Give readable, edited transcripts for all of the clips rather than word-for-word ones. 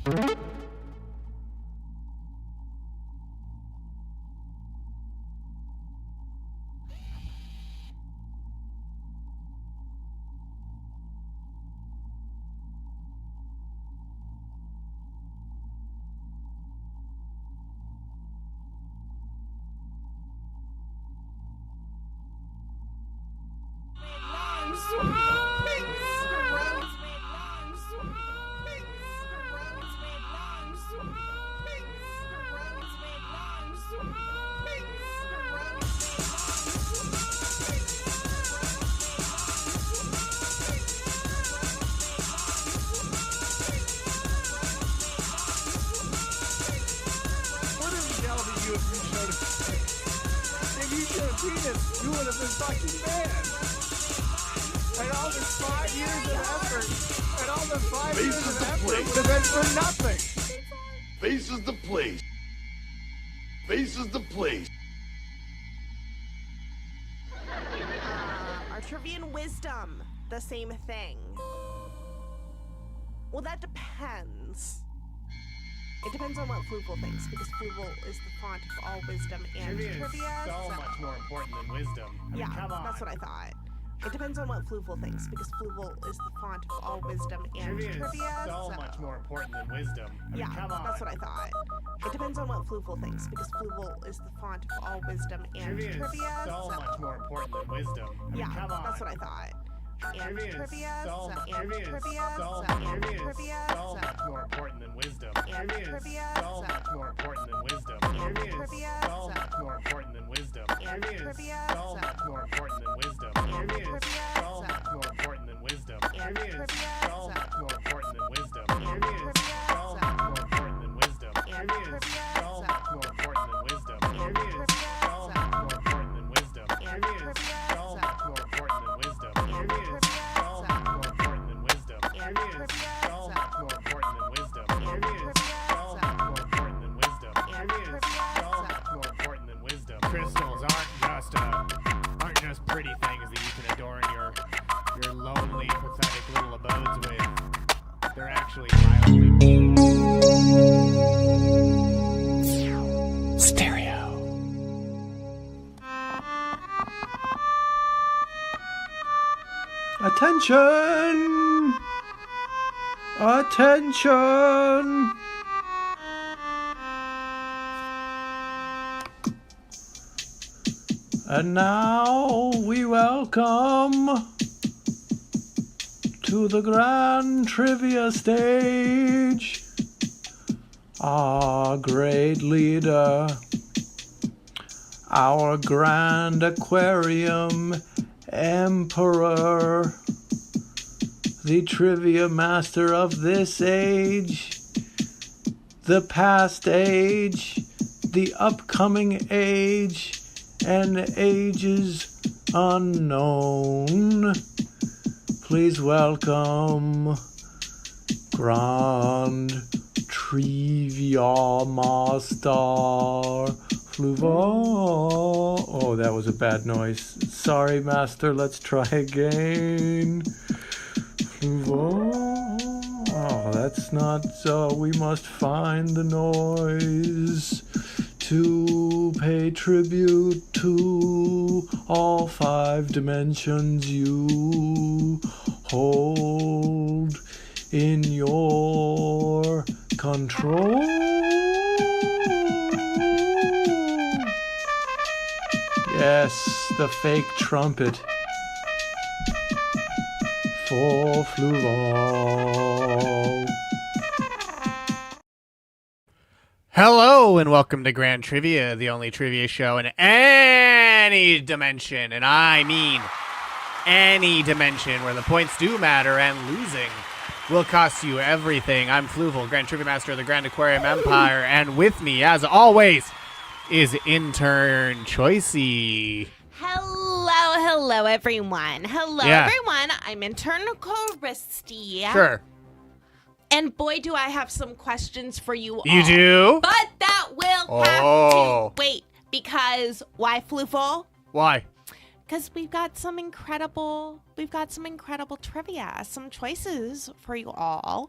You would have been fucking banned. And all this 5 years of effort, and all the 5 years of effort would have been for nothing. Face is the place. Face is the place. Are trivia and wisdom the same thing? Well, that depends. It depends on what Fluval thinks, because Fluval is the font of all wisdom and trivia. Is so much more important than wisdom. I mean, come on. That's what I thought. It depends on what Fluval thinks, because Fluval is the font of all wisdom and trivia. Is so much more important than wisdom. I mean, come on. That's what I thought. It depends on what Fluval thinks, because Fluval is the font of all wisdom and trivia. Is so much more important than wisdom. I mean, come on. That's what I thought. And trivia, so much more important than wisdom. And trivia, so much more important than wisdom. And trivia, so much more important than wisdom. And trivia, so much more important than wisdom. And trivia, so much more important than wisdom. And trivia, so much more important than wisdom. And trivia, so much more important than wisdom. And trivia, so much more important than wisdom. And trivia, so much more important than wisdom. And trivia, so much more important than wisdom. And trivia, so much more important than wisdom. And trivia, so much more important than wisdom. And trivia, so much more important than wisdom. And trivia, so much more important than wisdom. Crystals aren't just pretty things that you can adorn your lonely, pathetic little abodes with. They're actually mildly stereo. Attention! Attention! And now we welcome to the grand trivia stage our great leader, our grand Aquarium Emperor, the trivia master of this age, the past age, the upcoming age, and ages unknown. Please welcome Grand Triviamaster Fluval. Oh, that was a bad noise. Sorry, Master. Let's try again. Fluval. Oh, that's not so. We must find the noise to pay tribute to all 5 dimensions you hold in your control. Yes, the fake trumpet for Fluval. Hello and welcome to Grand Trivia, the only trivia show in any dimension, and I mean any dimension where the points do matter and losing will cost you everything. I'm Fluval, Grand Trivia Master of the Grand Aquarium Empire, and with me, as always, is Intern Kristie. Hello, everyone. Everyone. I'm Intern Kristie. Sure. And boy, do I have some questions for you all. You do? But that will have to wait. Because why, Fluval? Why? Because we've got some incredible trivia, some choices for you all.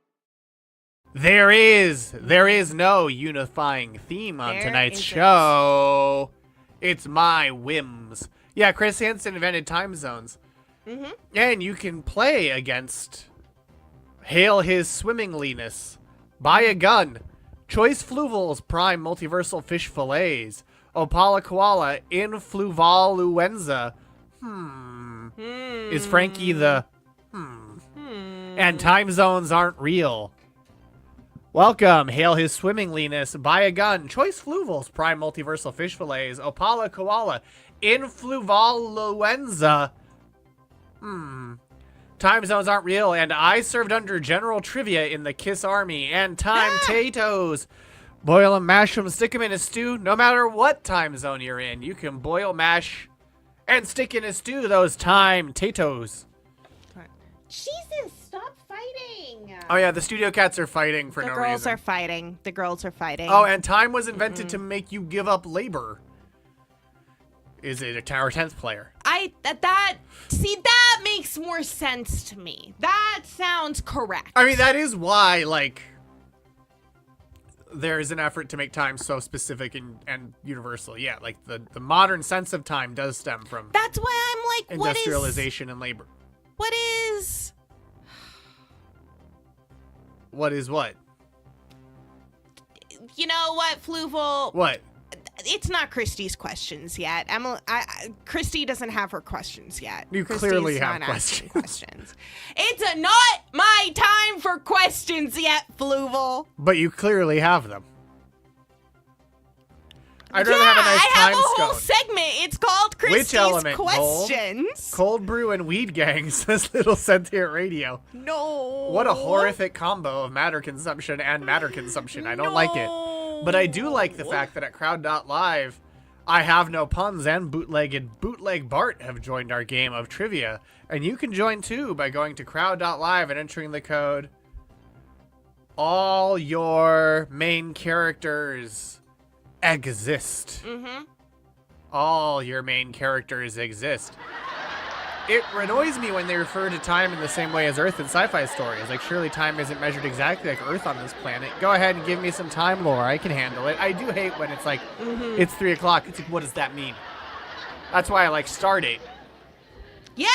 There is no unifying theme on There tonight's isn't. show. It's my whims. Yeah, Chris Hansen invented time zones. Mm-hmm. And you can play against Hail His Swimminglyness, Buy a Gun, Choice Fluval's Prime Multiversal Fish Fillets, Opala Koala, Influvaluenza, Is Frankie the And time zones aren't real. Welcome, Hail His Swimminglyness, Buy a Gun, Choice Fluval's Prime Multiversal Fish Fillets, Opala Koala, Influvaluenza, Time zones aren't real, and I served under General Trivia in the Kiss Army, and time tatoes. Boil 'em, mash 'em, stick 'em in a stew. No matter what time zone you're in, you can boil, mash, and stick in a stew those time tatoes. Jesus, stop fighting. Oh yeah, the studio cats are fighting for no reason. The girls are fighting. The girls are fighting. Oh, and time was invented to make you give up labor. Is it a Tower 10th player? That makes more sense to me. That sounds correct. I mean, that is why, like, there is an effort to make time so specific and universal. Yeah, like, the modern sense of time does stem from That's why I'm like, industrialization and labor. What is... What is what? You know what, Fluval? What? It's not Kristie's questions yet. Kristie doesn't have her questions yet. You Kristie's clearly have not asking questions. questions. It's not my time for questions yet, Fluval. But you clearly have them. I'd rather have a nice I have time a whole scone. segment. It's called Kristie's Which element, questions. Cold brew and weed gang, says Little Sentient Radio. No. What a horrific combo of matter consumption and matter consumption. I don't like it. But I do like the fact that at Crowd.live, I Have No Puns and Bootleg Bart have joined our game of trivia. And you can join too by going to Crowd.live and entering the code. All your main characters exist. Mm-hmm. All your main characters exist. It annoys me when they refer to time in the same way as Earth in sci-fi stories. Like, surely time isn't measured exactly like Earth on this planet. Go ahead and give me some time lore. I can handle it. I do hate when it's like, it's 3 o'clock. It's like, what does that mean? That's why I like Stardate. Yeah,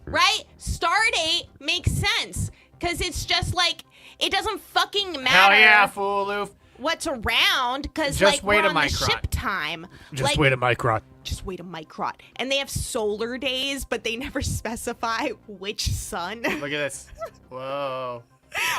right? Stardate makes sense. Because it's just like, it doesn't fucking matter. Hell yeah, fool-oof. What's around, because Just like wait we're a on the micron. ship time. Just like, wait a micron. Just wait a micron. And they have solar days, but they never specify which sun Look at this. Whoa.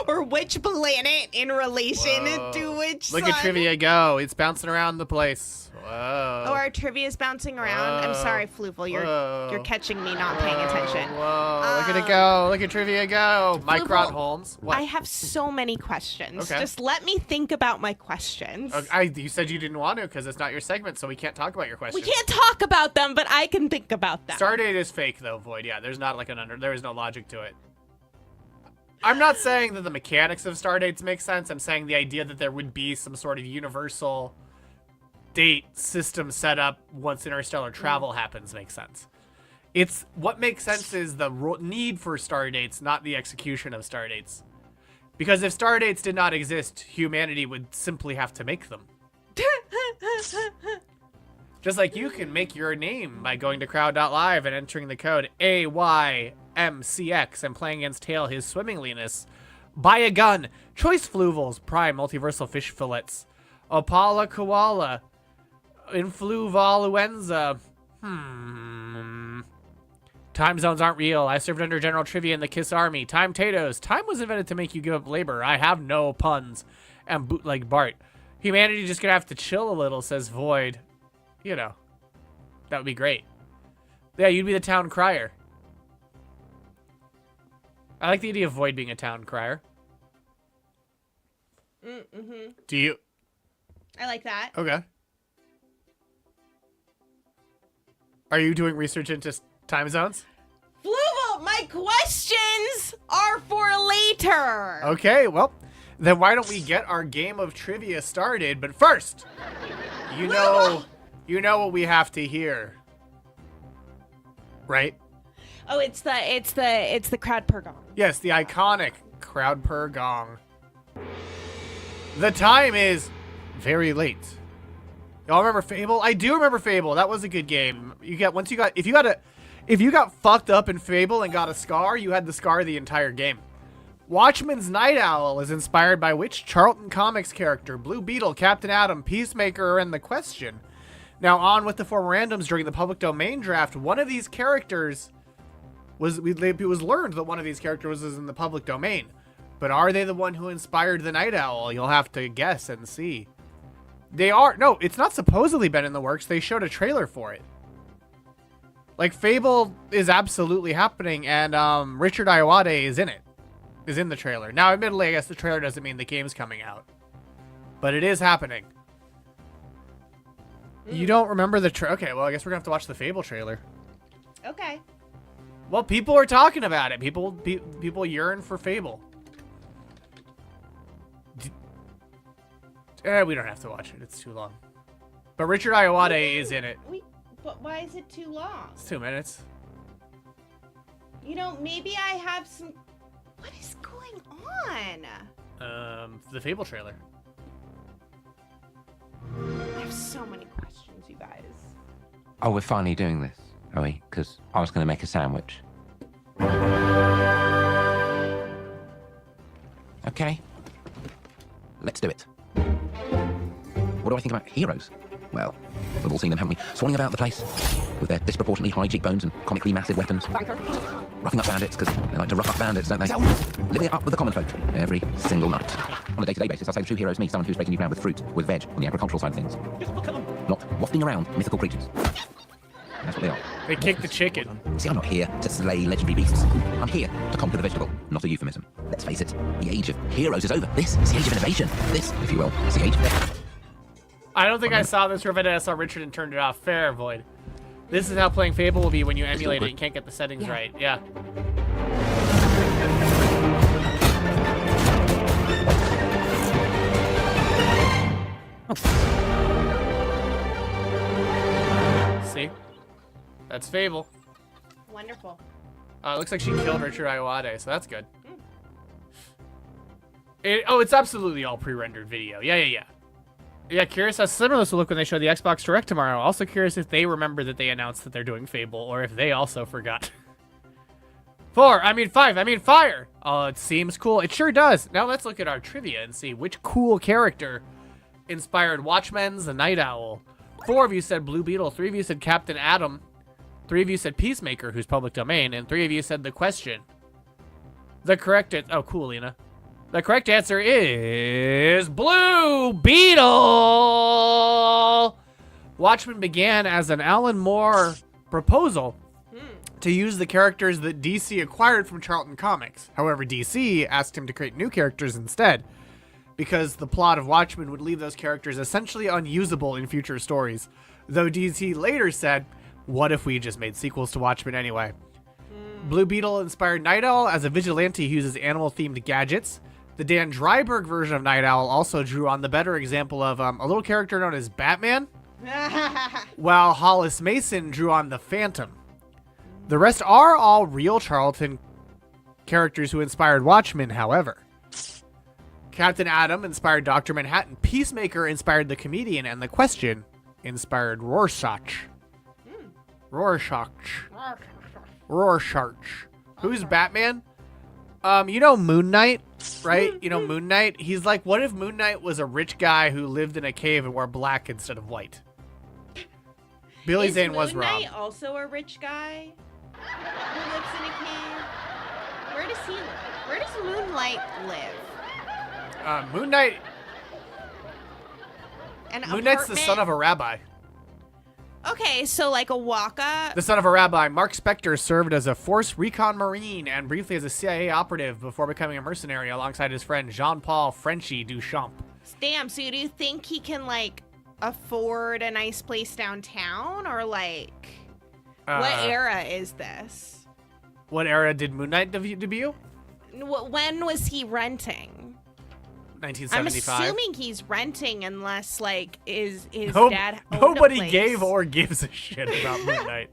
or which planet in relation Whoa. to which Look sun. at trivia go. It's bouncing around the place. Whoa. Oh, our trivia's bouncing around. I'm Whoa. sorry, Fluval. Whoa. You're catching me not paying attention. Whoa. Look at it go. Look at trivia go. Micron Fluval, Holmes. What? I have so many questions. Okay. Just let me think about my questions. You said you didn't want to because it's not your segment, so we can't talk about your We questions. can't talk about them, but I can think about them. Stardate is fake though, Void. Yeah, there's not like there is no logic to it. I'm not saying that the mechanics of Stardates make sense. I'm saying the idea that there would be some sort of universal date system set up once interstellar travel happens makes sense. It's what makes sense is the need for Stardates, not the execution of Stardates. Because if Stardates did not exist, humanity would simply have to make them. Just like you can make your name by going to crowd.live and entering the code AYMCX and playing against Hail His Swimminglyness. Buy a Gun, Choice Fluval's Prime Multiversal Fish Fillets, Opala Koala, Influvaluenza. Time zones aren't real. I served under General Trivia in the Kiss Army. Time Tatoes. Time was invented to make you give up labor. I have no puns. And Bootleg Bart. Humanity just gonna have to chill a little, says Void. You know, that would be great. Yeah, you'd be the town crier. I like the idea of Void being a town crier. Mm-hmm. Do you? I like that. Okay. Are you doing research into time zones? Fluval, my questions are for later. Okay, well, then why don't we get our game of trivia started? But first, you know what we have to hear, right? Oh, it's the crowd per gong. Yes, the iconic crowd per gong. The time is very late. Y'all remember Fable? I do remember Fable. That was a good game. If you got fucked up in Fable and got a scar, you had the scar the entire game. Watchman's Night Owl is inspired by which Charlton Comics character? Blue Beetle, Captain Atom, Peacemaker, and The Question. Now on with the four randoms during the public domain draft. One of these characters it was learned that one of these characters was in the public domain. But are they the one who inspired the Night Owl? You'll have to guess and see. They are. No, it's not supposedly been in the works. They showed a trailer for it. Like, Fable is absolutely happening, and Richard Ayoade is in it. Is in the trailer. Now, admittedly, I guess the trailer doesn't mean the game's coming out. But it is happening. You don't remember the trailer? Okay, well, I guess we're going to have to watch the Fable trailer. Okay. Well, people are talking about it. People yearn for Fable. We don't have to watch it. It's too long. But Richard Ayoade is in it. But why is it too long? It's 2 minutes. You know, maybe I have some... What is going on? The Fable trailer. I have so many questions, you guys. Oh, we're finally doing this, are we? Because I was going to make a sandwich. Okay. Let's do it. What do I think about heroes? Well, we've all seen them, haven't we? Swanning about the place with their disproportionately high cheekbones and comically massive weapons. Roughing up bandits, because they like to rough up bandits, don't they? Living it up with the common folk every single night. On a day-to-day basis, I'll say the true hero is me, someone who's breaking you ground with fruit, with veg, on the agricultural side of things. Not wafting around mythical creatures. That's what they are. They kicked the chicken. See, I'm not here to slay legendary beasts. I'm here to conquer the vegetable, not a euphemism. Let's face it, the age of heroes is over. This is the age of innovation. This, if you will, is the age of death. I don't think I saw this, or if I did, I saw Richard and turned it off. Fair, Void. This is how playing Fable will be when you emulate it and can't get the settings right. Yeah. See? That's Fable. Wonderful. It looks like she killed Richard Ayoade, so that's good. It's absolutely all pre-rendered video. Yeah. Yeah, curious how similar this will look when they show the Xbox Direct tomorrow. Also curious if they remember that they announced that they're doing Fable, or if they also forgot. 5, fire! Oh, it seems cool. It sure does. Now let's look at our trivia and see which cool character inspired Watchmen's The Night Owl. 4 of you said Blue Beetle, 3 of you said Captain Atom, 3 of you said Peacemaker, who's public domain, and 3 of you said The Question. The correct oh, cool, Lena. The correct answer is Blue Beetle! Watchmen began as an Alan Moore proposal to use the characters that DC acquired from Charlton Comics. However, DC asked him to create new characters instead, because the plot of Watchmen would leave those characters essentially unusable in future stories. Though DC later said, what if we just made sequels to Watchmen anyway? Blue Beetle inspired Night Owl as a vigilante who uses animal-themed gadgets. The Dan Dreiberg version of Night Owl also drew on the better example of a little character known as Batman, while Hollis Mason drew on the Phantom. The rest are all real Charlton characters who inspired Watchmen, however. Captain Atom inspired Dr. Manhattan, Peacemaker inspired the Comedian, and The Question inspired Rorschach. Who's Batman? You know Moon Knight, right? You know Moon Knight? He's like, what if Moon Knight was a rich guy who lived in a cave and wore black instead of white? Billy Zane was wrong. Is Moon Knight also a rich guy who lives in a cave? Where does he live? Where does Moonlight live? Moon Knight's the son of a rabbi. Okay, so like a Waka. The son of a rabbi, Mark Spector served as a Force Recon Marine and briefly as a CIA operative before becoming a mercenary alongside his friend Jean-Paul Frenchy Duchamp. Damn, so do you think he can like afford a nice place downtown, or like what era is this? What era did Moon Knight debut? When was he renting? 1975. I'm assuming he's renting unless like his dad owned nobody a place. gave or gives a shit about Moon Knight.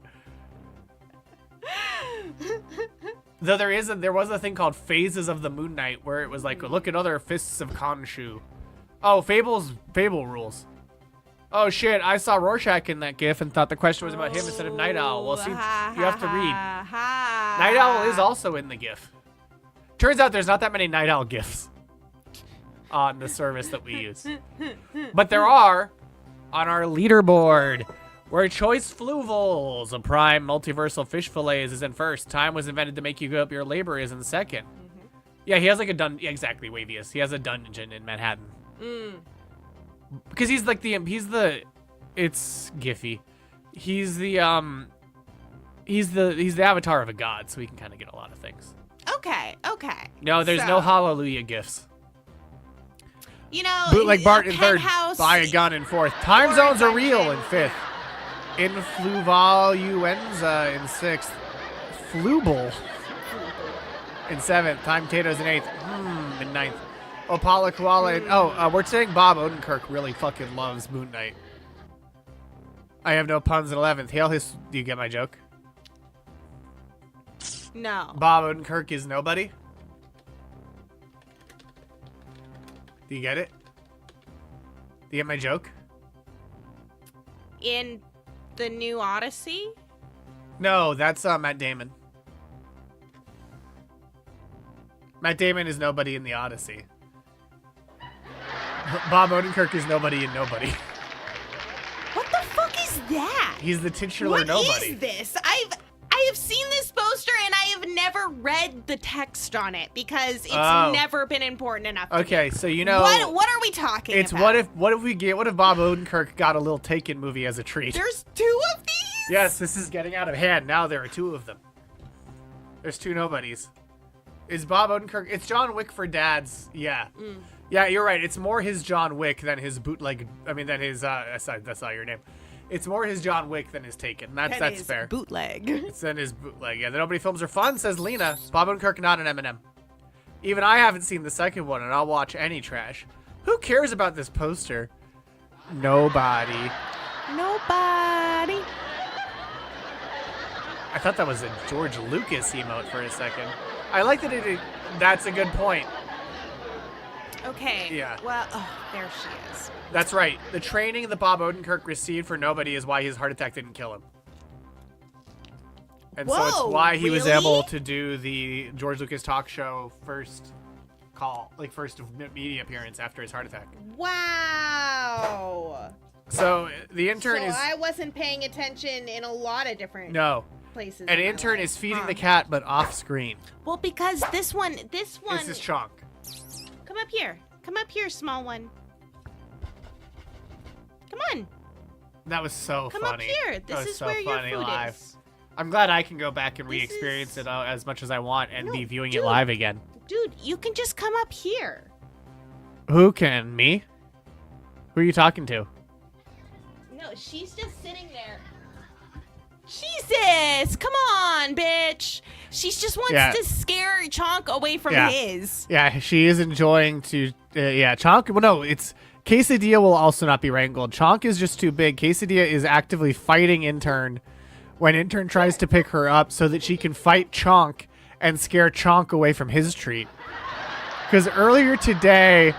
Though there was a thing called Phases of the Moon Knight where it was like, look at other Fists of Khonshu. Oh, Fable rules. Oh shit! I saw Rorschach in that GIF and thought the question was about him instead of Night Owl. Well, see, you have to read. Night Owl is also in the GIF. Turns out there's not that many Night Owl GIFs on the service that we use, but there are on our leaderboard. Where choice Fluvals, a prime multiversal fish fillets, is in first. Time was invented to make you give up your labor is in second. Yeah, he has like a dungeon. Yeah, exactly, Wavius. He has a dungeon in Manhattan. Because he's like it's Giphy. He's the avatar of a god, so he can kind of get a lot of things. Okay. No, there's no hallelujah gifts. You know, Bootleg Bart in third, Penthouse- buy a gun in fourth. Time zones are real in fifth. In Fluvaluenza in sixth. Flubal in seventh. Time Potatoes in eighth. In ninth. Opala Koala in... we're saying Bob Odenkirk really fucking loves Moon Knight. I have no puns in 11th. Hail his... Do you get my joke? No. Bob Odenkirk is nobody? Do you get it? Do you get my joke? In the new Odyssey? No, that's Matt Damon. Matt Damon is nobody in the Odyssey. Bob Odenkirk is nobody in Nobody. What the fuck is that? He's the titular nobody. What is this? I have seen this poster and I have never read the text on it because it's never been important enough. Okay, so you know what are we talking about? What if Bob Odenkirk got a little Taken movie as a treat? There's two of these? Yes, this is getting out of hand. Now there are two of them. There's two nobodies. Is Bob Odenkirk? It's John Wick for dads. Yeah. Yeah, you're right. It's more his John Wick than his bootleg. I mean, than his. That's not your name. It's more his John Wick than his Taken. That's fair. Bootleg. It's then his bootleg. Yeah, the Nobody films are fun, says Lena. Bob Odenkirk, not an Eminem. Even I haven't seen the second one, and I'll watch any trash. Who cares about this poster? Nobody. Nobody. I thought that was a George Lucas emote for a second. I like that it. That's a good point. Okay. Yeah. Well, there she is. That's right. The training that Bob Odenkirk received for Nobody is why his heart attack didn't kill him. And so it's why he was able to do the George Lucas talk show first media appearance after his heart attack. Wow. So the intern is... I wasn't paying attention in a lot of different places. An intern is feeding the cat, but off screen. Well, because this one... This is Chonk. Come up here. Come up here, small one. Come on. That was so funny. Come up here. This is where your food is. I'm glad I can go back and re-experience it as much as I want and be viewing it live again. Dude, you can just come up here. Who can? Me? Who are you talking to? No, she's just sitting there. Jesus! Come on, bitch! She just wants to scare Chonk away from his. Yeah, she is enjoying to... Chonk... Well, no, it's... Quesadilla will also not be wrangled. Chonk is just too big. Quesadilla is actively fighting Intern when Intern tries to pick her up so that she can fight Chonk and scare Chonk away from his treat. Because earlier today,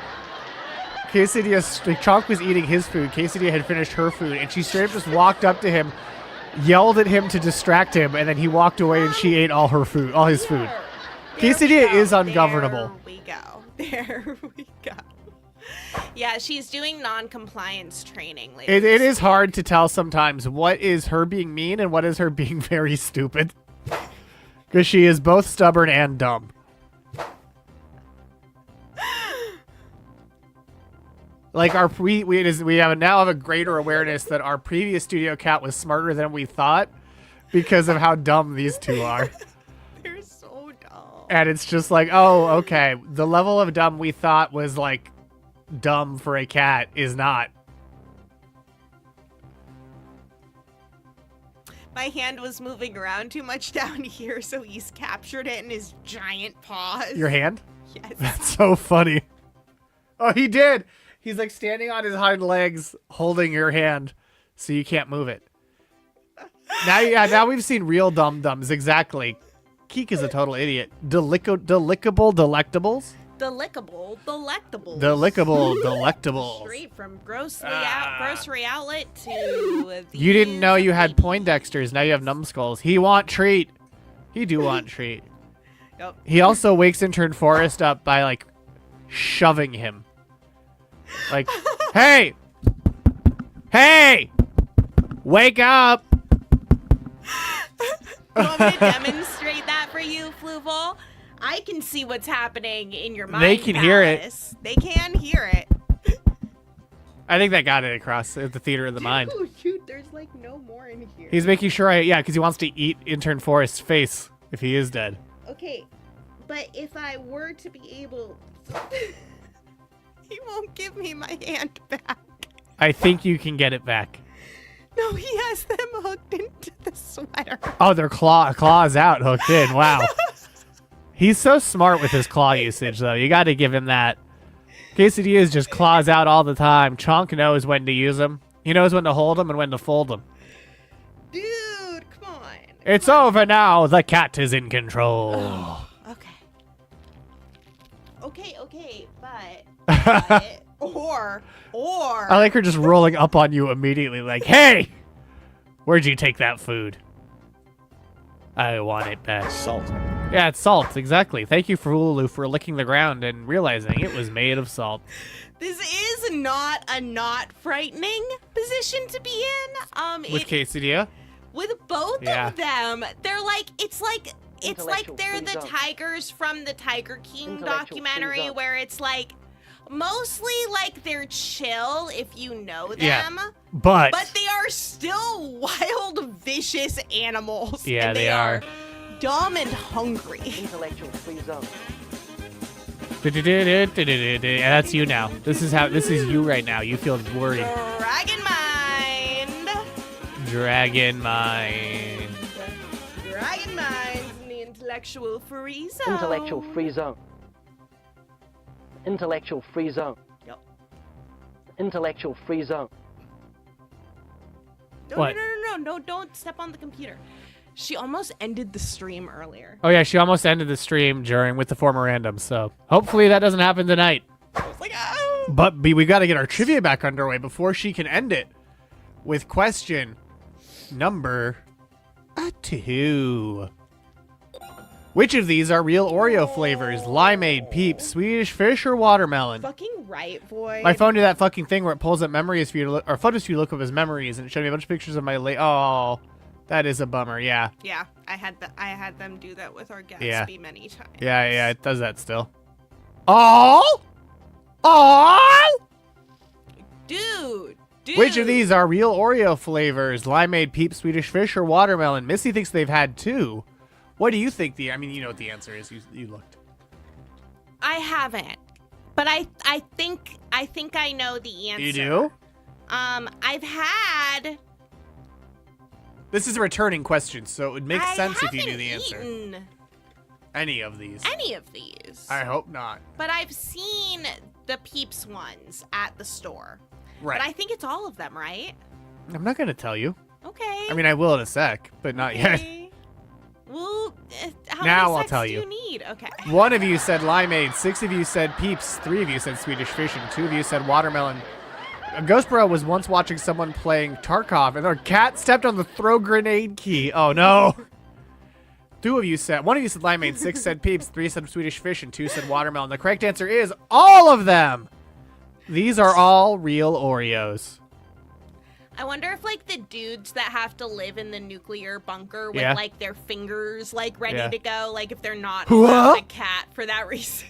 Chonk was eating his food. Quesadilla had finished her food, and she straight up just walked up to him, yelled at him to distract him, and then he walked away and she ate all his food. Quesadilla is ungovernable. There we go. Yeah, she's doing non-compliance training lately. It is hard to tell sometimes what is her being mean and what is her being very stupid. Because she is both stubborn and dumb. Like we now have a greater awareness that our previous studio cat was smarter than we thought because of how dumb these two are. They're so dumb. And it's just like, oh, okay, the level of dumb we thought was like dumb for a cat is not. My hand was moving around too much down here, so he's captured it in his giant paws. Your hand? Yes. That's so funny. Oh, he did. He's like standing on his hind legs, holding your hand, so you can't move it. Now we've seen real dum-dums. Exactly. Keek is a total idiot. Delectable delectables? Delectable. The lickable delectables. Straight from grocery outlet to. You didn't know you had babies. Poindexters. Now you have numbskulls. He want treat. He do want treat. Yep. He also wakes Intern Forrest up by like shoving him. Like, hey, wake up. You want me to demonstrate that for you, Fluval? I can see what's happening in your mind. They can hear it. Palace. They can hear it. I think that got it across at the theater of the mind. Oh, shoot, there's like no more in here. He's making sure because he wants to eat Intern Forrest's face if he is dead. Okay, but if I were to be able... He won't give me my hand back. I think you can get it back. No, he has them hooked into the sweater. Oh, their claws out, hooked in. Wow. He's so smart with his claw usage, though. You got to give him that. Quesadillas just claws out all the time. Chonk knows when to use them. He knows when to hold them and when to fold them. Dude, come on. It's over now. The cat is in control. Okay, but or I like her just rolling up on you immediately like, hey, where'd you take that food? I want it back. Salt. Yeah, it's salt, exactly. Thank you, Fluval, for licking the ground and realizing it was made of salt. this is not a not frightening position to be in. With Quesadilla? With both Yeah. of them, they're like it's like they're the tigers from the Tiger King documentary where it's like mostly like they're chill if you know them. Yeah, but they are still wild, vicious animals. Yeah, and they are. Dumb and hungry. Intellectual free zone. Yeah, that's you now. This is you right now. You feel worried. Dragon mind. Dragon mind. Dragon mind's in the intellectual free zone. Intellectual free zone. Intellectual free zone. Yep. Intellectual free zone. No, What? No, don't step on the computer. She almost ended the stream earlier. Oh yeah, she almost ended the stream with the former random, so hopefully that doesn't happen tonight. I was like, oh. But we got to get our trivia back underway before she can end it with question number 2. Which of these are real Oreo flavors? Limeade, Peeps, Swedish Fish, or watermelon? Fucking right, boy. My phone did that fucking thing where it pulls up memories for you to look, or photos for you to look up as memories, and it showed me a bunch of pictures of my late. Oh, that is a bummer. Yeah. Yeah, I had them do that with our Gatsby Yeah. many times. Yeah, it does that still. Oh, Dude. Which of these are real Oreo flavors? Limeade, Peeps, Swedish Fish, or watermelon? Missy thinks they've had 2. What do you think you know what the answer is. You looked. I haven't, but I think I know the answer. You do? I've had. This is a returning question, so it would make I sense if you knew haven't the answer. eaten Any of these. any of these. I hope not. But I've seen the Peeps ones at the store. Right. But I think it's all of them, right? I'm not going to tell you. Okay. I mean, I will in a sec, but not yet. Okay. Well, how Now many I'll secs tell do you. you need? Okay. 1 of you said limeade, 6 of you said Peeps, 3 of you said Swedish Fish, and 2 of you said watermelon. Ghost Bro was once watching someone playing Tarkov, and their cat stepped on the throw grenade key. Oh no. 1 of you said limeade, 6 said Peeps, 3 said Swedish Fish, and 2 said watermelon. The correct answer is all of them. These are all real Oreos. I wonder if like the dudes that have to live in the nuclear bunker with Yeah. like their fingers like ready Yeah. to go, like if they're not What? allowed a cat for that reason.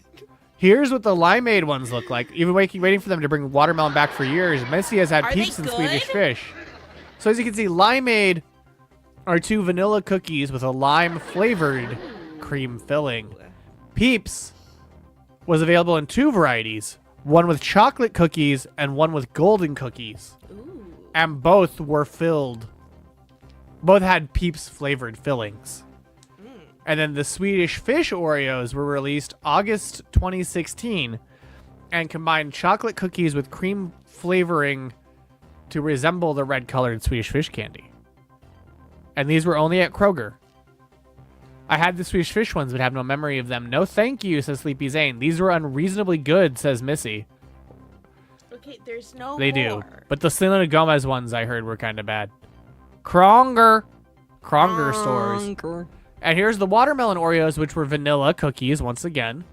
Here's what the limeade ones look like. Even waiting for them to bring watermelon back for years. Missy has had Are Peeps they and Swedish good? Fish. So as you can see, limeade are 2 vanilla cookies with a lime flavored cream filling. Peeps was available in 2 varieties, one with chocolate cookies and one with golden cookies. Ooh. And both had Peeps flavored fillings. And then the Swedish Fish Oreos were released August 2016 and combined chocolate cookies with cream flavoring to resemble the red colored Swedish Fish candy. And these were only at Kroger. I had the Swedish Fish ones, but have no memory of them. No thank you, says Sleepy Zane. These were unreasonably good, says Missy. Okay, there's no They do. more. But the Selena Gomez ones I heard were kind of bad. Kronger stores. And here's the watermelon Oreos, which were vanilla cookies, once again.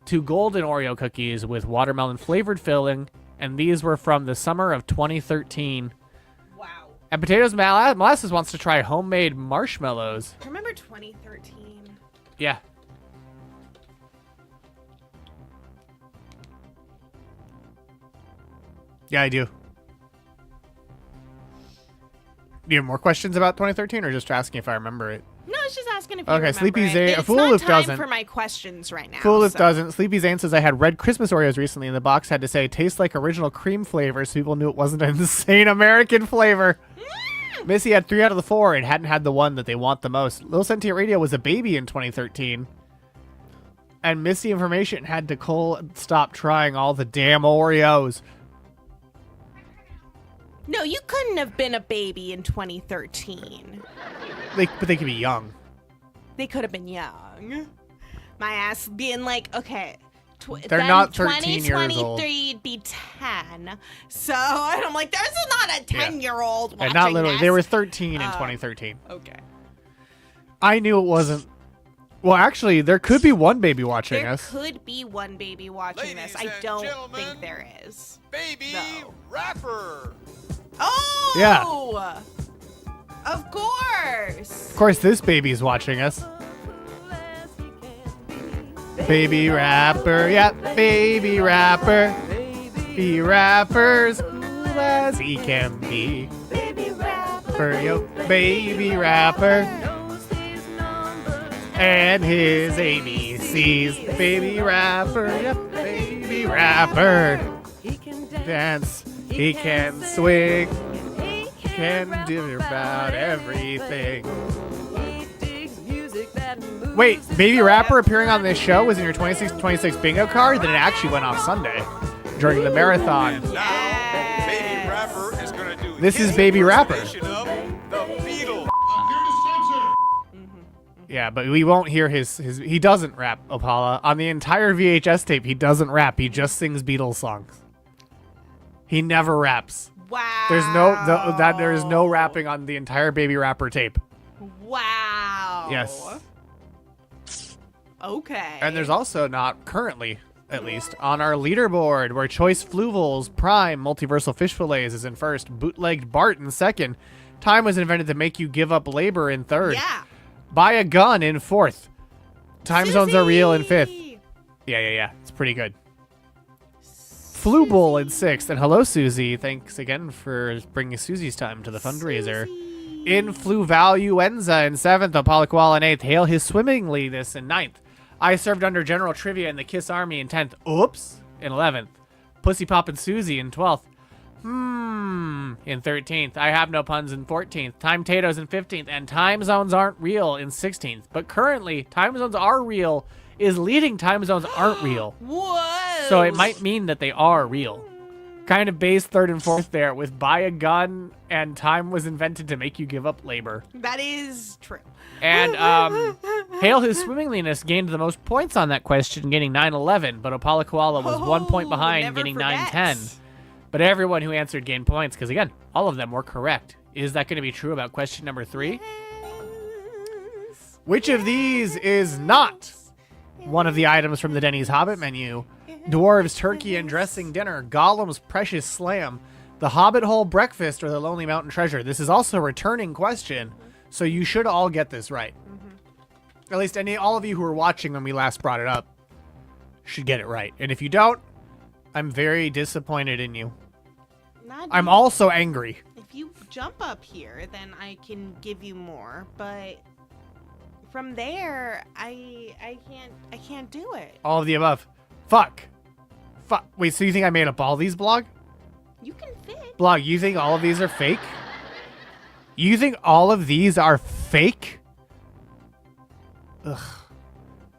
2 golden Oreo cookies with watermelon flavored filling. And these were from the summer of 2013. Wow. And Potatoes Molasses wants to try homemade marshmallows. Remember 2013? Yeah. Yeah, I do. Do you have more questions about 2013 or just asking if I remember it? No, I was just asking if you Okay, remember Sleepy it. Zane- It's Fool not Loop time doesn't. for my questions right now. Fool Loop so- doesn't. Sleepy Zane says, I had red Christmas Oreos recently and the box had to say, tastes like original cream flavor, so people knew it wasn't an insane American flavor. Missy had 3 out of the 4 and hadn't had the one that they want the most. Little Sentient Radio was a baby in 2013. And Missy Information had to stop trying all the damn Oreos. No, you couldn't have been a baby in 2013. But they could be young. They could have been young. My ass being like, okay. They're not 13 years old. 2023 would be 10. So, and I'm like, there's not a 10-year-old watching And not literally. this. They were 13 in 2013. Okay. I knew it wasn't. Well, actually, there could be one baby watching There us. could be one baby watching Ladies this. I and don't gentlemen, think there is. Baby No. rapper. Oh! Yeah. Of course. Of course, this baby's watching us. Baby rapper, yeah, baby rapper. Be rappers cool as he can be. Baby rapper, yo, baby rapper. And his ABCs. Baby rapper, yeah, baby rapper. Dance, he can swing, can do about everything. Wait, Baby Rapper appearing on this show was in your 26 bingo card? Then it actually went off Sunday during the marathon. Now, Baby Rapper is gonna do This his is Baby Rapper. impersonation of the Beatles. Yeah, but we won't hear his he doesn't rap, Opala. On the entire VHS tape, he doesn't rap. He just sings Beatles songs. He never raps. Wow. There is no rapping on the entire Baby Rapper tape. Wow. Yes. Okay. And there's also not currently, at least, on our leaderboard where Choice Fluval's Prime Multiversal Fish Fillets is in first, Bootlegged Bart in second, Time Was Invented to Make You Give Up Labor in third, Yeah. Buy a Gun in fourth, Time Zones Are Real in fifth. Susie! Yeah. It's pretty good. Fluval in sixth, and hello, Susie. Thanks again for bringing Susie's time to the fundraiser. In Fluvaluenza in seventh, Apolloqual in eighth, Hail His Swimmingly this in ninth. I served under General Trivia in the Kiss Army in 10th. Oops. In 11th. Pussy Poppin' Susie in 12th. In 13th. I Have No Puns in 14th. Time Tatoes in 15th. And Time Zones Aren't Real in 16th. But currently, Time Zones Are Real is leading Time Zones Aren't Real. Whoa. So it might mean that they are real. Kind of base third and fourth there with Buy a Gun and Time Was Invented to Make You Give Up Labor. That is true. And Hail His Swimminglyness gained the most points on that question, getting 9-11, but Opala Koala was 1 point behind, never getting forget. 9-10. But everyone who answered gained points, because again, all of them were correct. Is that going to be true about question number 3? Which of these is not one of the items from the Denny's Hobbit menu? Dwarves, turkey, and dressing dinner, Gollum's precious slam, the Hobbit hole breakfast, or the Lonely Mountain treasure? This is also a returning question, so you should all get this right. At least all of you who were watching when we last brought it up should get it right. And if you don't, I'm very disappointed in you. I'm also angry. If you jump up here, then I can give you more, but from there, I can't do it. All of the above. Fuck. Wait, so you think I made up all these, Blog? You can fit. Blog, you think all of these are fake? You think all of these are fake? Ugh.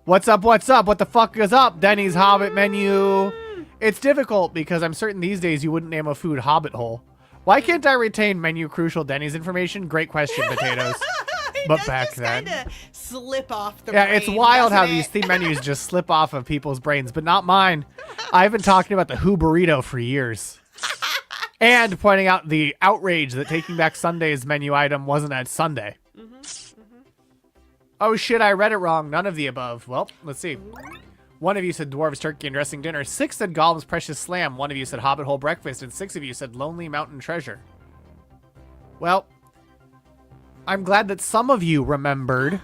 What's up? What the fuck is up? Denny's Hobbit menu. It's difficult because I'm certain these days you wouldn't name a food Hobbit hole. Why can't I retain menu crucial Denny's information? Great question, Potatoes. I But does back just then. kind of slip off the Yeah, brain, it's wild how doesn't these it? theme menus just slip off of people's brains, but not mine. I've been talking about the Who Burrito for years. And pointing out the outrage that Taking Back Sunday's menu item wasn't at Sunday. Oh shit, I read it wrong. None of the above. Well, let's see. One of you said Dwarves Turkey and Dressing Dinner. 6 said Gollum's Precious Slam. One of you said Hobbit Hole Breakfast. And 6 of you said Lonely Mountain Treasure. Well, I'm glad that some of you remembered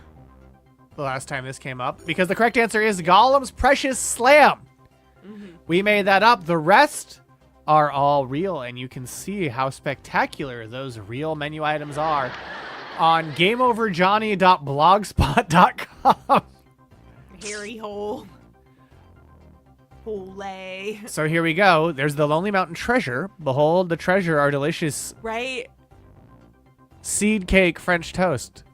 the last time this came up, because the correct answer is Gollum's Precious Slam. We made that up. The rest are all real, and you can see how spectacular those real menu items are on gameoverjohnny.blogspot.com. Hairy hole. Hole. So here we go. There's the Lonely Mountain Treasure. Behold the treasure, our delicious Right? seed cake French toast.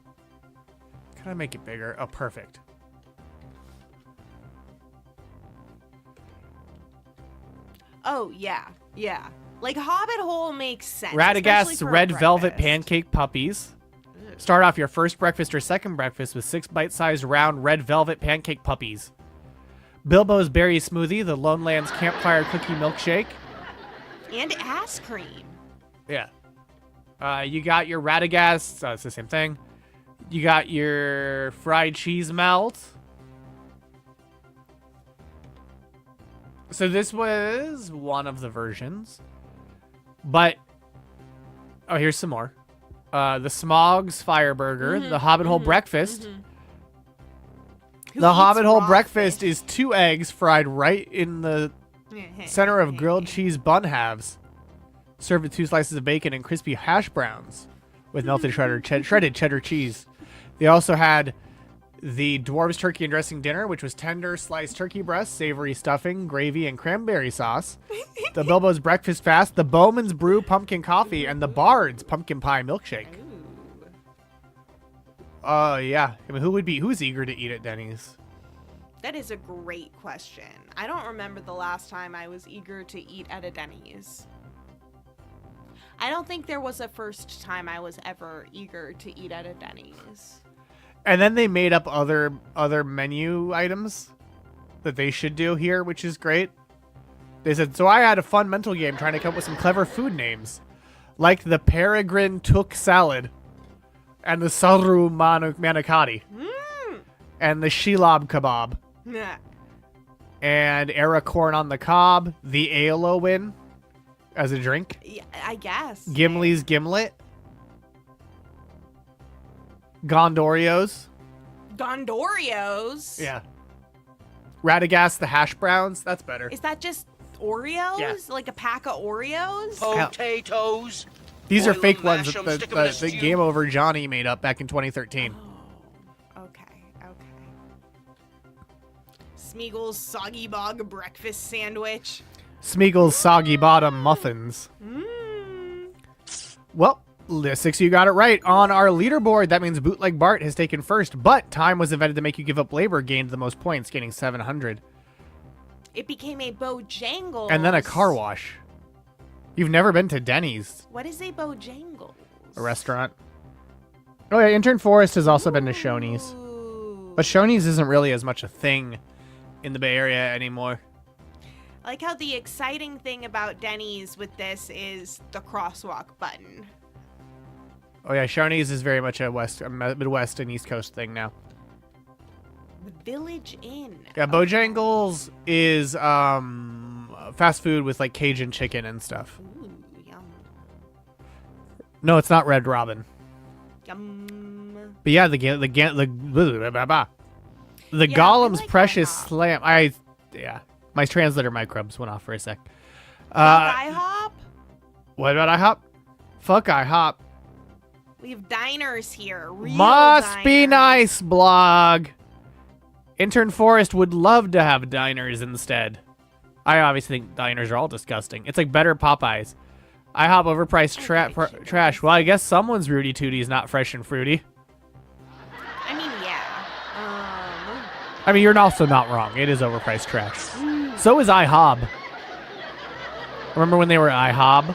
Can I make it bigger? Oh, perfect. Oh, yeah. Yeah. Like, Hobbit Hole makes sense. Radagast's especially for a red velvet breakfast. pancake puppies. Start off your first breakfast or second breakfast with 6 bite-sized round red velvet pancake puppies. Bilbo's berry smoothie, the Lone Lands campfire cookie milkshake. And ass cream. Yeah. You got your Radagast. It's the same thing. You got your fried cheese melt. So this was one of the versions. But, oh, here's some more. The Smog's Fire Burger, the Hobbit Hole Breakfast. Who The eats Hobbit Hole raw Breakfast fish? is 2 eggs fried right in the center of grilled cheese bun halves. Served with 2 slices of bacon and crispy hash browns with melted shredded cheddar cheese. They also had the Dwarves Turkey and Dressing Dinner, which was tender sliced turkey breast, savory stuffing, gravy, and cranberry sauce. The Bilbo's Breakfast Fast, the Bowman's Brew Pumpkin Coffee, and the Bard's Pumpkin Pie Milkshake. Yeah. I mean, who's eager to eat at Denny's? That is a great question. I don't remember the last time I was eager to eat at a Denny's. I don't think there was a first time I was ever eager to eat at a Denny's. And then they made up other menu items that they should do here, which is great. They said, so I had a fun mental game trying to come up with some clever food names, like the Peregrine Took Salad, and the Saru Manicotti, and the Shelob Kebab, Nah. and Era Corn on the Cob, the Aelowin as a drink, Yeah, I guess. Gimli's Gimlet, Gondorios. Gondorios? Yeah. Radagast the hash browns. That's better. Is that just Oreos? Yeah. Like a pack of Oreos? Potatoes. These are Boil fake 'em, ones mash 'em, that stick 'em in a the stew. Game Over Johnny made up back in 2013. Okay. Smeagol's Soggy Bog Breakfast Sandwich. Smeagol's Soggy Bottom Muffins. Well, the 6 of you got it right. On our leaderboard, that means Bootleg Bart has taken first, but time was invented to make you give up labor, gained the most points, gaining 700. It became a Bojangles. And then a car wash. You've never been to Denny's, What is a Bojangles? a restaurant. Oh yeah, Intern Forrest has also been to Shoney's. Ooh. But Shoney's isn't really as much a thing in the Bay Area anymore. I like how the exciting thing about Denny's with this is the crosswalk button. Oh yeah, Shoney's is very much a Midwest and East Coast thing now. The Village Inn. Yeah, Bojangles is fast food with like Cajun chicken and stuff. Ooh, yum. No, it's not Red Robin. Yum. But yeah, the Gollum's like Precious IHOP. Slam. My translator microbes went off for a sec. IHOP? What about IHOP? Fuck IHOP. We have diners here. Real Must be diners. nice, blog. Intern Forrest would love to have diners instead. I obviously think diners are all disgusting. It's like better Popeyes. IHOP overpriced trash. Well, I guess someone's Rudy Tooty's not fresh and fruity. I mean, yeah. I mean, you're also not wrong. It is overpriced trash. So is IHOB. Remember when they were IHOB?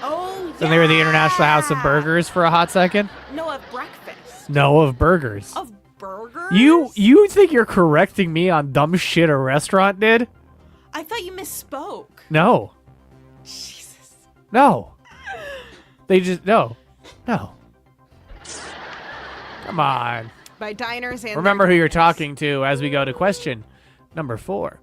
Oh, yeah. Then they were the International House of Burgers for a hot second? No, of breakfast. No, of burgers. Of burgers? You think you're correcting me on dumb shit a restaurant did? I thought you misspoke. No. Jesus. No. They just no. Come on. By diners and Remember who you're talking to as we go to question number 4.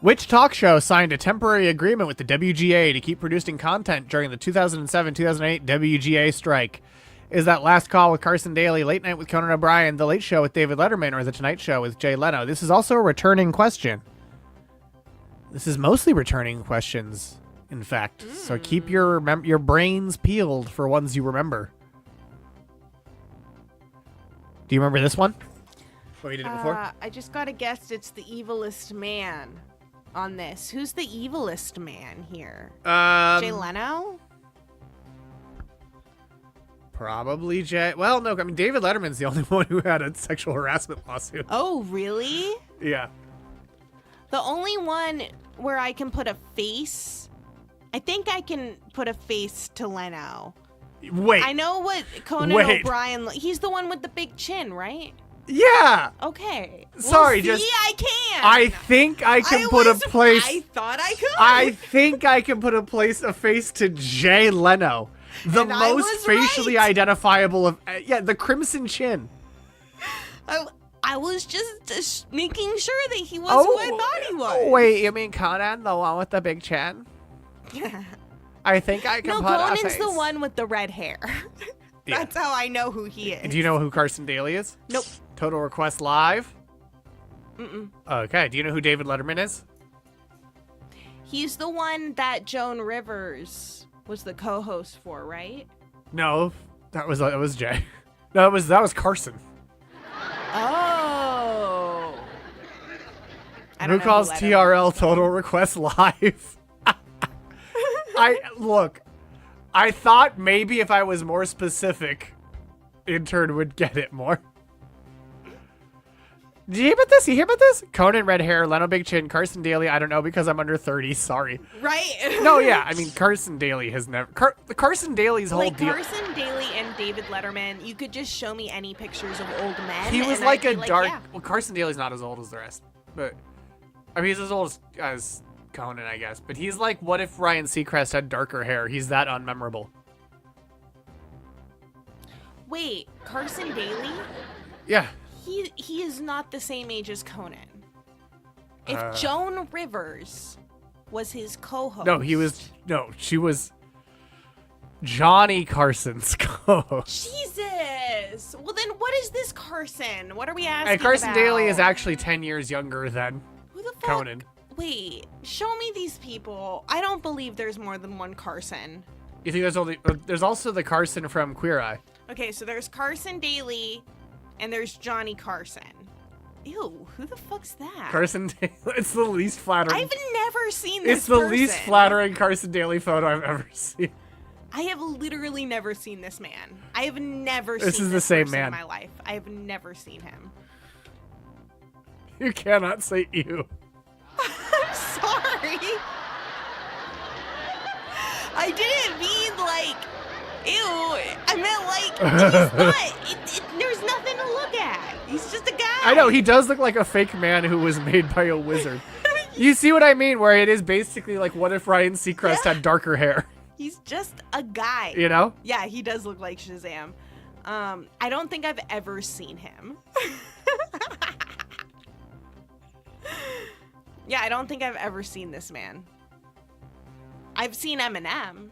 Which talk show signed a temporary agreement with the WGA to keep producing content during the 2007-2008 WGA strike? Is that Last Call with Carson Daly, Late Night with Conan O'Brien, The Late Show with David Letterman, or The Tonight Show with Jay Leno? This is also a returning question. This is mostly returning questions, in fact. So keep your brains peeled for ones you remember. Do you remember this one? What you did it before? I just got to guess it's the evilest man on this. Who's the evilest man here? Jay Leno? Probably Jay. Well, no, I mean, David Letterman's the only one who had a sexual harassment lawsuit. Oh, really? Yeah. The only one where I can put a face, I think I can put a face to Leno. Wait. I know what Conan O'Brien, he's the one with the big chin, right? Yeah. Okay. Sorry, well, just. I can. I think I can put a place. I thought I could. I think I can put a face to Jay Leno. The And I most was facially right. identifiable of. The crimson chin. I was just making sure that he was who I thought he was. Wait, you mean Conan, the one with the big chin? I think I can No, put a Conan's face. the one with the red hair. That's how I know who he is. Do you know who Carson Daly is? Nope. Total Request Live? Mm-mm. Okay, do you know who David Letterman is? He's the one that Joan Rivers was the co-host for, right? No, that was Jay. No, that was Carson. Oh. I don't Who know calls Letterman TRL is. Total Request Live? I thought maybe if I was more specific, Intern would get it more. Did you hear about this? You hear about this? Conan red hair, Leno big chin, Carson Daly. I don't know because I'm under 30. Sorry. Right? No, yeah. I mean, Carson Daly has never. Carson Daly's whole like deal. Carson Daly and David Letterman, you could just show me any pictures of old men. He was and like I'd a be dark. yeah. Well, Carson Daly's not as old as the rest, but I mean, he's as old as Conan, I guess. But he's like, what if Ryan Seacrest had darker hair? He's that unmemorable. Wait, Carson Daly? Yeah. He is not the same age as Conan. If Joan Rivers was his co-host. No, she was Johnny Carson's co-host. Jesus. Well, then what is this Carson? What are we asking And Carson about? Daly is actually 10 years younger than Who the fuck? Conan. Wait, show me these people. I don't believe there's more than one Carson. You think there's also the Carson from Queer Eye. Okay, so there's Carson Daly, and there's Johnny Carson. Ew, who the fuck's that? Carson Daly. It's the least flattering. I've never seen this It's the least person. flattering Carson Daly photo I've ever seen. I have literally never seen this man. I have never This seen is this the same person man. in my life. I have never seen him. You cannot say ew. I'm sorry. I didn't mean like, ew. I meant like, he's not, there's nothing to look at. He's just a guy. I know, he does look like a fake man who was made by a wizard. You see what I mean? Where it is basically like, what if Ryan Seacrest had darker hair? He's just a guy. You know? Yeah, he does look like Shazam. I don't think I've ever seen him. Yeah, I don't think I've ever seen this man. I've seen Eminem.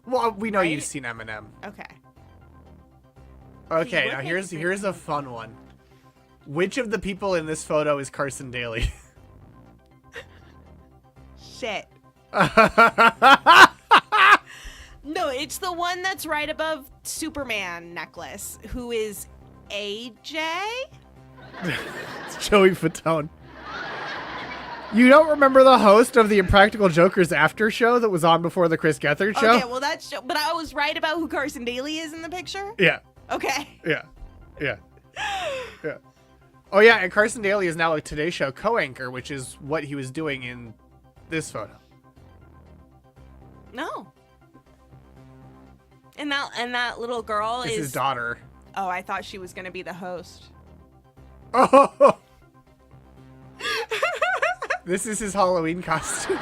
Well, we know Right? you've seen Eminem. Okay. Okay, would now make here's a fun one. Which of the people in this photo is Carson Daly? Shit. No, it's the one that's right above Superman necklace, who is AJ? It's Joey Fatone. You don't remember the host of the Impractical Jokers after show that was on before the Chris Gethard show? Okay, well that's, but I was right about who Carson Daly is in the picture? Yeah, Okay. yeah, yeah, yeah. Oh yeah, and Carson Daly is now a Today Show co-anchor, which is what he was doing in this photo. No. And that little girl is is his daughter. Oh, I thought she was gonna be the host. Oh. This is his Halloween costume.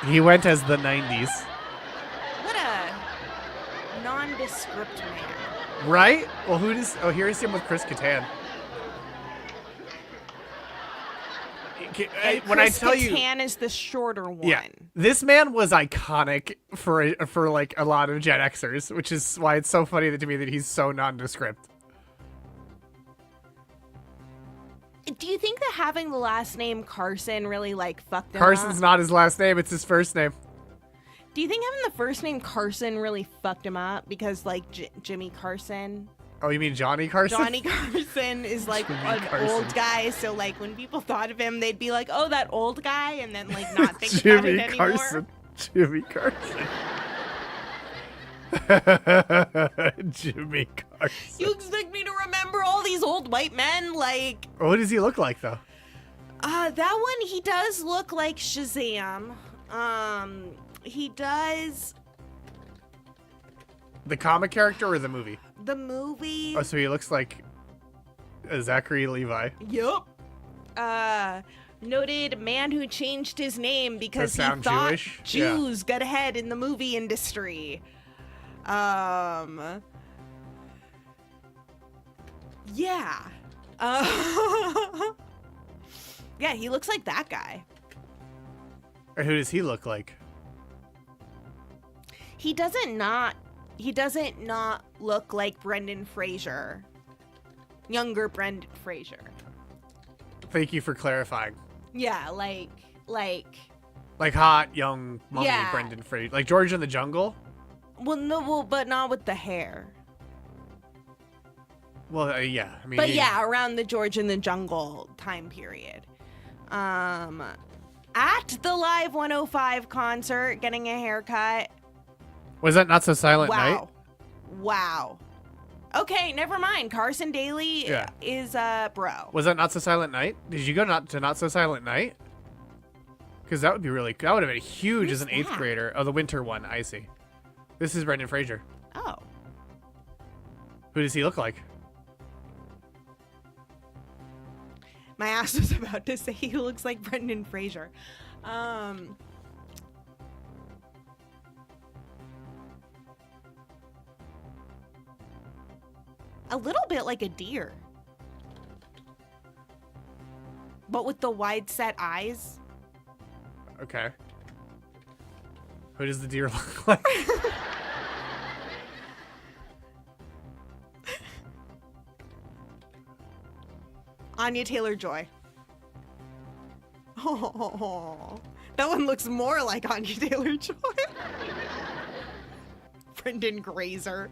He went as the 90s. What a nondescript man. Right? Well, who does... Oh, here's him with Chris Kattan. When I tell you... Kattan is the shorter one. Yeah. This man was iconic for like a lot of Gen Xers, which is why it's so funny to me that he's so nondescript. Do you think that having the last name Carson really like fucked him Carson's up? not his last name, it's his first name. Do you think having the first name Carson really fucked him up? Because like Jimmy Carson. Oh, you mean Johnny Carson? Johnny Carson is like an old guy, so like when people thought of him, they'd be like, "Oh, that old guy," and then like not think about it anymore. Jimmy Carson. Jimmy Carson. You expect me to remember all these old white men? Like, What does he look like though? that one, he does look like Shazam. He does. The comic character or the movie? The movie. Oh, so he looks like Zachary Levi. Yup. Noted man who changed his name because he sound thought Jewish? Jews got ahead in the movie industry. Yeah. Yeah, he looks like that guy. Or who does he look like? He doesn't not look like Brendan Fraser. Younger Brendan Fraser. Thank you for clarifying. Yeah, like hot, young, mummy Yeah. Brendan Fraser. Like George in the Jungle? but not with the hair. Well, yeah. I mean, But yeah, around the George in the Jungle time period. At the Live 105 concert, getting a haircut. Was that Not So Silent Night? Wow. Wow. Okay, never mind. Carson Daly Yeah. is bro. Was that Not So Silent Night? Did you go to Not So Silent Night? Because that would be really... That would have been huge Who's as an 8th that? grader. Oh, the winter one. I see. This is Brendan Fraser. Oh. Who does he look like? My ass was about to say he looks like Brendan Fraser. A little bit like a deer. But with the wide set eyes. Okay. Who does the deer look like? Anya Taylor-Joy. Oh, that one looks more like Anya Taylor-Joy. Brendan Grazer.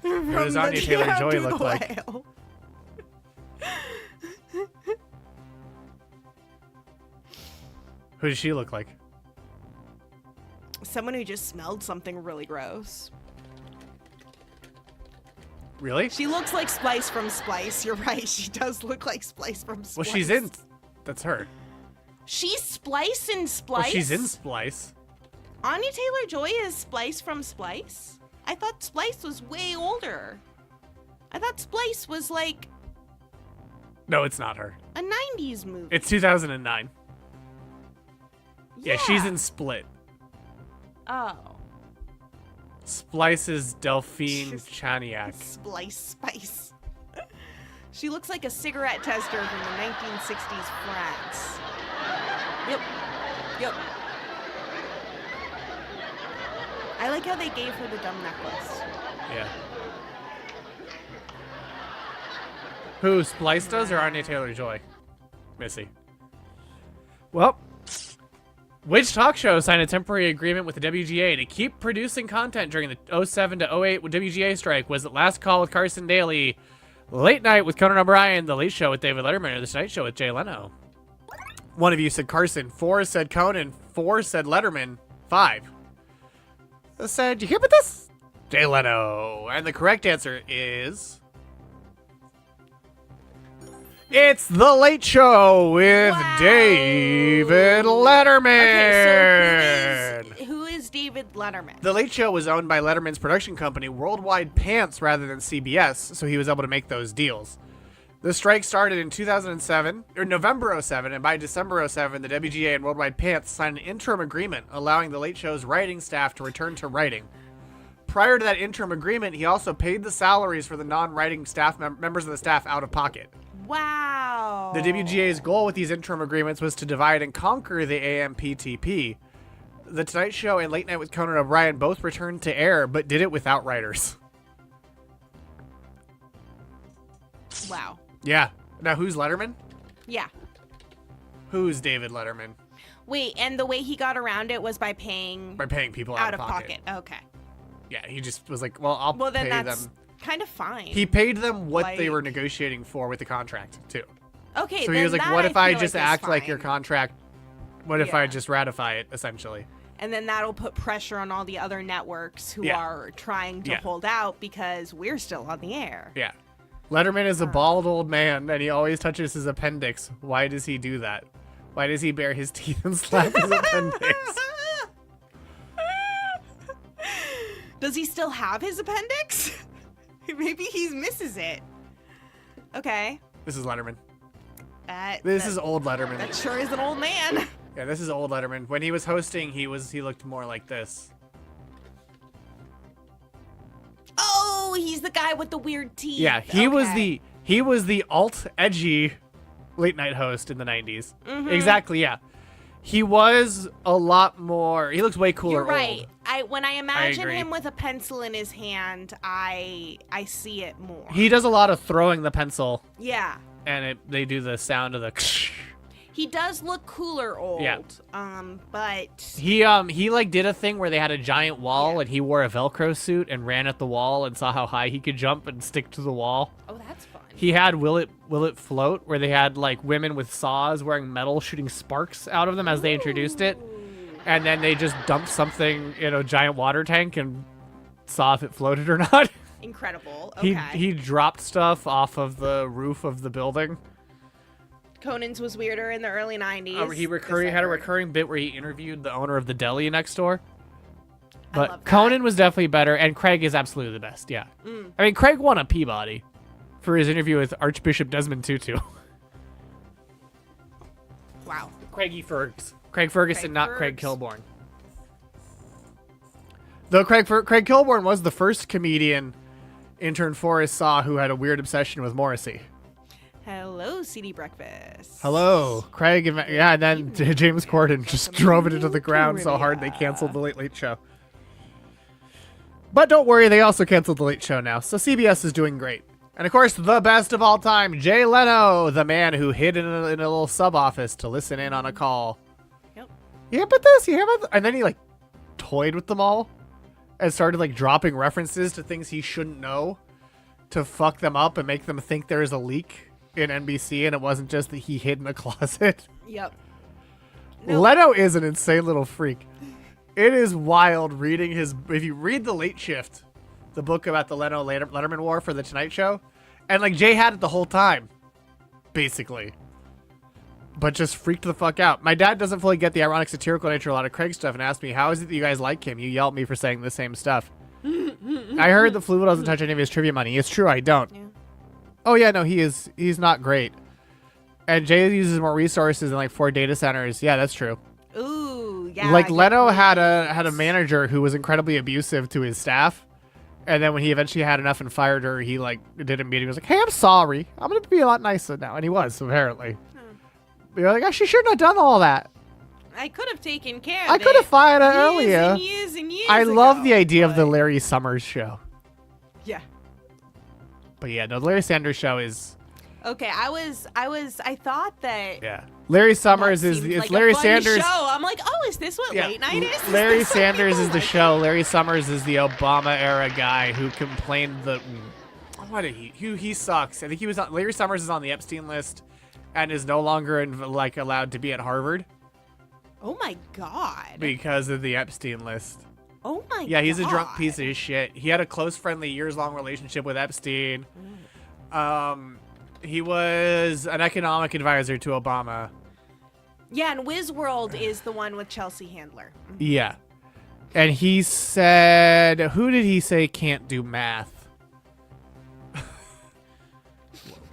Who does Anya Taylor-Joy look like? Who does she look like? Someone who just smelled something really gross. Really? She looks like Splice from Splice. You're right. She does look like Splice from Splice. Well, she's in... That's her. She's Splice in Splice? Well, she's in Splice. Anya Taylor-Joy is Splice from Splice? I thought Splice was way older. I thought Splice was like No, it's not her. a 90s movie. It's 2009. Yeah, she's in Split. Oh. Splice is Delphine She's- Chaniak. Splice Spice. She looks like a cigarette tester from the 1960s France. Yep. Yep. I like how they gave her the dumb necklace. Yeah. Who, Splice does or Anya Taylor-Joy? Missy. Well, which talk show signed a temporary agreement with the WGA to keep producing content during the 07 to 08 WGA strike? Was it Last Call with Carson Daly, Late Night with Conan O'Brien, The Late Show with David Letterman, or The Tonight Show with Jay Leno? One of you said Carson, 4 said Conan, 4 said Letterman, 5 said, you hear about this? Jay Leno. And the correct answer is It's The Late Show with Wow. David Letterman. Okay, so who is David Letterman? The Late Show was owned by Letterman's production company, Worldwide Pants, rather than CBS, so he was able to make those deals. The strike started in 2007, or November 07, and by December 07, the WGA and Worldwide Pants signed an interim agreement allowing The Late Show's writing staff to return to writing. Prior to that interim agreement, he also paid the salaries for the non-writing staff members of the staff out of pocket. Wow. The WGA's goal with these interim agreements was to divide and conquer the AMPTP. The Tonight Show and Late Night with Conan O'Brien both returned to air, but did it without writers. Wow. Yeah. Now, who's Letterman? Yeah. Who's David Letterman? Wait, and the way he got around it was by paying People out of pocket. Okay. Yeah, he just was like, well, I'll Then pay that's them. kind of fine. He paid them what they Like- were negotiating for with the contract, too. Okay. So he then was like, that what if I feel just is act like fine. your contract? What if I Yeah. just ratify it, essentially? And then that'll put pressure on all the other networks who Yeah. are trying to Yeah. hold out because we're still on the air. Yeah. Letterman is a bald old man, and he always touches his appendix. Why does he do that? Why does he bare his teeth and slap his appendix? Does he still have his appendix? Maybe he misses it. Okay. This is Letterman. That, This that- is old Letterman. That sure is an old man. Yeah, this is old Letterman. When he was hosting, he looked more like this. Oh, he's the guy with the weird teeth. Yeah, he was Okay. the alt edgy late night host in the 90s. Mm-hmm. Exactly, yeah. He was a lot more. He looks way cooler. You're right. Old. When I imagine agree. him with a pencil in his hand, I see it more. He does a lot of throwing the pencil, Yeah. and they do the sound of the. He does look cooler old. Yeah. But He like did a thing where they had a giant wall and he wore a Velcro suit and ran at the wall and saw how high he could jump and stick to the wall. oh, that's fun. He had Will It Float, where they had like women with saws wearing metal shooting sparks out of them as they introduced it, and then they just dumped something in a giant water tank and saw if it floated or not. Incredible. Okay. He dropped stuff off of the roof of the building. Conan's was weirder in the early 90s. He had a recurring bit where he interviewed the owner of the deli next door. I love But that. Conan was definitely better, and Craig is absolutely the best. Yeah, I mean Craig won a Peabody for his interview with Archbishop Desmond Tutu. Wow. Craig Ferguson, Craig not Craig Fergs. Kilborn. Though Craig Kilborn was the first comedian intern Forrest saw who had a weird obsession with Morrissey. Hello, CD Breakfast. Hello, Craig. And then James Corden just drove it into the ground so hard they canceled the Late Late Show. But don't worry, they also canceled the Late Show now, so CBS is doing great. And of course, the best of all time, Jay Leno, the man who hid in a little sub office to listen in on a call. Yep. Yeah, but this, yeah, but and then he like toyed with them all and started like dropping references to things he shouldn't know to fuck them up and make them think there is a leak in NBC, and it wasn't just that he hid in a closet. Yep. No. Leno is an insane little freak. It is wild reading his. If you read The Late Shift, the book about the Letterman War for the Tonight Show, and like Jay had it the whole time, basically, but just freaked the fuck out. My dad doesn't fully get the ironic, satirical nature of a lot of Craig stuff, and asked me, "How is it that you guys like him? You yell at me for saying the same stuff." I heard that Fluval doesn't touch any of his trivia money. It's true, I don't. Yeah. Oh yeah, no, he's not great. And Jay uses more resources than like 4 data centers. Yeah, that's true. Ooh, yeah. Like good Leno had a points. manager who was incredibly abusive to his staff, and then when he eventually had enough and fired her, he like did a meeting. He was like, "Hey, I'm sorry. I'm gonna be a lot nicer now," and he was apparently. But you're like, "Oh, she shouldn't have done all that. I could have taken care of I could have fired her years earlier." and years and years I love ago, the idea of the but- Larry Summers show. Yeah. But yeah, no, the Larry Sanders show is Okay, I thought that. yeah. Larry Summers that is seemed it's like Larry a fun Sanders. Show. I'm like, oh, is this what late night is? Is Larry this what Sanders people is the like? show. Larry Summers is the Obama era guy who complained that what did he sucks. I think he was on Larry Summers is on the Epstein list and is no longer allowed to be at Harvard Oh my god. because of the Epstein list. Oh my god. Yeah, he's a drunk piece of shit. He had a close, friendly, years-long relationship with Epstein. He was an economic advisor to Obama. Yeah, and Wizworld is the one with Chelsea Handler. Yeah. And he said, who did he say can't do math?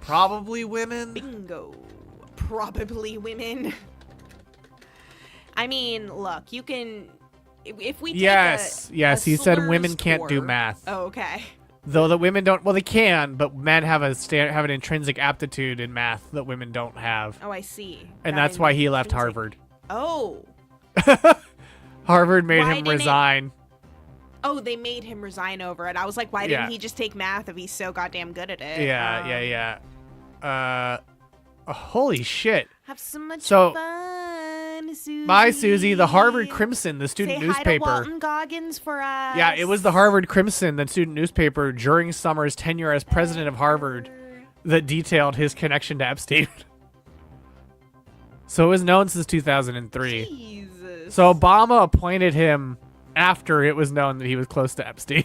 Probably women. Bingo. Probably women. I mean, look, you can... If we take yes, he said women slurs can't do score- math. Oh, okay. Though the women don't, well, they can, but men have have an intrinsic aptitude in math that women don't have. Oh, I see. And That that's why he left intrinsic- Harvard. Oh. Harvard made Why him didn't it- resign. Oh, they made him resign over it. I was like, why Yeah. didn't he just take math if he's so goddamn good at it? Yeah. Holy shit. Have so much So- fun, Susie. Bye, Susie. The Harvard Crimson, the student Say newspaper. hi to Walton Goggins for us. Yeah, it was the Harvard Crimson, the student newspaper, during Summers' tenure as president of Harvard that detailed his connection to Epstein. So it was known since 2003. Jesus. So Obama appointed him after it was known that he was close to Epstein.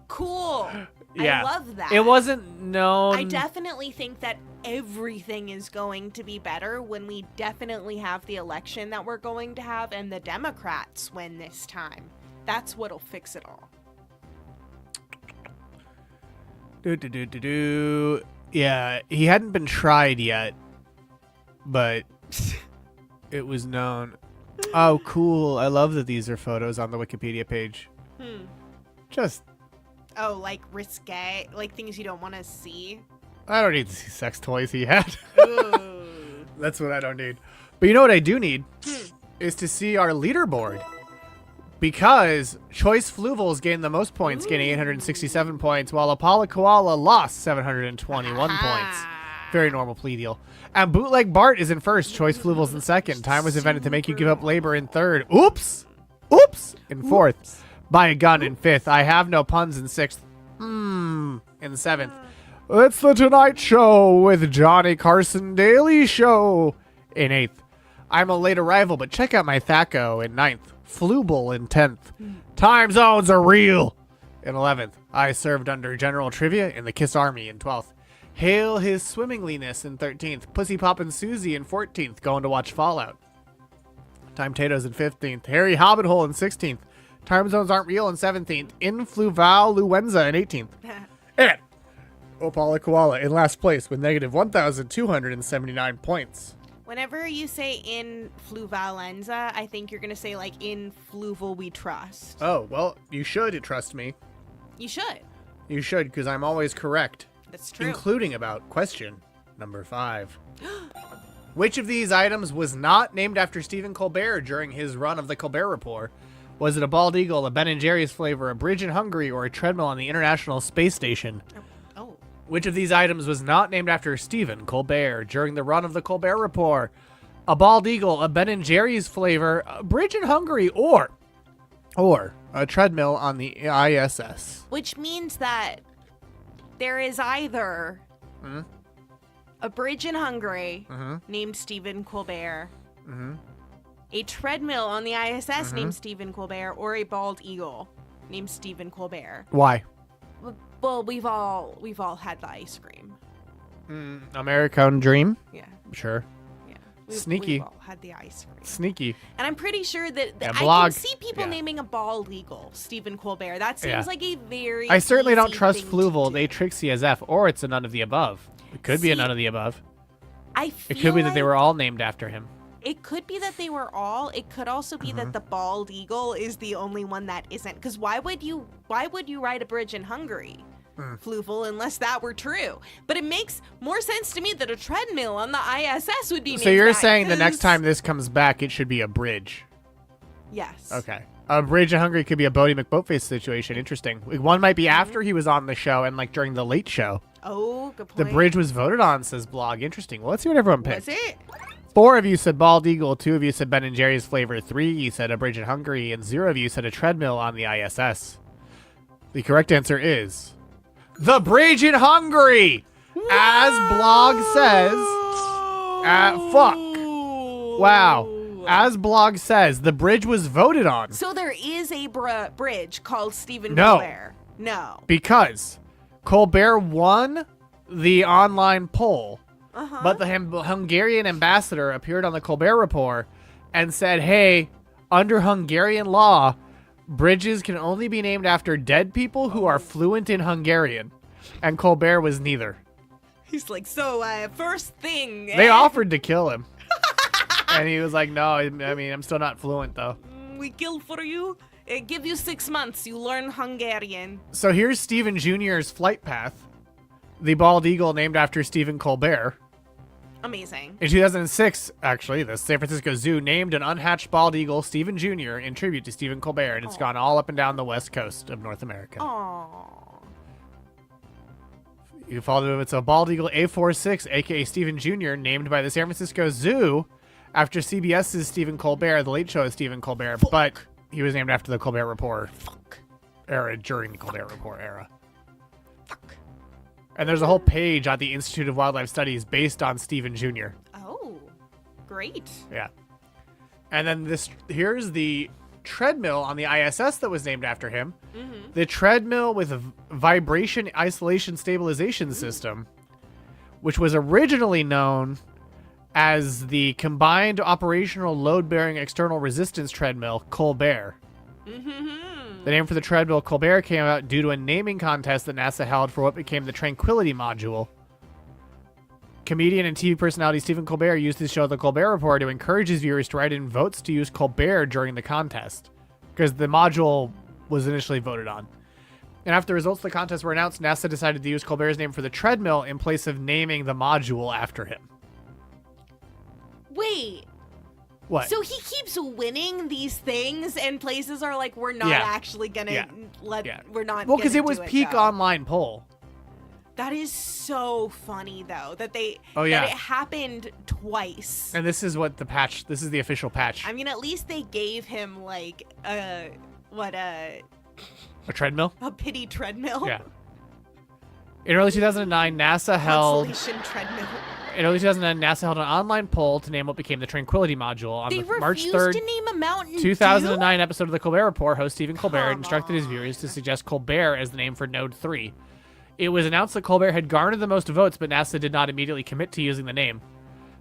Cool. Yeah. I love that. It wasn't known. I definitely think that everything is going to be better when we definitely have the election that we're going to have and the Democrats win this time. That's what'll fix it all. Yeah, he hadn't been tried yet, but it was known. Oh, cool. I love that these are photos on the Wikipedia page. Just, Oh, like risque, like things you don't want to see. I don't need to see sex toys he had. Ooh. That's what I don't need. But you know what I do need? Is to see our leaderboard. Because Choice Fluvals gained the most points, getting 867 points, while Apollo Koala lost 721 points. Very normal plea deal. And Bootleg Bart is in first, Choice Fluvals in second. Time was invented to make you give up labor in third. Oops! Oops! In fourth. Buy a gun in fifth. I have no puns in sixth. In seventh. It's the Tonight Show with Johnny Carson Daily Show in eighth. I'm a late arrival, but check out my Thaco in ninth. Fluval in 10th. Time zones are real in 11th. I served under General Trivia in the Kiss Army in 12th. Hail his swimmingness in 13th. Pussy Poppin' Susie in 14th, going to watch Fallout. Time Tatoes in 15th. Harry Hobbithole in 16th. Time zones aren't real in 17th. In Fluval Luenza in 18th. And Opala Koala in last place with negative 1,279 points. Whenever you say in Fluvalenza, I think you're going to say like in Fluval we trust. Oh, well, you should trust me. You should. You should, because I'm always correct. That's true. Including about question number 5. Which of these items was not named after Stephen Colbert during his run of the Colbert Report? Was it a bald eagle, a Ben & Jerry's flavor, a bridge in Hungary, or a treadmill on the International Space Station? Oh. Which of these items was not named after Stephen Colbert during the run of the Colbert Report? A bald eagle, a Ben & Jerry's flavor, a bridge in Hungary, or a treadmill on the ISS? Which means that there is either a bridge in Hungary named Stephen Colbert, a treadmill on the ISS named Stephen Colbert, or a bald eagle named Stephen Colbert. Why? Well, we've all had the ice cream. American Dream? Yeah, Sure. yeah. Sneaky. We've all had the ice cream. Sneaky. And I'm pretty sure that Yeah, I blog. can see people Yeah. naming a bald eagle Stephen Colbert. That seems Yeah. like a very I certainly don't easy trust thing to Fluval. do. They Trixie as F, or it's a none of the above. It could be a See, none of the above. I It feel could be that they like were all named after him. It could be that they were all. It could also be that the bald eagle is the only one that isn't. Because why would you ride a bridge in Hungary, Fluval, unless that were true? But it makes more sense to me that a treadmill on the ISS would be. So named you're that, saying the next 'cause- time this comes back, it should be a bridge. Yes. Okay. A bridge in Hungary could be a Bodie McBoatface situation. Interesting. Like, one might be after he was on the show and like during the late show. Oh, good point. The bridge was voted on, says blog. Interesting. Well, let's see what everyone picked. Was it? 4 of you said bald eagle. 2 of you said Ben & Jerry's flavor. 3 you said a bridge in Hungary, and 0 of you said a treadmill on the ISS. The correct answer is the bridge in Hungary, as blog says. Fuck. Wow. As blog says, the bridge was voted on So there is a bridge called Stephen No. Colbert. No. because Colbert won the online poll. Uh-huh. But the Hungarian ambassador appeared on the Colbert Report and said, hey, under Hungarian law, bridges can only be named after dead people who are fluent in Hungarian. And Colbert was neither. He's like, so, first thing. They offered to kill him. And he was like, no, I mean, I'm still not fluent, though. We kill for you. Give you 6 months. You learn Hungarian. So here's Stephen Jr.'s flight path. The bald eagle named after Stephen Colbert. Amazing. In 2006, actually, the San Francisco Zoo named an unhatched bald eagle, Stephen Jr., in tribute to Stephen Colbert, and it's gone all up and down the west coast of North America. Aww. You followed him. It's a bald eagle A46, a.k.a. Stephen Jr., named by the San Francisco Zoo after CBS's Stephen Colbert, The Late Show of Stephen Colbert, but he was named after the Colbert Report era during the Colbert Report era. And there's a whole page at the Institute of Wildlife Studies based on Stephen Jr. Oh, great. Yeah. And then here's the treadmill on the ISS that was named after him. Mm-hmm. The treadmill with a vibration isolation stabilization system, which was originally known as the Combined Operational Load-Bearing External Resistance Treadmill, Colbert. Mm-hmm. The name for the treadmill, Colbert, came about due to a naming contest that NASA held for what became the Tranquility Module. Comedian and TV personality Stephen Colbert used his show The Colbert Report to encourage his viewers to write in votes to use Colbert during the contest, because the module was initially voted on. And after the results of the contest were announced, NASA decided to use Colbert's name for the treadmill in place of naming the module after him. Wait. What? So he keeps winning these things, and places are like, we're not actually gonna we're not. Well, because it was peak online poll. That is so funny, though, that that it happened twice. And this is what the patch. This is the official patch. I mean, at least they gave him like a treadmill. A pity treadmill. Yeah. In early 2009, NASA held. Consolation treadmill. In early 2009, NASA held an online poll to name what became the Tranquility Module. On the March 3rd, to name a Mountain 2009 episode of The Colbert Report, host Stephen Colbert instructed his viewers to suggest Colbert as the name for Node 3. It was announced that Colbert had garnered the most votes, but NASA did not immediately commit to using the name.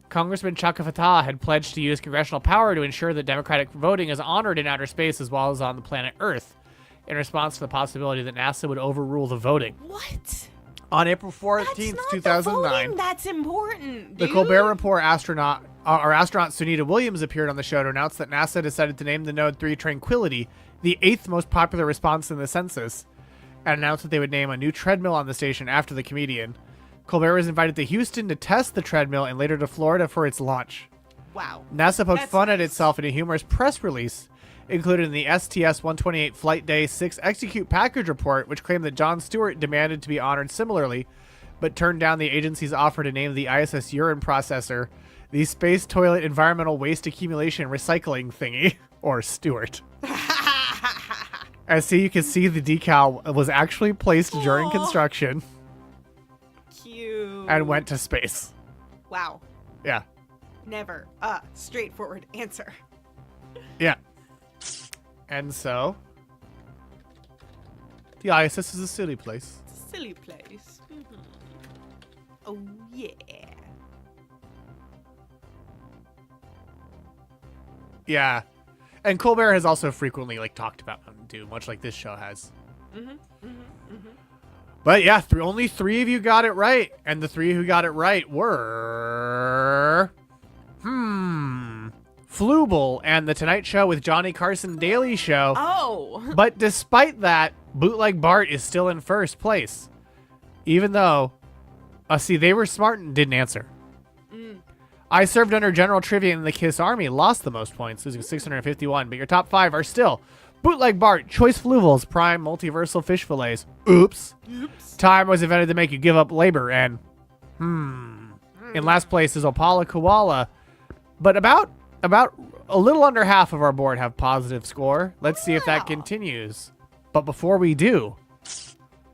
Congressman Chaka Fattah had pledged to use congressional power to ensure that democratic voting is honored in outer space as well as on the planet Earth, in response to the possibility that NASA would overrule the voting. What? On April 14th, 2009, that's important. The Colbert Report astronaut Sunita Williams appeared on the show to announce that NASA decided to name the Node 3 Tranquility, the 8th most popular response in the census, and announced that they would name a new treadmill on the station after the comedian. Colbert was invited to Houston to test the treadmill and later to Florida for its launch. Wow. NASA poked fun at itself in a humorous press release included in the STS-128 Flight Day 6 Execute Package Report, which claimed that Jon Stewart demanded to be honored similarly, but turned down the agency's offer to name the ISS urine processor the Space Toilet Environmental Waste Accumulation Recycling Thingy, or Stewart. As so you can see, the decal was actually placed during construction. Cute. And went to space. Wow. Yeah. Never straightforward answer. Yeah. And so, the ISS is a silly place. It's a silly place. Mm-hmm. Oh, yeah. Yeah. And Colbert has also frequently talked about Mountain Dew, much like this show has. Mm-hmm. Mm-hmm. Mm-hmm. But yeah, only 3 of you got it right. And the 3 who got it right were... Fluval and The Tonight Show with Johnny Carson Daily Show. Oh. But despite that, Bootleg Bart is still in first place. Even though, see, they were smart and didn't answer. I served under General Trivia in the Kiss Army, lost the most points, losing 651. But your top 5 are still Bootleg Bart, Choice Fluvals, Prime Multiversal Fish Fillets. Oops. Time was invented to make you give up labor, and in last place is Opala Koala. But about a little under half of our board have positive score. Let's see if that continues. But before we do,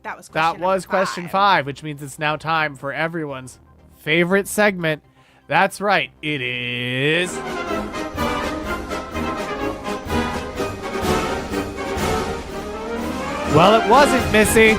that was question 5, which means it's now time for everyone's favorite segment. That's right, it is... Well, it wasn't, Missy.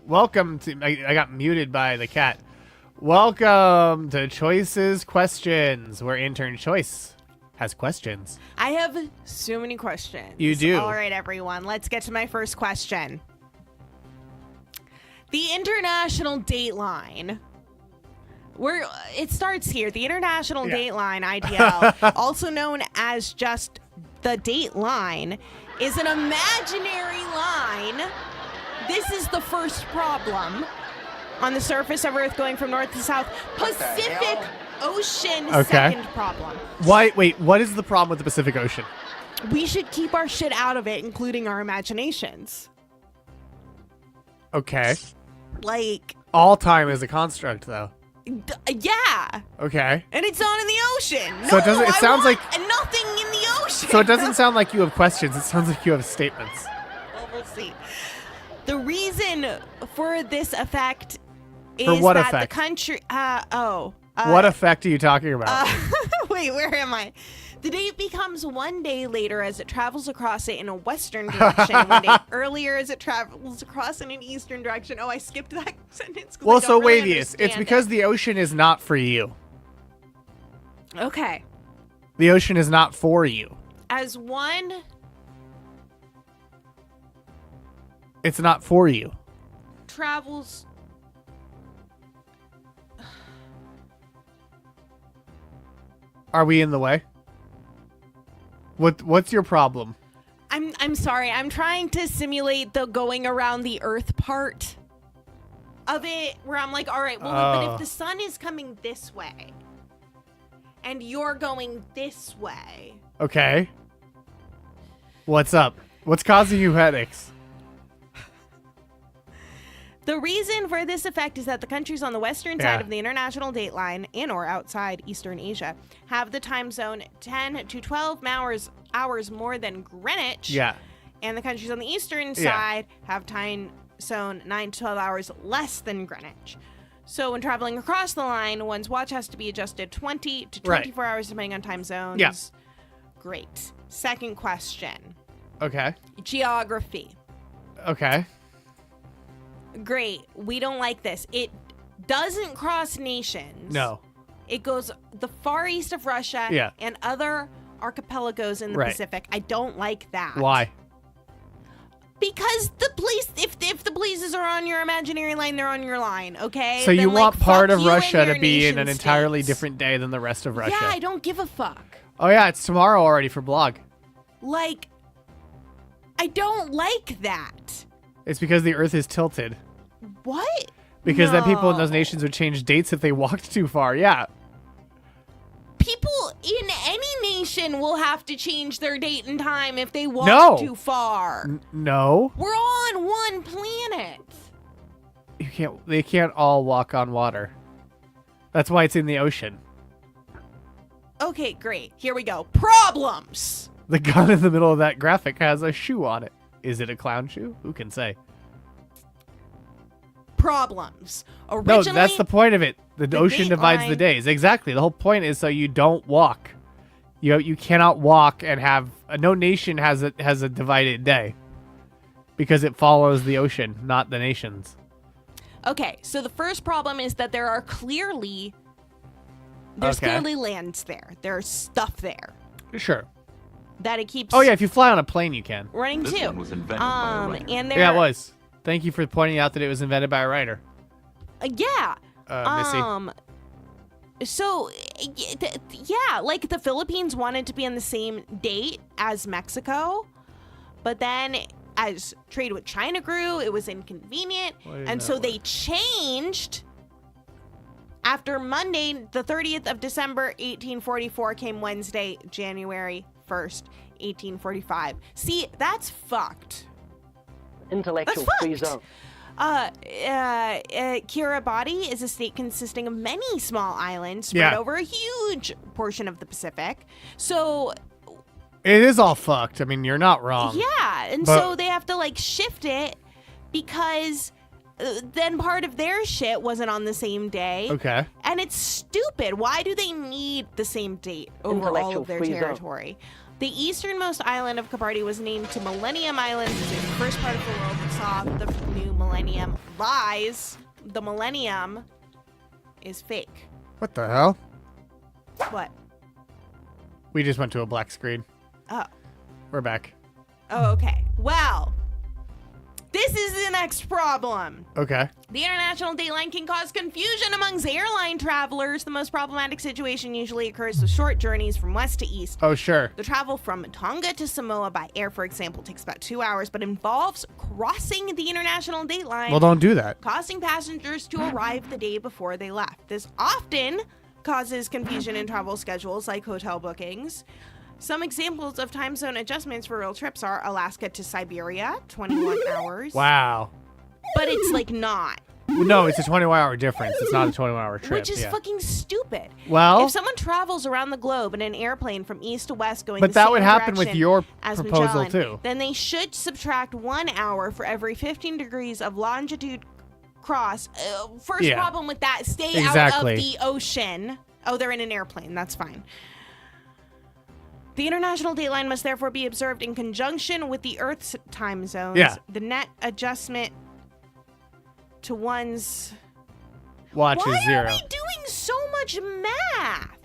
Welcome to. I got muted by the cat. Welcome to Choices Questions, where Intern Choice has questions. I have so many questions. You do. All right, everyone. Let's get to my first question. The International Dateline. It starts here. The International Dateline, IDL, also known as just the Dateline, is an imaginary line. This is the first problem. On the surface of Earth going from north to south. Pacific Ocean, second problem. Wait, what is the problem with the Pacific Ocean? We should keep our shit out of it, including our imaginations. Okay. Like... all time is a construct, though. Yeah. Okay. And it's not in the ocean. So no, it doesn't. It sounds like nothing in the ocean. So it doesn't sound like you have questions. It sounds like you have statements. Well, we'll see. The reason for this effect is for what that effect? the country. What effect are you talking about? Wait, where am I? The date becomes one day later as it travels across it in a western direction, one day earlier as it travels across in an eastern direction. Oh, I skipped that sentence. Well, so really Wavius, it's because the ocean is not for you. Okay. The ocean is not for you. As one... it's not for you. travels... Are we in the way? What's your problem? I'm sorry. I'm trying to simulate the going around the Earth part of it, where I'm like, all right, well, but if the sun is coming this way, and you're going this way. Okay. What's up? What's causing you headaches? The reason for this effect is that the countries on the western side of the international dateline and or outside Eastern Asia have the time zone 10 to 12 hours more than Greenwich. Yeah. And the countries on the eastern side have time zone 9 to 12 hours less than Greenwich. So when traveling across the line, one's watch has to be adjusted 20 to 24 hours depending on time zones. Yeah. Great. Second question. Okay. Geography. Okay. Great. We don't like this. It doesn't cross nations. No. It goes the far east of Russia and other archipelagos in the Pacific. I don't like that. Why? Because the place, if the places are on your imaginary line, they're on your line, okay? So you want part of Russia to be in an states. entirely different day than the rest of Russia? Yeah, I don't give a fuck. Oh yeah, it's tomorrow already for blog. Like, I don't like that. It's because the Earth is tilted. What? Because then people in those nations would change dates if they walked too far. Yeah. People in any nation will have to change their date and time if they walk too far. No. We're all on one planet. They can't all walk on water. That's why it's in the ocean. Okay, great. Here we go. Problems. The gun in the middle of that graphic has a shoe on it. Is it a clown shoe? Who can say? Problems. Originally, no, that's the point of it. The ocean divides the days. Exactly. The whole point is so you don't walk. You cannot walk and have no nation has a divided day because it follows the ocean, not the nations. Okay, so the first problem is that there's clearly lands there. There's stuff there. Sure. That it keeps. Oh yeah, if you fly on a plane, you can. Running This too. one was invented by a writer. And there. Yeah, it was. Thank you for pointing out that it was invented by a writer. Yeah. Missy. So, yeah, like the Philippines wanted to be on the same date as Mexico, but then as trade with China grew, it was inconvenient, and so they changed. After Monday, the 30th of December, 1844 came Wednesday, January 1st, 1845. See, that's fucked. Intellectual free zone. Kiribati is a state consisting of many small islands spread over a huge portion of the Pacific. So it is all fucked. I mean, you're not wrong. Yeah, and so they have to like shift it because then part of their shit wasn't on the same day. Okay. And it's stupid. Why do they need the same date over all of their territory? The easternmost island of Kiribati was named to Millennium Island because it's the first part of the world that saw the new millennium. Lies. The millennium is fake. What the hell? What? We just went to a black screen. Oh. We're back. Oh, okay. Well, this is the next problem. Okay. The international dateline can cause confusion amongst airline travelers. The most problematic situation usually occurs with short journeys from west to east. Oh, sure. The travel from Tonga to Samoa by air, for example, takes about 2 hours, but involves crossing the international dateline. Well, don't do that. Causing passengers to arrive the day before they left. This often causes confusion in travel schedules like hotel bookings. Some examples of time zone adjustments for real trips are Alaska to Siberia, 21 hours. Wow. But it's like not. No, it's a 21-hour difference. It's not a 21-hour trip. Which is fucking stupid. Well, if someone travels around the globe in an airplane from east to west going but the that same would happen with direction your as proposal Magellan, too. Then they should subtract 1 hour for every 15 degrees of longitude cross. First problem with that, stay out of the ocean. Oh, they're in an airplane. That's fine. The international dateline must therefore be observed in conjunction with the Earth's time zones. Yeah. The net adjustment to one's watch is 0. Why are we doing so much math?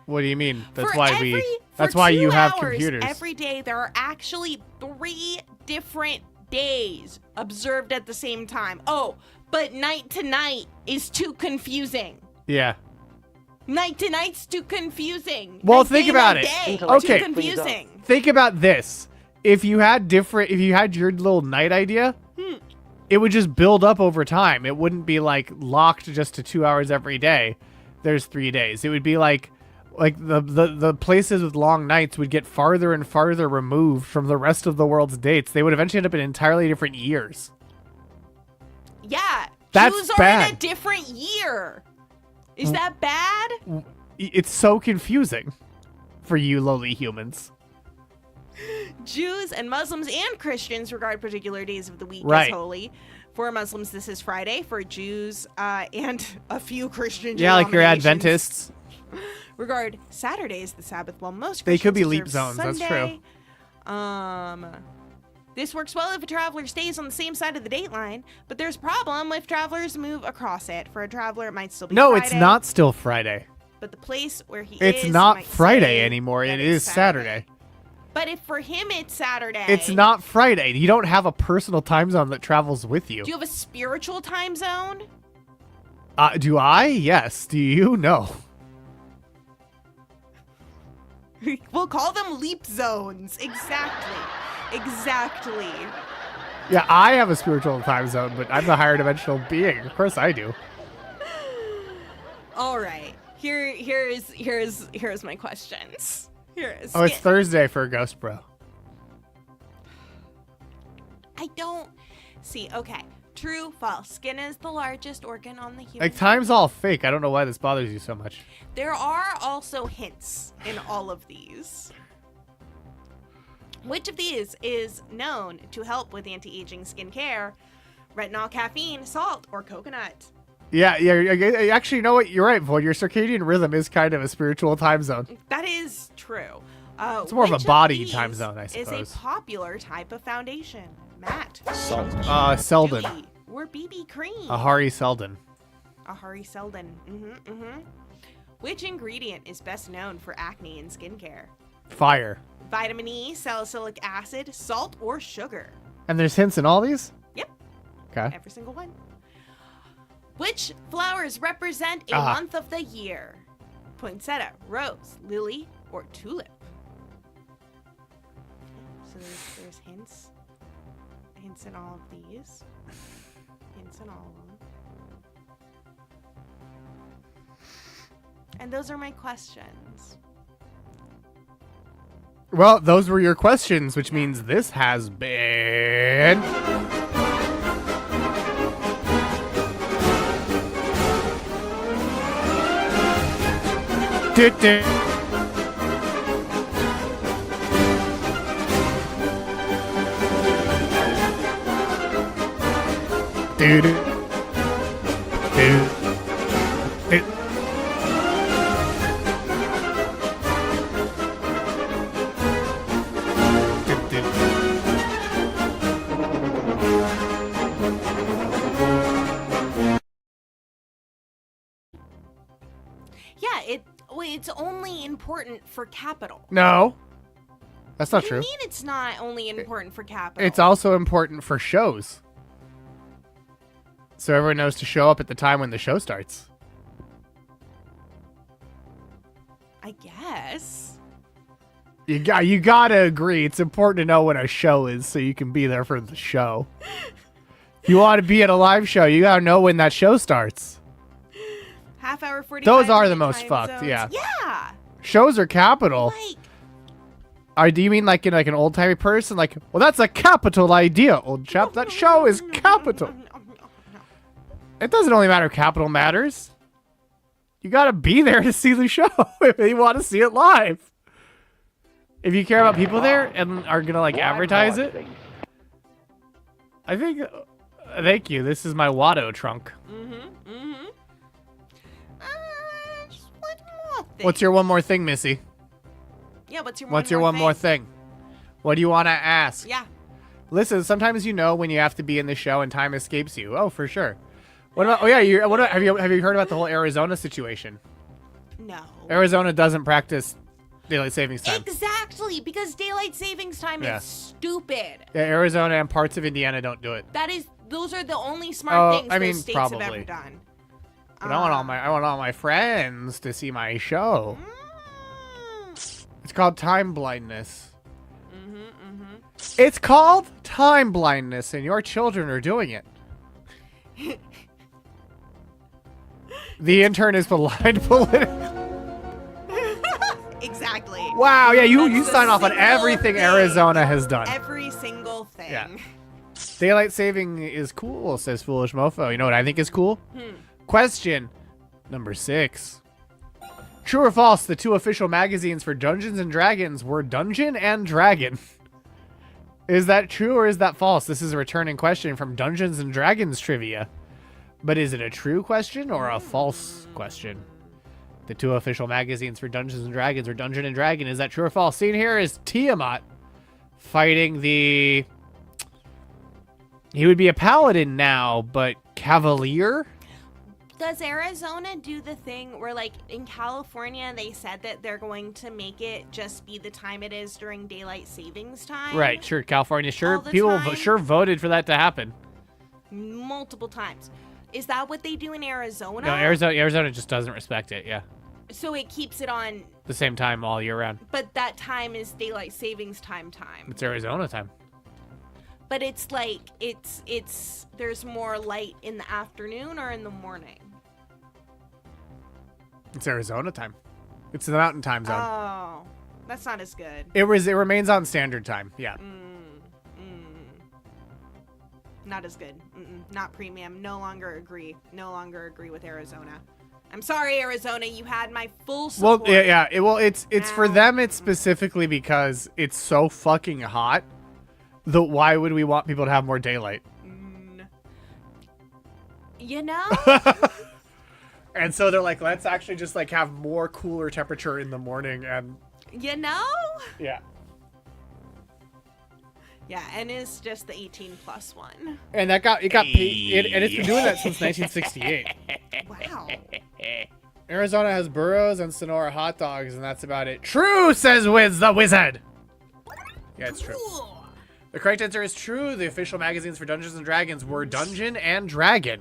What do you mean? That's For why every, That's for why 2 you have hours computers. Every day there are actually 3 different days observed at the same time. Oh, but night to night is too confusing. Yeah. Night to night's too confusing. Well, Like think day about by it. day, Okay. Too confusing. Think about this. If you had your little night idea, it would just build up over time. It wouldn't be like locked just to 2 hours every day. There's 3 days. It would be like the places with long nights would get farther and farther removed from the rest of the world's dates. They would eventually end up in entirely different years. Yeah. That's Jews are bad. in a different year. Is that bad? It's so confusing for you lowly humans. Jews and Muslims and Christians regard particular days of the week Right. as holy. For Muslims, this is Friday. For Jews and a few Christian Yeah, like your denominations, Adventists. regard Saturday as the Sabbath, while most They could be Christians leap observe zones, that's Sunday. This works well if a traveler stays on the same side of the dateline, but there's a problem if travelers move across it. For a traveler, it might still be No, Friday, it's not still Friday. But the place where he It's is not might Friday say anymore. that It it's is Saturday. But if for him it's Saturday, It's not Friday. You don't have a personal time zone that travels with you. Do you have a spiritual time zone? Do I? Yes. Do you? No. We'll call them leap zones. Exactly. Yeah, I have a spiritual time zone, but I'm the higher dimensional being. Of course I do. All right. Here's my questions. Oh, it's Thursday for Ghost Bro. I don't see. Okay. True, false. Skin is the largest organ on the human. Like, time's all fake. I don't know why this bothers you so much. There are also hints in all of these. Which of these is known to help with anti-aging skincare? Retinol, caffeine, salt, or coconut? Yeah, actually, you know what? You're right, Void. Your circadian rhythm is kind of a spiritual time zone. That is true. It's more of a Which body these time zone, I suppose. Is a popular type of foundation. Matte. Selden. Dewy, or BB cream. Ahari Selden. Ahari Selden. Which ingredient is best known for acne and skincare? Fire. Vitamin E, salicylic acid, salt, or sugar? And there's hints in all these? Yep. Okay. Every single one. Which flowers represent a month of the year? Poinsettia, rose, lily, or tulip? So there's hints. Hints in all of these. Hints in all of them. And those are my questions. Well, those were your questions, which means this has been Do-do. Do-do. Do. Do. Yeah, it's only important for capital. No. That's not What do true. you mean it's not only important for capital? It's also important for shows. So everyone knows to show up at the time when the show starts. I guess. You gotta agree. It's important to know when a show is so you can be there for the show. If you want to be at a live show, you gotta know when that show starts. Half hour 45. Those are the minute most time fucked, zones. yeah. Yeah. Shows are capital. Like, Do you mean like in like an old timey person? Like, well, that's a capital idea, old chap. That show is capital. It doesn't only matter if capital matters. You gotta be there to see the show if you want to see it live. If you care about people there and are gonna like advertise it, I think. Thank you. This is my Watto trunk. Just one more thing. What's your one more thing, Missy? Yeah, what's your What's your one more thing? What do you want to ask? Yeah. Listen, sometimes you know when you have to be in the show and time escapes you. Oh, for sure. What about? Oh yeah, have you heard about the whole Arizona situation? No. Arizona doesn't practice daylight savings time. Exactly, because daylight savings time Yeah. is stupid. Yeah, Arizona and parts of Indiana don't do it. Those are the only smart things I mean, those states have probably. ever done. But I want all my friends to see my show. It's called time blindness. It's called time blindness, and your children are doing it. The intern is blind politically. Exactly. Wow, yeah, you That's sign the off on single everything thing. Arizona has done. Every single thing. Yeah. Daylight saving is cool, says Foolish Mofo. You know what I think is cool? Question number 6. True or false, the 2 official magazines for Dungeons and Dragons were Dungeon and Dragon. Is that true or is that false? This is a returning question from Dungeons and Dragons trivia. But is it a true question or a false question? The 2 official magazines for Dungeons and Dragons were Dungeon and Dragon. Is that true or false? Seen here is Tiamat fighting the... He would be a paladin now, but cavalier? Does Arizona do the thing where, like, in California, they said that they're going to make it just be the time it is during daylight savings time? Right, sure. California, sure. All the People time? sure voted for that to happen. Multiple times. Is that what they do in Arizona? No, Arizona just doesn't respect it, yeah. So it keeps it on, The same time all year round. but that time is daylight savings time. It's Arizona time. But it's like, there's more light in the afternoon or in the morning? It's Arizona time. It's the mountain time zone. Oh, that's not as good. It remains on standard time, yeah. Not as good. Not premium. No longer agree. No longer agree with Arizona. I'm sorry, Arizona. You had my full support. Well, yeah. It's for Now- them. It's specifically because it's so fucking hot. Why would we want people to have more daylight? You know? And so they're like, let's actually just like have more cooler temperature in the morning, and You know? yeah. Yeah, and it's just the 18+ one. And it got paid, and it's been doing that since 1968. Wow. Arizona has burros and Sonora hot dogs, and that's about it. True, says Wiz the Wizard. Yeah, it's true. The correct answer is true. The official magazines for Dungeons and Dragons were Dungeon and Dragon.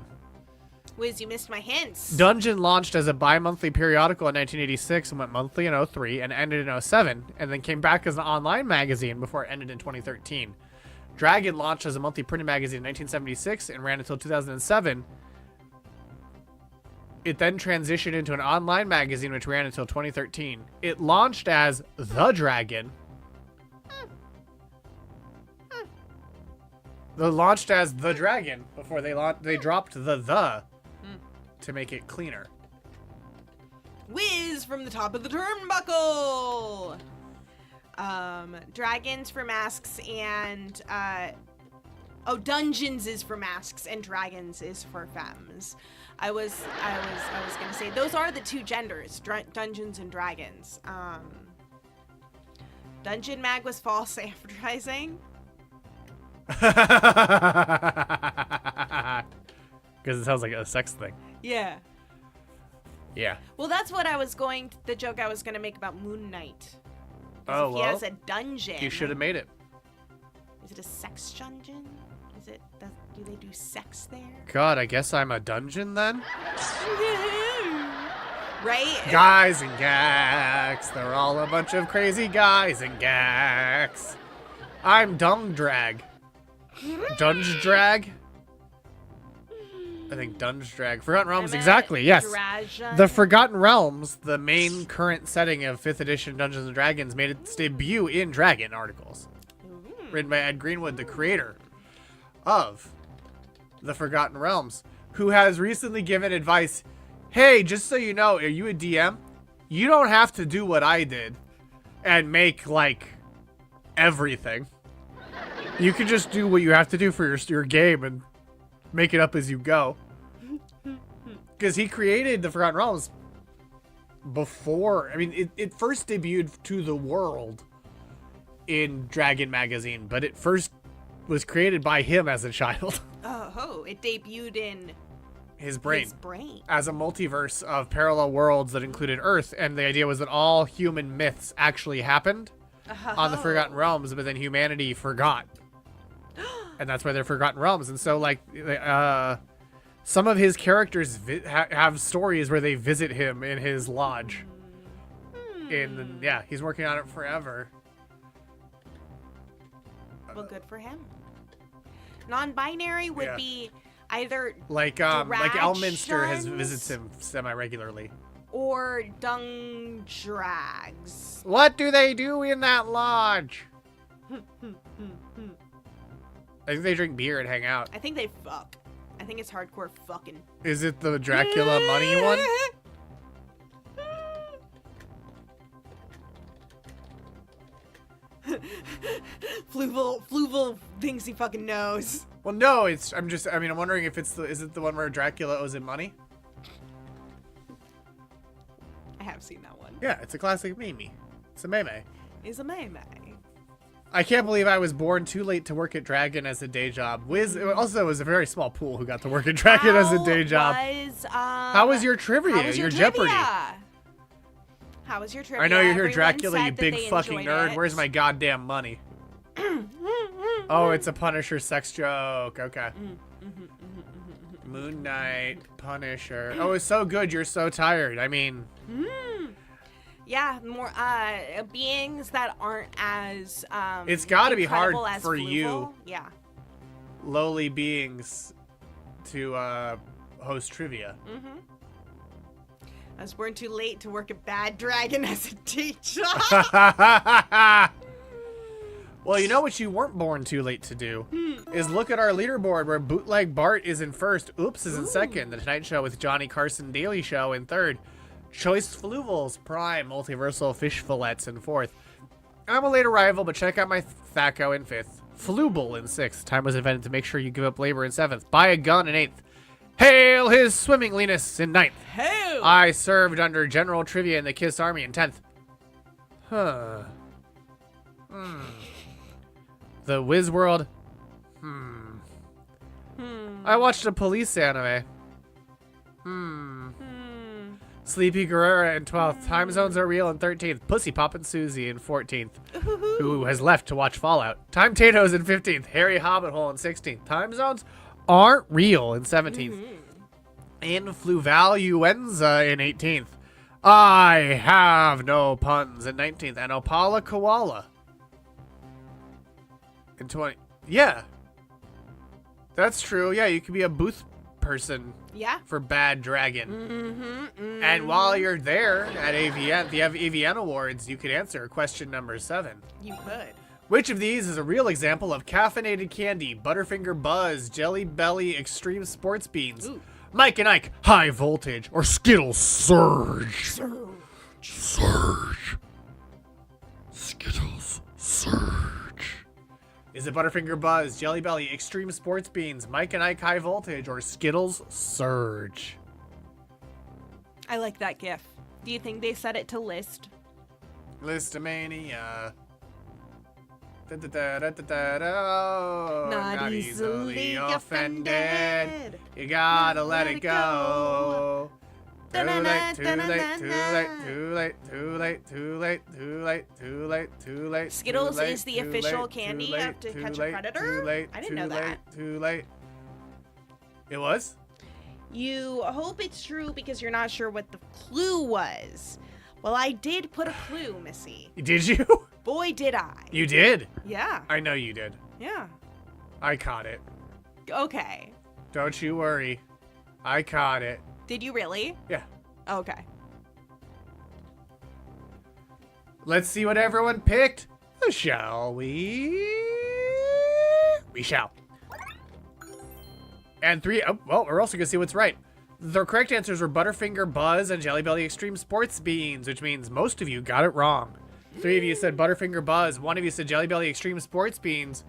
Wiz, you missed my hints. Dungeon launched as a bi-monthly periodical in 1986 and went monthly in 03 and ended in 07, and then came back as an online magazine before it ended in 2013. Dragon launched as a monthly printed magazine in 1976 and ran until 2007. It then transitioned into an online magazine which ran until 2013. It launched as The Dragon. They launched as The Dragon before they dropped the to make it cleaner. Whiz from the top of the turnbuckle. Dragons for masks and dungeons is for masks and dragons is for femmes. I was gonna say those are the two genders, dungeons and dragons. Dungeon Mag was false advertising. Because it sounds like a sex thing. Yeah. Yeah. Well, that's what the joke I was gonna make about Moon Knight. Oh, if well. he has a dungeon. You should have made it. Is it a sex dungeon? Do they do sex there? God, I guess I'm a dungeon then? Right? Guys and gags. They're all a bunch of crazy guys and gags. I'm Dung Drag. Dunge Drag? I think Dunge Drag. Forgotten Realms, exactly, yes. The Forgotten Realms, the main current setting of 5th edition Dungeons & Dragons, made its debut in Dragon articles. Written by Ed Greenwood, the creator of The Forgotten Realms, who has recently given advice. Hey, just so you know, are you a DM? You don't have to do what I did and make, like, everything. You can just do what you have to do for your game and make it up as you go. Because he created the Forgotten Realms before. I mean, it first debuted to the world in Dragon Magazine, but it first was created by him as a child. Oh, it debuted in his brain. His brain. As a multiverse of parallel worlds that included Earth, and the idea was that all human myths actually happened on the Forgotten Realms, but then humanity forgot. And that's why they're Forgotten Realms. And so, like, some of his characters have stories where they visit him in his lodge. Yeah, he's working on it forever. Well, good for him. Non-binary would be either like Elminster visits him semi-regularly. Or dung drags. What do they do in that lodge? I think they drink beer and hang out. I think they fuck. I think it's hardcore fucking. Is it the Dracula money one? Fluval thinks he fucking knows. Well, no, I'm wondering if is it the one where Dracula owes him money? I have seen that one. Yeah, it's a classic meme. It's a meme. It's a meme. I can't believe I was born too late to work at Dragon as a day job. Also, it was a very small pool who got to work at Dragon as a day job. How was your trivia? Your Jeopardy? How was your trivia? I know you're here, Dracula, you big fucking nerd. Where's my goddamn money? Oh, it's a Punisher sex joke. Okay. Moon Knight, Punisher. Oh, it's so good. You're so tired. I mean. Yeah, more beings that aren't as it's got to be hard for Fluval. you. Yeah. Lowly beings to host trivia. I was born too late to work at Bad Dragon as a teacher. Well, you know what you weren't born too late to do is look at our leaderboard where Bootleg Bart is in first, Oops is in second, The Tonight Show with Johnny Carson Daily Show in third, Choice Fluvals Prime Multiversal Fish Fillets in fourth. I'm a late arrival, but check out my Thaco in fifth, Flubal in sixth. Time was invented to make sure you give up labor in seventh. Buy a gun in eighth. Hail his swimmingness in ninth. Hail! I served under General Trivia in the Kiss Army in 10th. The Wiz World. I watched a police anime. Sleepy Guerrera in 12th. Time Zones Are Real in 13th. Pussy Poppin' Susie in 14th. Who has left to watch Fallout. Time Tatoes in 15th. Harry Hobbit Hole in 16th. Time Zones Aren't Real in 17th. Influvaluenza in 18th. I have no puns in 19th. And Opala Koala in 20. Yeah. That's true. Yeah, you could be a booth person. Yeah. For Bad Dragon. And while you're there at AVN, the AVN Awards, you could answer question number 7. You could. Which of these is a real example of caffeinated candy, Butterfinger Buzz, Jelly Belly Extreme Sports Beans, Mike and Ike, high voltage, or Skittles, surge. Surge. Skittles, surge. Is it Butterfinger Buzz, Jelly Belly, Extreme Sports Beans, Mike and Ike, high voltage, or Skittles, surge? I like that gif. Do you think they set it to list? Listomania. Not easily offended. You gotta let it go. Too late, too late. Skittles is the official candy of To Catch a Predator? I didn't know that. Too late. It was? You hope it's true because you're not sure what the clue was. Well, I did put a clue, Missy. Did you? Boy, did I. You did? Yeah. I know you did. Yeah. I caught it. Okay. Don't you worry. I caught it. Did you really? Yeah. Okay. Let's see what everyone picked. Shall we? We shall. And well, we're also going to see what's right. The correct answers were Butterfinger Buzz and Jelly Belly Extreme Sports Beans, which means most of you got it wrong. 3 of you said Butterfinger Buzz, 1 of you said Jelly Belly Extreme Sports Beans,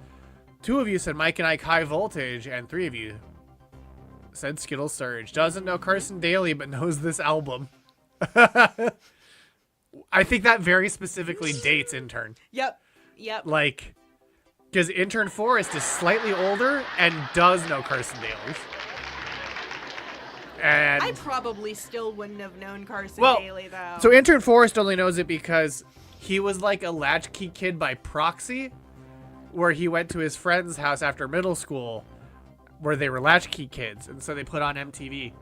2 of you said Mike and Ike High Voltage, and 3 of you said Skittles Surge. Doesn't know Carson Daly, but knows this album. I think that very specifically dates Intern. Yep. Like, because Intern Forrest is slightly older and does know Carson Daly. And I probably still wouldn't have known Carson Daly, though. So Intern Forrest only knows it because he was like a latchkey kid by proxy, where he went to his friend's house after middle school, where they were latchkey kids, and so they put on MTV.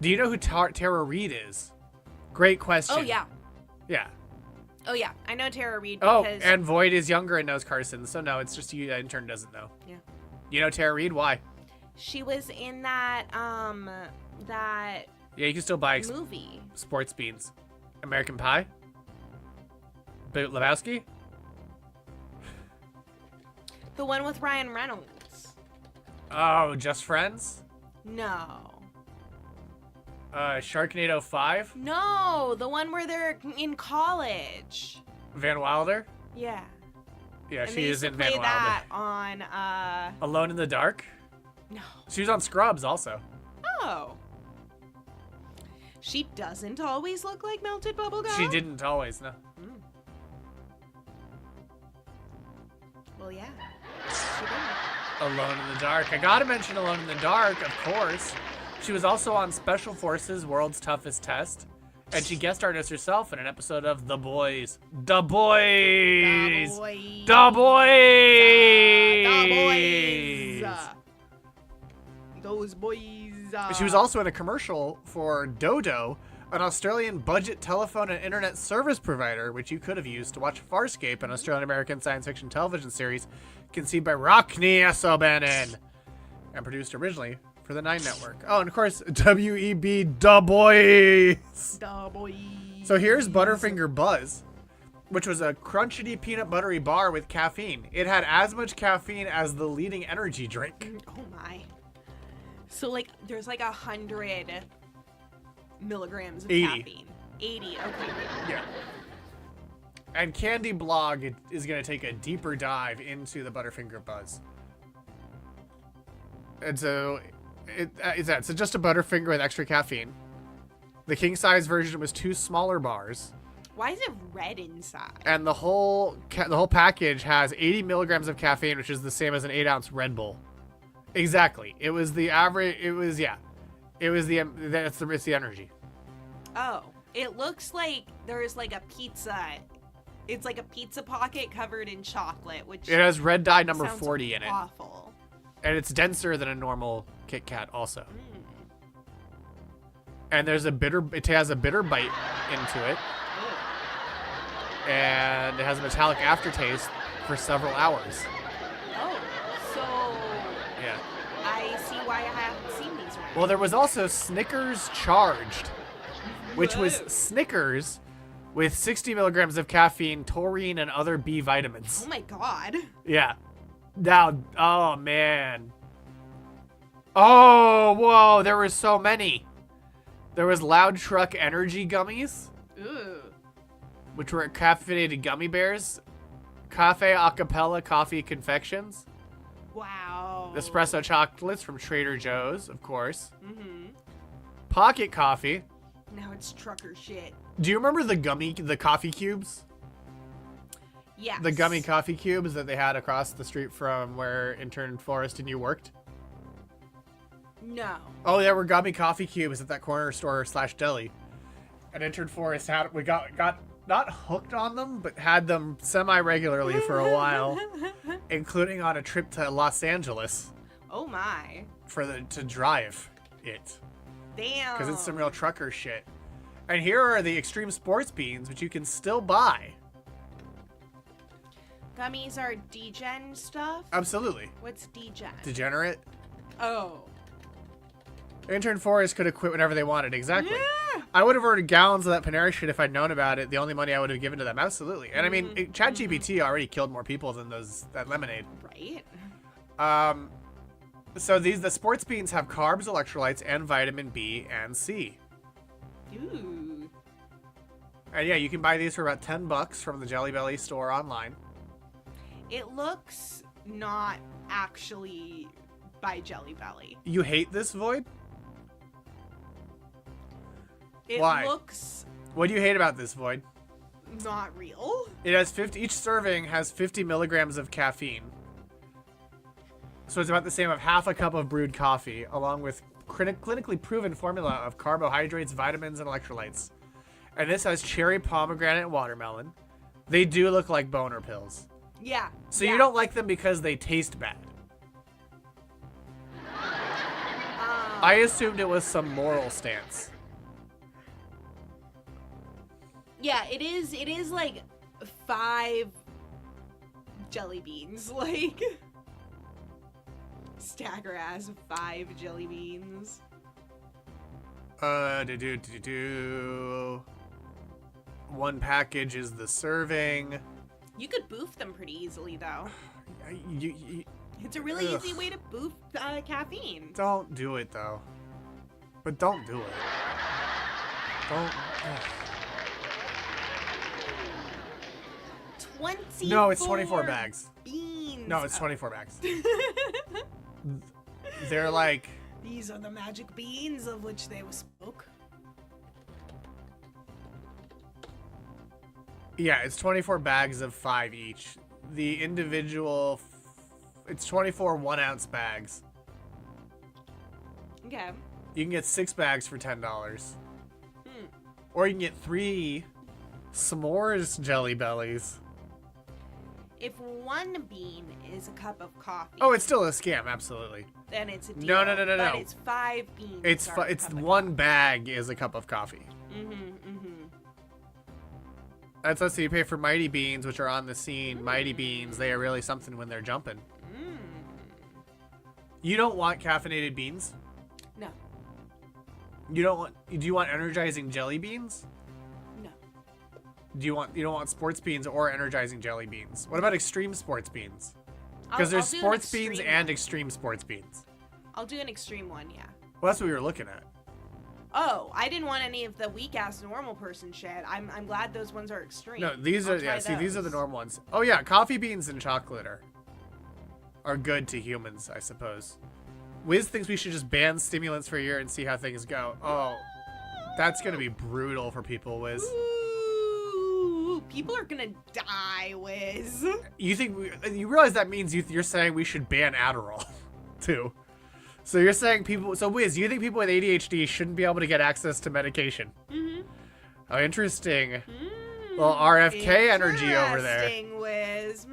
Do you know who Tara Reid is? Great question. Oh, yeah. Yeah. Oh, yeah. I know Tara Reid Oh, because... and Void is younger and knows Carson, so no, it's just you that Intern doesn't know. Yeah. You know Tara Reid? Why? She was in that, that Yeah, you can still buy movie. Sports Beans. American Pie? Big Lebowski? The one with Ryan Reynolds. Oh, Just Friends? No. Sharknado 5? No, the one where they're in college. Van Wilder? Yeah. Yeah, And she they is used to in Van play Wilder. that on, Alone in the Dark? no. She was on Scrubs also. Oh. She doesn't always look like melted bubblegum? She didn't always, no. Well, yeah. She didn't. Alone in the Dark. I gotta mention Alone in the Dark, of course. She was also on Special Forces World's Toughest Test. And she guest starred as herself in an episode of The Boys. The Boys! The Boys! Those boys. She was also in a commercial for Dodo, an Australian budget telephone and internet service provider, which you could have used to watch Farscape, an Australian-American science fiction television series conceived by Rockne Esselbanen and produced originally for the 9 Network. Oh, and of course, W.E.B. Da Boys. Da boys. So here's Butterfinger Buzz, which was a crunchity peanut buttery bar with caffeine. It had as much caffeine as the leading energy drink. Oh my. So like, there's like 100 milligrams of 80. caffeine. 80, okay. Yeah. And Candy Blog is going to take a deeper dive into the Butterfinger Buzz. And so, it's just a Butterfinger with extra caffeine. The king size version was 2 smaller bars. Why is it red inside? And the whole package has 80 milligrams of caffeine, which is the same as an 8-ounce Red Bull. Exactly. It was the average. It was, yeah. It was it's the energy. Oh, it looks like there's like a pizza. It's like a pizza pocket covered in chocolate, which It has red dye number sounds 40 in it. Awful. And it's denser than a normal Kit Kat also. And there's it has a bitter bite into it. And it has a metallic aftertaste for several hours. Oh, so Yeah. I see why I haven't seen these ones. Well, there was also Snickers Charged, which was Snickers with 60 milligrams of caffeine, taurine, and other B vitamins. Oh my god. Yeah. Now, oh man. Oh, whoa, there were so many. There was Loud Truck Energy Gummies, Ooh. which were caffeinated gummy bears. Cafe Acapella Coffee Confections. Wow. Espresso chocolates from Trader Joe's, of course. Pocket coffee. Now it's trucker shit. Do you remember the coffee cubes? Yes. The gummy coffee cubes that they had across the street from where Intern Forrest and you worked? No. Oh, there were gummy coffee cubes at that corner store / deli. And Intern Forrest we got not hooked on them, but had them semi-regularly for a while, including on a trip to Los Angeles Oh my. to drive it. Damn. Because it's some real trucker shit. And here are the Extreme Sports Beans, which you can still buy. Gummies are degen stuff? Absolutely. What's degen? Degenerate. Oh. Intern Forrest could have quit whenever they wanted. Exactly. Yeah. I would have ordered gallons of that Panera shit if I'd known about it. The only money I would have given to them. Absolutely. And I mean, ChatGPT already killed more people than that lemonade. Right. So the sports beans have carbs, electrolytes, and vitamin B and C. Ooh. And yeah, you can buy these for about $10 from the Jelly Belly store online. It looks not actually by Jelly Belly. You hate this, Void? It Why? looks What do you hate about this, Void? not real. It has each serving has 50 milligrams of caffeine. So it's about the same of half a cup of brewed coffee, along with clinically proven formula of carbohydrates, vitamins, and electrolytes. And this has cherry, pomegranate, and watermelon. They do look like boner pills. Yeah. So yeah. you don't like them because they taste bad. I assumed it was some moral stance. Yeah, it is like 5 jelly beans. Like stagger ass 5 jelly beans. One package is the serving. You could boof them pretty easily though. It's a really Ugh. easy way to boof caffeine. Don't do it though. But don't do it. Don't. 24 No, it's 24 bags. Beans. No, it's 24 bags. They're like. These are the magic beans of which they spoke. Yeah, it's 24 bags of 5 each. The individual. It's 24 1-ounce bags. Okay. You can get 6 bags for $10. Or you can get 3 s'mores Jelly Bellies. If one bean is a cup of coffee. Oh, it's still a scam, absolutely. Then it's a deal. No. But it's 5 beans. It's are a it's cup of one bag is a cup of coffee. That's so you pay for Mighty Beans, which are on the scene. Mighty Beans, they are really something when they're jumping. You don't want caffeinated beans? No. You don't want? Do you want energizing jelly beans? No. You don't want sports beans or energizing jelly beans? What about extreme sports beans? Because there's I'll do an sports beans extreme and one. extreme sports beans. I'll do an extreme one, yeah. Well, that's what we were looking at. Oh, I didn't want any of the weak ass normal person shit. I'm glad those ones are extreme. No, these I'll are try see these are the those. normal ones. Oh yeah, coffee beans and chocolate are good to humans, I suppose. Wiz thinks we should just ban stimulants for a year and see how things go. Oh, that's gonna be brutal for people, Wiz. Ooh, people are gonna die, Wiz. You realize that means you're saying we should ban Adderall, too. So you're saying Wiz, you think people with ADHD shouldn't be able to get access to medication? Oh, interesting. Well, RFK energy over there. Interesting, Wiz.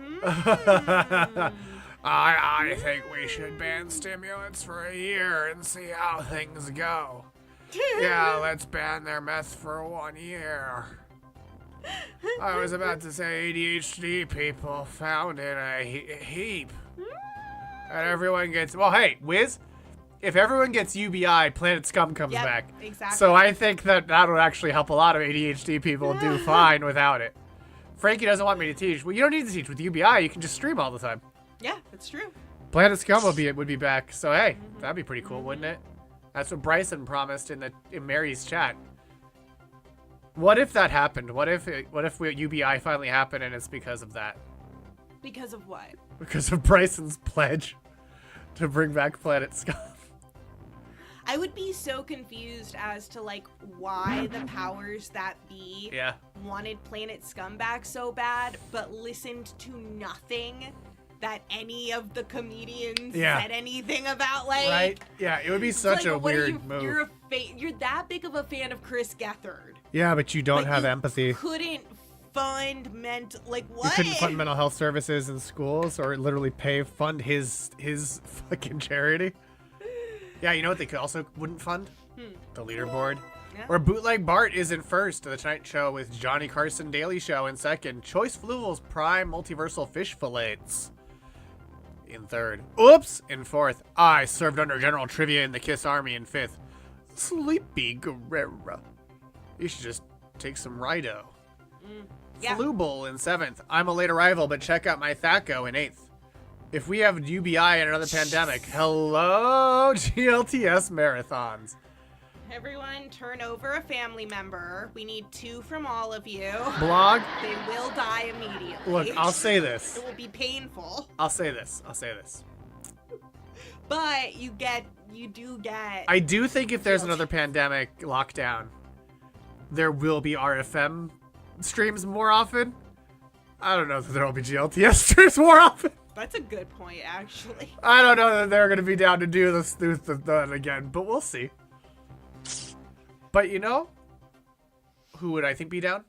I think we should ban stimulants for a year and see how things go. Yeah, let's ban their meth for 1 year. I was about to say ADHD people found in a heap. And everyone gets... Well, hey, Wiz, if everyone gets UBI, Planet Scum comes Yep, back. exactly. So I think that would actually help a lot of ADHD people do fine without it. Frankie doesn't want me to teach. Well, you don't need to teach with UBI. You can just stream all the time. Yeah, that's true. Planet Scum would be back. So hey, that'd be pretty cool, wouldn't it? That's what Bryson promised in Mary's chat. What if that happened? What if UBI finally happened and it's because of that? Because of what? Because of Bryson's pledge to bring back Planet Scum. I would be so confused as to like why the powers that be wanted Planet Scum back so bad, but listened to nothing that any of the comedians said anything about. Like, right? Yeah, it would be such a weird move. You're that big of a fan of Chris Gethard. Yeah, but you don't have empathy. Couldn't fund what? You couldn't fund mental health services in schools or literally fund his fucking charity. Yeah, you know what they also wouldn't fund? The leaderboard. Yeah. Or Bootleg Bart is in first, The Tonight Show with Johnny Carson Daily Show in second, Choice Fluval's Prime Multiversal Fish Fillets in third. Oops! In fourth, I served under General Trivia in the Kiss Army in fifth. Sleepy Guerrera. You should just take some Rido. Fluval in seventh. I'm a late arrival, but check out my Thaco in eighth. If we have UBI and another pandemic, hello, GLTS marathons. Everyone, turn over a family member. We need 2 from all of you. Blog. They will die immediately. Look, I'll say this. It will be painful. I'll say this. But you do get. I do think if there's another pandemic lockdown, there will be RFM streams more often. I don't know if there will be GLTS streams more often. That's a good point, actually. I don't know that they're going to be down to do this again, but we'll see. But you know, who would I think be down?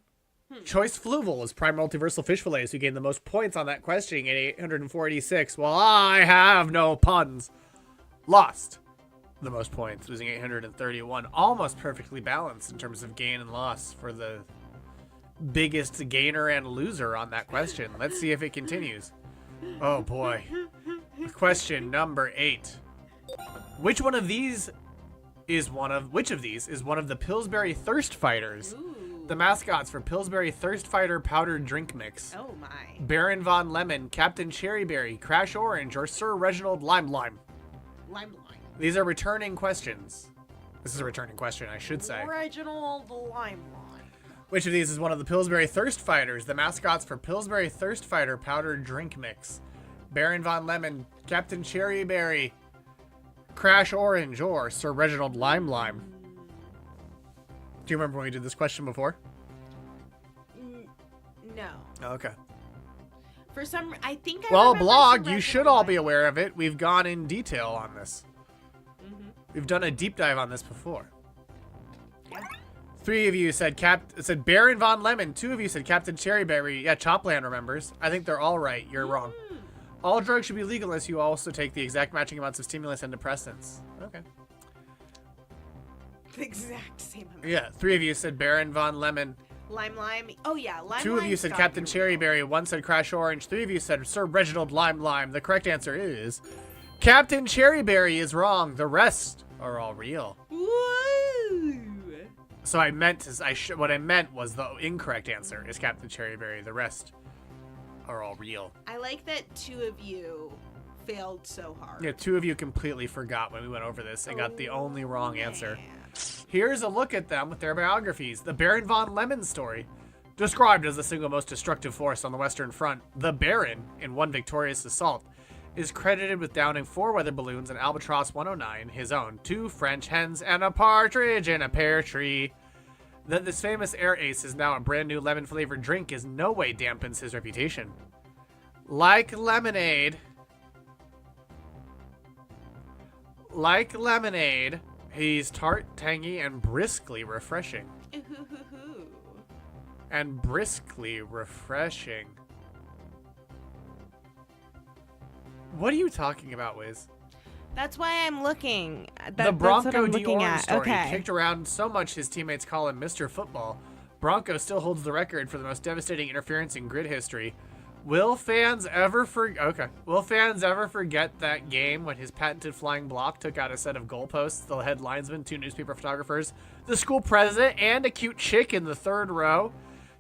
Choice Fluval is Prime Multiversal Fish Fillets, who gained the most points on that questioning at 846, while I have no puns. Lost the most points, losing 831. Almost perfectly balanced in terms of gain and loss for the biggest gainer and loser on that question. Let's see if it continues. Oh boy. Question number 8. Which of these is one of the Pillsbury Thirst Fighters? Ooh. The mascots for Pillsbury Thirst Fighter powdered drink mix. Oh my. Baron Von Lemon, Captain Cherryberry, Crash Orange, or Sir Reginald Lime. Lime. These are returning questions. This is a returning question, I should say. Reginald Lime. Which of these is one of the Pillsbury Thirst Fighters? The mascots for Pillsbury Thirst Fighter powdered drink mix. Baron Von Lemon, Captain Cherryberry, Crash Orange, or Sir Reginald Lime. Do you remember when we did this question before? No. Oh, okay. For some, I think I Well, remember blog, Sir you should Reginald all be Lime. aware of it. We've gone in detail on this. We've done a deep dive on this before. 3 of you said Baron Von Lemon. 2 of you said Captain Cherryberry. Yeah, Chopland remembers. I think they're all right. You're wrong. All drugs should be legal unless you also take the exact matching amounts of stimulants and depressants. Okay. The exact same amount. Yeah, 3 of you said Baron Von Lemon. Lime. Oh yeah, Lime. 2 of you said Captain Cherryberry. 1 said Crash Orange. 3 of you said Sir Reginald Lime. The correct answer is Captain Cherryberry is wrong. The rest are all real. Woo! So what I meant was the incorrect answer is Captain Cherryberry. The rest are all real. I like that 2 of you failed so hard. Yeah, 2 of you completely forgot when we went over this and got the only wrong answer. Man. Here's a look at them with their biographies. The Baron Von Lemon story. Described as the single most destructive force on the Western Front, the Baron, in one victorious assault, is credited with downing 4 weather balloons, an Albatross 109, his own, 2 French hens, and a partridge in a pear tree. That this famous air ace is now a brand new lemon-flavored drink is no way dampens his reputation. Like lemonade, he's tart, tangy, and briskly refreshing. And briskly refreshing. What are you talking about, Wiz? That's why I'm looking. The Bronco that's what I'm D. looking Orange at. story Okay. kicked around so much his teammates call him Mr. Football. Bronco still holds the record for the most devastating interference in grid history. Will fans ever forget that game when his patented flying block took out a set of goalposts, the head linesman, 2 newspaper photographers, the school president, and a cute chick in the 3rd row?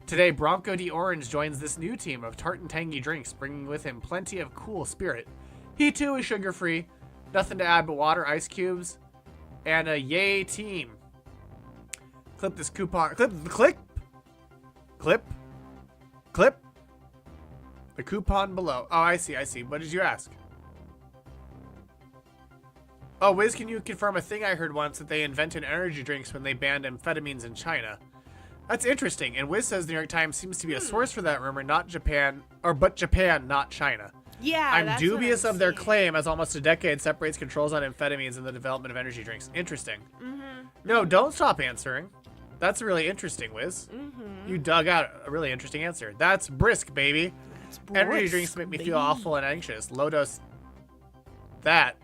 Today, Bronco D. Orange joins this new team of tart and tangy drinks, bringing with him plenty of cool spirit. He too is sugar-free. Nothing to add but water, ice cubes, and a yay team. Clip this coupon. Clip. The coupon below. Oh, I see. What did you ask? Oh, Wiz, can you confirm a thing I heard once that they invented energy drinks when they banned amphetamines in China? That's interesting. And Wiz says the New York Times seems to be a source for that rumor, not Japan, but Japan, not China. Yeah, I'm dubious of their claim, as almost a decade separates controls on amphetamines and the development of energy drinks. Interesting. No, don't stop answering. That's really interesting, Wiz. You dug out a really interesting answer. That's brisk, baby. Energy drinks make me feel awful and anxious. Low dose. That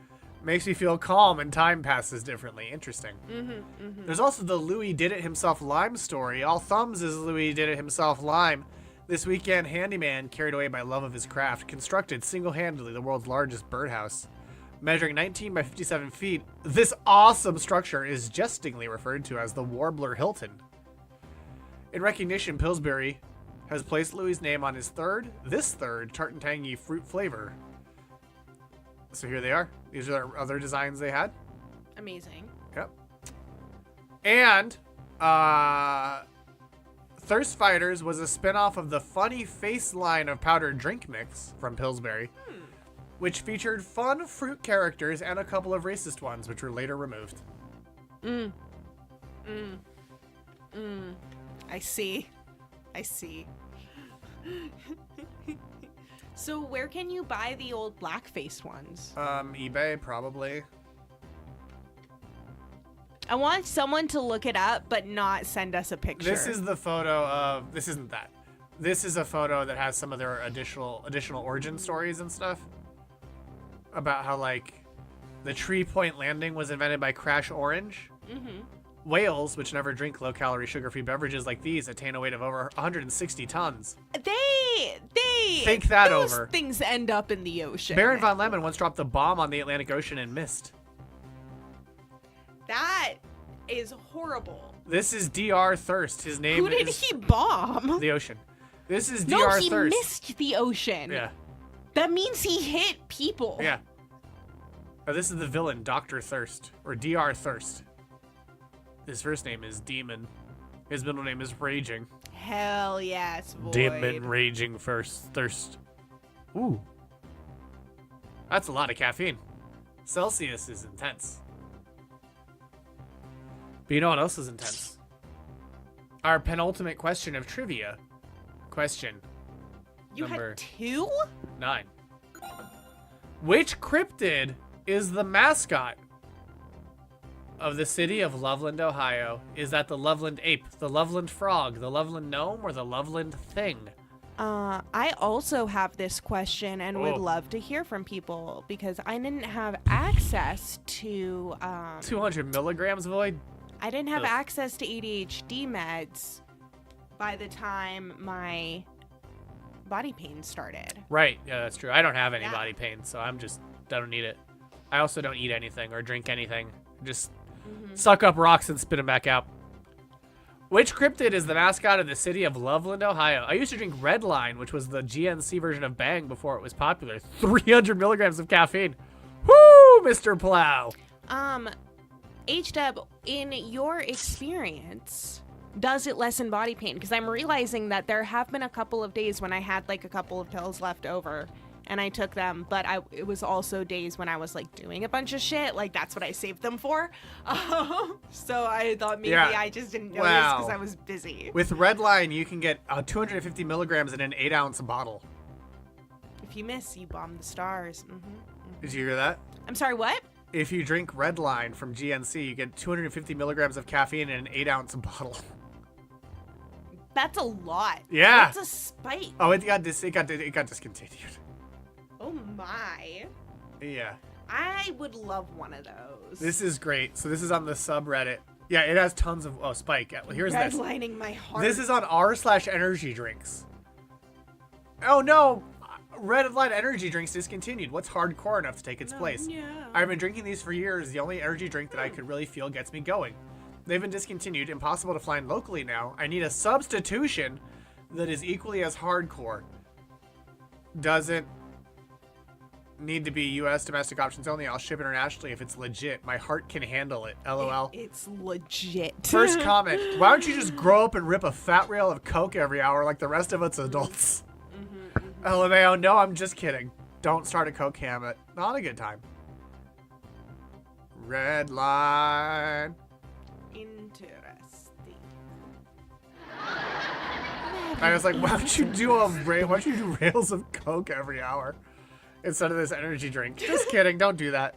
makes me feel calm and time passes differently. Interesting. There's also the Louis did it himself lime story. All thumbs is Louis did it himself lime. This weekend, handyman, carried away by love of his craft, constructed single-handedly the world's largest birdhouse. Measuring 19 by 57 feet, this awesome structure is jestingly referred to as the Warbler Hilton. In recognition, Pillsbury has placed Louis' name on his third tart and tangy fruit flavor. So here they are. These are their other designs they had. Amazing. Yep. And Thirst Fighters was a spin-off of the Funny Face line of powdered drink mix from Pillsbury, which featured fun fruit characters and a couple of racist ones, which were later removed. I see. So where can you buy the old blackface ones? eBay, probably. I want someone to look it up, but not send us a picture. This is the photo of... This isn't that. This is a photo that has some of their additional origin stories and stuff. About how, like, the Tree Point Landing was invented by Crash Orange. Whales, which never drink low-calorie, sugar-free beverages like these, attain a weight of over 160 tons. They Think that those over. things end up in the ocean. Baron von Lemon once dropped a bomb on the Atlantic Ocean and missed. That is horrible. This is Dr. Thirst. His name Who did is he bomb? the ocean. This is Dr. No, he Thirst. missed the ocean. Yeah. That means he hit people. Yeah. Oh, this is the villain, Dr. Thirst, or Dr. Thirst. His first name is Demon. His middle name is Raging. Hell yes, Void. Demon Raging Thirst. Ooh. That's a lot of caffeine. Celsius is intense. But you know what else is intense? Our penultimate question of trivia. Question You number had 2? 9. Which cryptid is the mascot of the city of Loveland, Ohio? Is that the Loveland ape, the Loveland frog, the Loveland gnome, or the Loveland thing? I also have this question and would love to hear from people because I didn't have access to 200 milligrams, Void? I didn't have access to ADHD meds by the time my body pain started. Right, yeah, that's true. I don't have any body pain, so I don't need it. I also don't eat anything or drink anything. Just suck up rocks and spit them back out. Which cryptid is the mascot of the city of Loveland, Ohio? I used to drink Redline, which was the GNC version of Bang before it was popular. 300 milligrams of caffeine. Woo, Mr. Plow. H-Dub, in your experience, does it lessen body pain? Because I'm realizing that there have been a couple of days when I had like a couple of pills left over and I took them, but it was also days when I was like doing a bunch of shit. Like that's what I saved them for. So I thought maybe I just didn't notice because I was busy. With Redline, you can get 250 milligrams in an 8-ounce bottle. If you miss, you bomb the stars. Did you hear that? I'm sorry, what? If you drink Redline from GNC, you get 250 milligrams of caffeine in an 8-ounce bottle. That's a lot. Yeah. That's a spike. Oh, it got discontinued. Oh my. Yeah. I would love one of those. This is great. So this is on the subreddit. Yeah, it has tons of Spike. Here's this. Redlining my heart. This is on r/energy drinks. Oh no. Redline energy drinks discontinued. What's hardcore enough to take its place? Yeah. I've been drinking these for years. The only energy drink that I could really feel gets me going. They've been discontinued. Impossible to find locally now. I need a substitution that is equally as hardcore. Doesn't Need to be U.S. domestic options only. I'll ship internationally if it's legit. My heart can handle it. LOL. It's legit. First comment. Why don't you just grow up and rip a fat rail of coke every hour like the rest of us adults? LMAO, no, I'm just kidding. Don't start a coke habit. Not a good time. Red line. Interesting. I was like, why don't you do rails of coke every hour instead of this energy drink? Just kidding. Don't do that.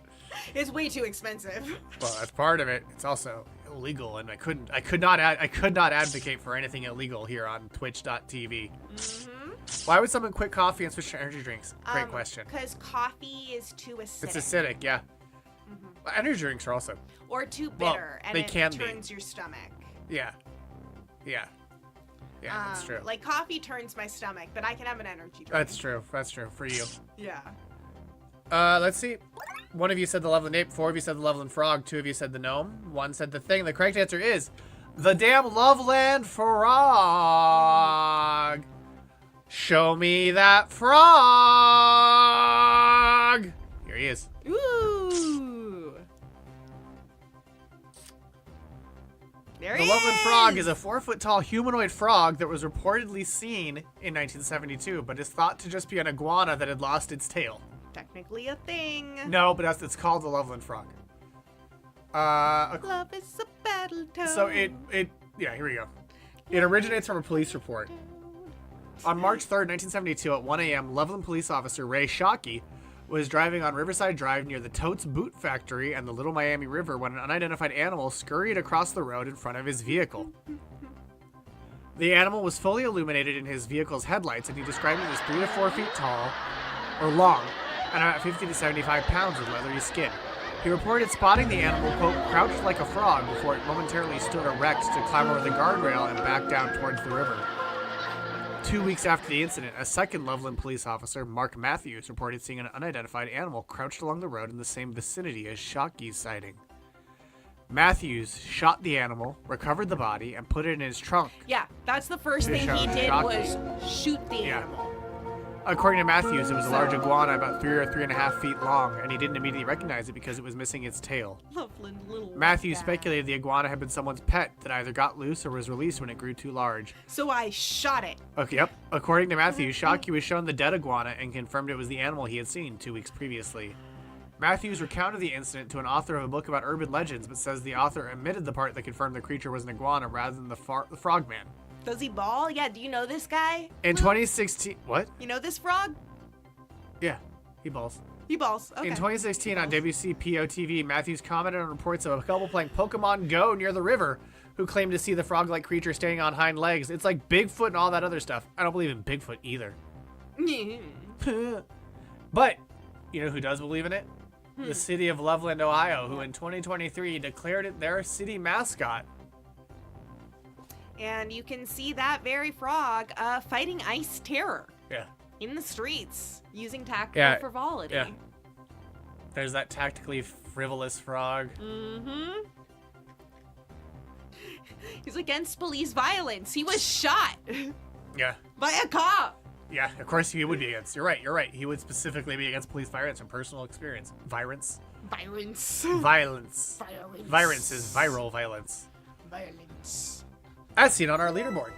It's way too expensive. Well, that's part of it. It's also illegal, and I could not advocate for anything illegal here on Twitch.tv. Why would someone quit coffee and switch to energy drinks? Great question. Because coffee is too acidic. It's acidic, yeah. Well, energy drinks are also. Or too bitter, and they it can turns your stomach. Yeah. Yeah. Yeah, that's true. Like coffee turns my stomach, but I can have an energy drink. That's true. That's true for you. Yeah. Let's see. One of you said the Loveland Ape, 4 of you said the Loveland Frog, 2 of you said the Gnome, 1 said the Thing. The correct answer is the damn Loveland Frog. Show me that frog. Here he is. Ooh. There he The Loveland is. Frog is a 4-foot-tall humanoid frog that was reportedly seen in 1972, but is thought to just be an iguana that had lost its tail. Technically a thing. No, but it's called the Loveland Frog. Love is a battle toad. So yeah, here we go. It originates from a police report. On March 3rd, 1972, at 1 a.m., Loveland police officer Ray Shockey was driving on Riverside Drive near the Totes Boot Factory and the Little Miami River when an unidentified animal scurried across the road in front of his vehicle. The animal was fully illuminated in his vehicle's headlights, and he described it as 3 to 4 feet tall, or long, and about 50 to 75 pounds with leathery skin. He reported spotting the animal, quote, crouched like a frog before it momentarily stood erect to climb over the guardrail and back down towards the river. 2 weeks after the incident, a second Loveland police officer, Mark Matthews, reported seeing an unidentified animal crouched along the road in the same vicinity as Shockey's sighting. Matthews shot the animal, recovered the body, and put it in his trunk. Yeah, that's the first thing he did was shoot the animal. According to Matthews, it was a large iguana about 3 or 3.5 feet long, and he didn't immediately recognize it because it was missing its tail. Loveland little Matthews guy. speculated the iguana had been someone's pet that either got loose or was released when it grew too large. So I shot it. Okay, yep. According to Matthews, Shockey was shown the dead iguana and confirmed it was the animal he had seen 2 weeks previously. Matthews recounted the incident to an author of a book about urban legends, but says the author omitted the part that confirmed the creature was an iguana rather than the frogman. Does he ball? Yeah, do you know this guy? In 2016, what? You know this frog? Yeah, he balls. He balls. Okay. In 2016 on WCPO-TV, Matthews commented on reports of a couple playing Pokemon Go near the river who claimed to see the frog-like creature standing on hind legs. It's like Bigfoot and all that other stuff. I don't believe in Bigfoot either. But, you know who does believe in it? The city of Loveland, Ohio, who in 2023 declared it their city mascot. And you can see that very frog fighting ice terror. Yeah. In the streets, using tactical frivolity. Yeah. There's that tactically frivolous frog. Mm-hmm. He's against police violence. He was shot. Yeah. By a cop. Yeah, of course he would be against. You're right. He would specifically be against police violence from personal experience. Violence. Violence. Violence. Violence. Virus is viral violence. Violence. As seen on our leaderboard,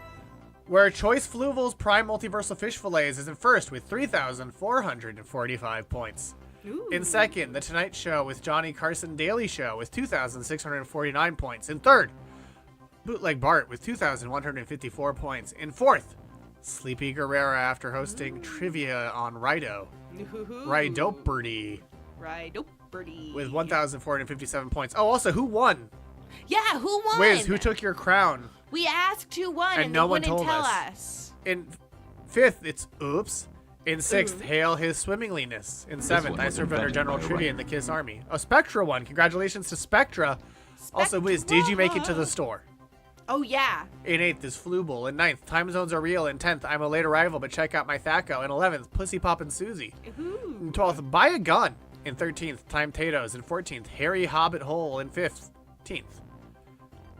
where Choice Fluval's Prime Multiversal Fish Fillets is in first with 3,445 points. Ooh. In second, The Tonight Show with Johnny Carson Daily Show with 2,649 points. In third, Bootleg Bart with 2,154 points. In fourth, Sleepy Guerrera after hosting trivia on Rido. Ridoperty. Ridoperty. With 1,457 points. Oh, also, who won? Yeah, who won? Wiz, who took your crown? We asked who won, and no they one wouldn't told tell us. us. In fifth, it's Oops. In sixth, Hail His Swimminglyness. In seventh, I served under General Trivia in the Kiss Army. Oh, Spectra won. Congratulations to Spectra. Also, Wiz, did you make it to the store? Oh, yeah. In 8th is Fluval. In 9th, Time Zones Are Real. In 10th, I'm a Late Arrival, but check out my Thaco. In 11th, Pussy Poppin' Susie. In 12th, Buy a Gun. In 13th, Time Tatoes. In 14th, Harry Hobbit Hole. In 15th,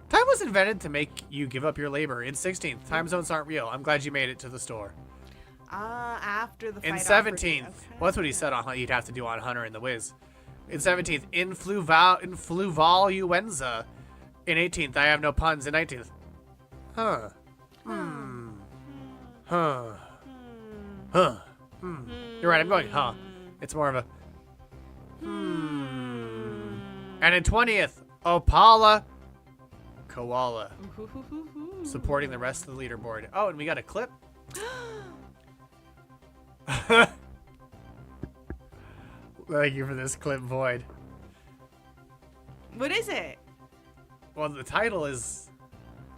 Time was invented to make you give up your labor. In 16th, Time Zones Aren't Real. I'm glad you made it to the store. After the fight. In off 17th, okay. well, that's what he said on you'd have to do on Hunter and the Wiz. In 17th, in Fluvaluenza. In 18th, I have no puns. In 19th, huh. Huh. You're right, I'm going, huh. It's more of a, And in 20th, Opala Koala. Supporting the rest of the leaderboard. Oh, and we got a clip. Thank you for this clip, Void. What is it? Well, the title is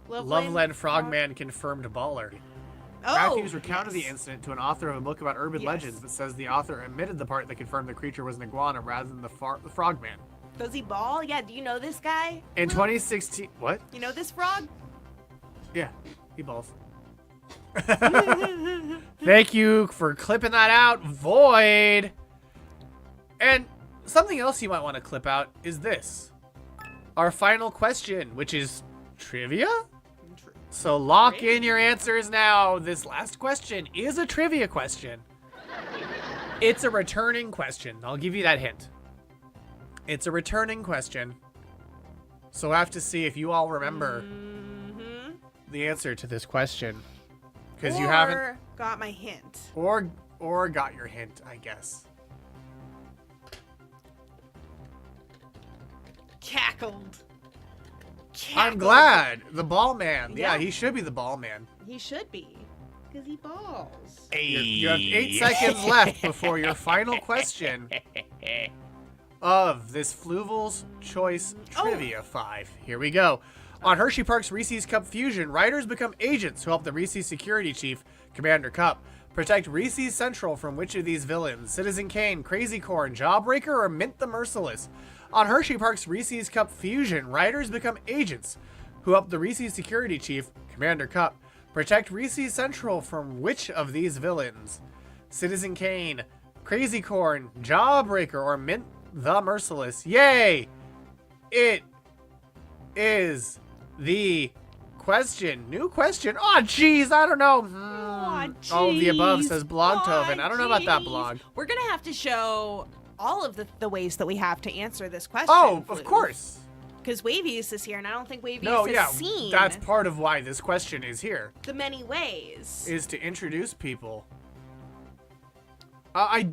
Loveland Loveland Frogman Confirmed Baller. Oh, Matthews recounted the yes. incident to an author of a book about urban Yes. legends, but says the author omitted the part that confirmed the creature was an iguana rather than the frogman. Does he ball? Yeah, do you know this guy? In 2016, what? You know this frog? Yeah, he balls. Thank you for clipping that out, Void. And something else you might want to clip out is this. Our final question, which is trivia? So lock in your answers now. This last question is a trivia question. It's a returning question. I'll give you that hint. It's a returning question. So I have to see if you all remember the answer to this question. Because you haven't got my hint. or got your hint, I guess. Cackled. I'm glad. The ball man. Yeah, Yeah. he should be the ball man. He should be. Because he balls. You have 8 seconds left before your final question of this Fluval's Choice Trivia 5. Here we go. On Hershey Park's Reese's Cup Fusion, writers become agents who help the Reese's security chief, Commander Cup, protect Reese's Central from which of these villains? Citizen Kane, Crazy Corn, Jawbreaker, or Mint the Merciless? On Hershey Park's Reese's Cup Fusion, writers become agents who help the Reese's security chief, Commander Cup, protect Reese's Central from which of these villains? Citizen Kane, Crazy Corn, Jawbreaker, or Mint the Merciless? Yay! It is the question. New question. Oh, jeez, I don't know. All of the above says Blogtoven. I don't know about that blog. We're going to have to show all of the ways that we have to answer this question. Oh, of course. Because Wavius is here, and I don't think Wavius No, has yeah, seen that's part of why this question is here. the many ways. Is to introduce people. I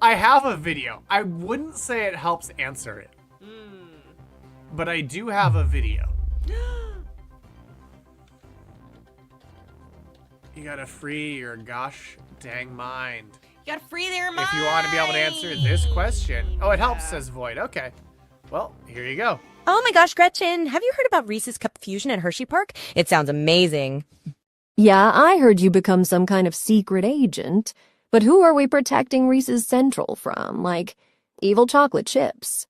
have a video. I wouldn't say it helps answer it. But I do have a video. You gotta free your gosh dang mind. You gotta free their mind. If you want to be able to answer this question. Oh, it helps, says Void. Okay. Well, here you go. Oh my gosh, Gretchen, have you heard about Reese's Cup Fusion at Hershey Park? It sounds amazing. Yeah, I heard you become some kind of secret agent. But who are we protecting Reese's Central from? Like, evil chocolate chips?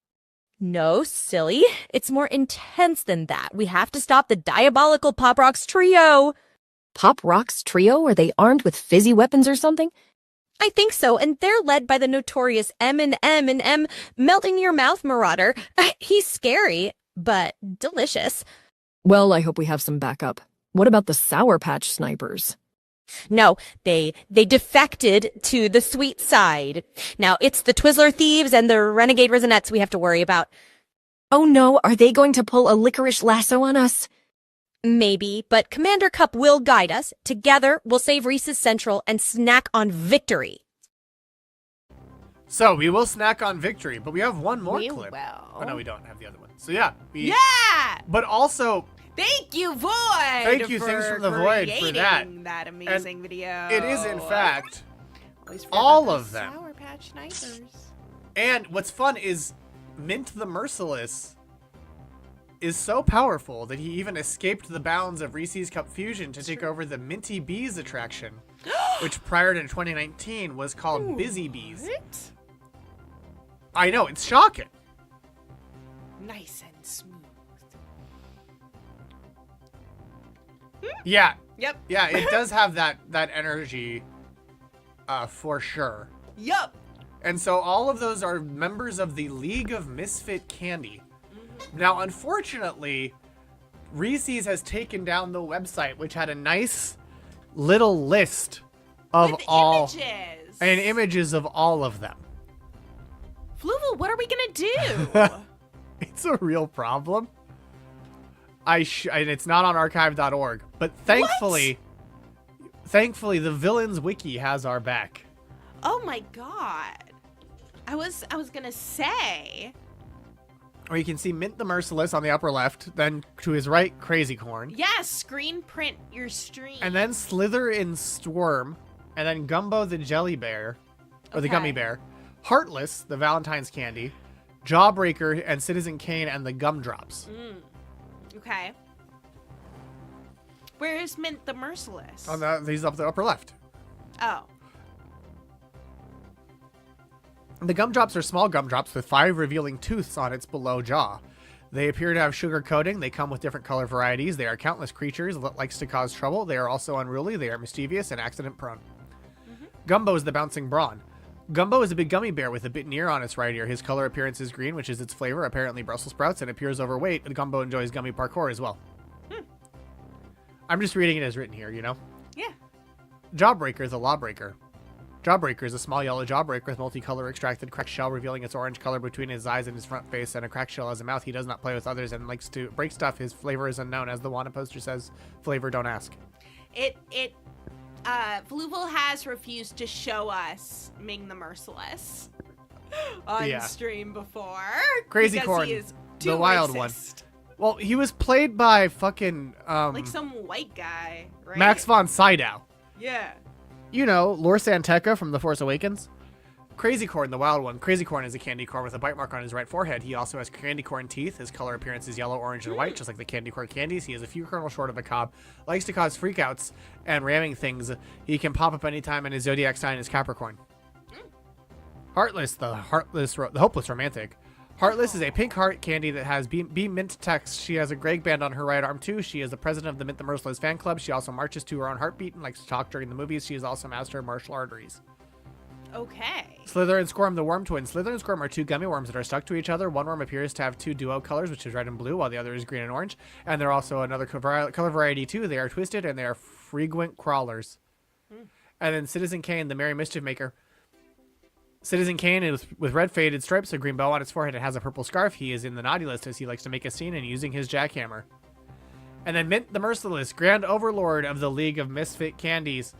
No, silly. It's more intense than that. We have to stop the diabolical Pop Rocks trio. Pop Rocks trio? Are they armed with fizzy weapons or something? I think so, and they're led by the notorious M&M Melting Your Mouth Marauder. He's scary, but delicious. Well, I hope we have some backup. What about the Sour Patch Snipers? No, they defected to the sweet side. Now, it's the Twizzler Thieves and the Renegade Risinettes we have to worry about. Oh no, are they going to pull a licorice lasso on us? Maybe, but Commander Cup will guide us. Together, we'll save Reese's Central and snack on victory. So, we will snack on victory, but we have one more We clip. will. Oh, no, we don't have the other one. So, yeah. Yeah! But also, Thank you, Void! Thank you, Things from the Void, for that. creating that amazing video. it is, in fact, Always forget all about of the them. Sour Patch Snipers. And what's fun is Mint the Merciless is so powerful that he even escaped the bounds of Reese's Cup Fusion to take over the Minty Bees attraction, which prior to 2019 was called Busy Bees. What? I know, it's shocking. Nice and smooth. Yeah. Yep. Yeah, it does have that energy for sure. Yup. And so all of those are members of the League of Misfit Candy. Now, unfortunately, Reese's has taken down the website, which had a nice little list of With all images. and images of all of them. Fluval, what are we gonna do? It's a real problem. And it's not on archive.org, but thankfully the villains wiki has our back. Oh my god. I was gonna say. Or you can see Mint the Merciless on the upper left, then to his right, Crazy Corn. Yeah, screen print your stream. And then Slither and Storm, and then Gumbo the Jelly Bear, or the Gummy Bear. Heartless, the Valentine's Candy. Jawbreaker and Citizen Kane and the Gumdrops. Okay. Where is Mint the Merciless? He's up the upper left. Oh. The gumdrops are small gumdrops with 5 revealing tooths on its below jaw. They appear to have sugar coating. They come with different color varieties. They are countless creatures that likes to cause trouble. They are also unruly. They are mischievous and accident prone. Gumbo is the bouncing brawn. Gumbo is a big gummy bear with a bitten ear on its right ear. His color appearance is green, which is its flavor, apparently Brussels sprouts, and appears overweight. But Gumbo enjoys gummy parkour as well. I'm just reading it as written here, you know? Yeah. Jawbreaker is a lawbreaker. Jawbreaker is a small yellow jawbreaker with multicolor extracted cracked shell revealing its orange color between his eyes and his front face, and a cracked shell as a mouth. He does not play with others and likes to break stuff. His flavor is unknown. As the Wanda poster says, flavor don't ask. Fluval has refused to show us Ming the Merciless on stream before. Crazy Corn, he is the wild one. Well, he was played by fucking like some white guy, right? Max von Sydow. Yeah. You know, Lor Santeca from The Force Awakens. Crazy Corn, the wild one. Crazy Corn is a candy corn with a bite mark on his right forehead. He also has candy corn teeth. His color appearance is yellow, orange, and white, just like the candy corn candies. He is a few kernels short of a cob. Likes to cause freakouts and ramming things. He can pop up anytime, and his zodiac sign is Capricorn. Heartless, the hopeless romantic. Heartless is a pink heart candy that has B mint text. She has a Greg band on her right arm too. She is the president of the Mint the Merciless fan club. She also marches to her own heartbeat and likes to talk during the movies. She is also master of martial arteries. Okay. Slither and Squirm, the worm twins. Slither and Squirm are 2 gummy worms that are stuck to each other. One worm appears to have 2 duo colors, which is red and blue, while the other is green and orange. And they're also another color variety too. They are twisted and they are frequent crawlers. And then Citizen Kane, the merry mischief maker. Citizen Kane is with red faded stripes, a green bow on its forehead. It has a purple scarf. He is in the naughty list as he likes to make a scene and using his jackhammer. And then Mint the Merciless, grand overlord of the League of Misfit Candies.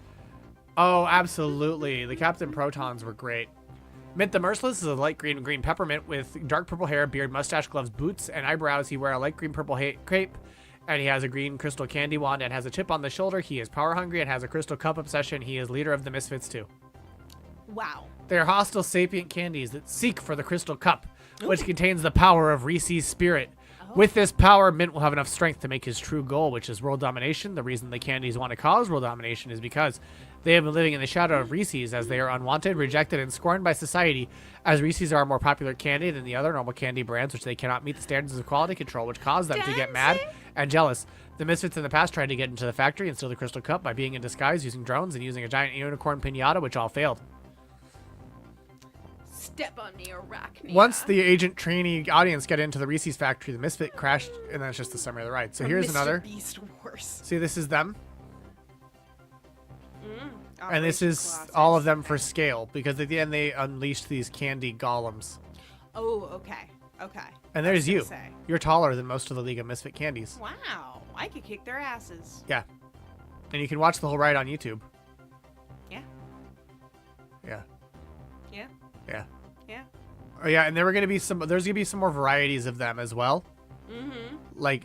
Oh, absolutely. The Captain Protons were great. Mint the Merciless is a light green peppermint with dark purple hair, beard, mustache, gloves, boots, and eyebrows. He wears a light green purple cape, and he has a green crystal candy wand and has a chip on the shoulder. He is power hungry and has a crystal cup obsession. He is leader of the Misfits too. Wow. They are hostile sapient candies that seek for the crystal cup, which contains the power of Reese's spirit. With this power, Mint will have enough strength to make his true goal, which is world domination. The reason the candies want to cause world domination is because they have been living in the shadow of Reese's, as they are unwanted, rejected, and scorned by society, as Reese's are a more popular candy than the other normal candy brands, which they cannot meet the standards of quality control, which cause them to get mad and jealous. The Misfits in the past tried to get into the factory and steal the crystal cup by being in disguise, using drones, and using a giant unicorn piñata, which all failed. Step on the arachnia. Once the agent trainee audience get into the Reese's factory, the Misfit crashed, and that's just the summary of the ride. So here's another. Beast Wars. See, this is them. And this is all of them for scale, because at the end they unleashed these candy golems. Oh, okay. Okay. And there's you. You're taller than most of the League of Misfit Candies. Wow. I could kick their asses. Yeah. And you can watch the whole ride on YouTube. Yeah. Yeah. Yeah. Yeah. Yeah. Oh yeah, and there's gonna be some more varieties of them as well. But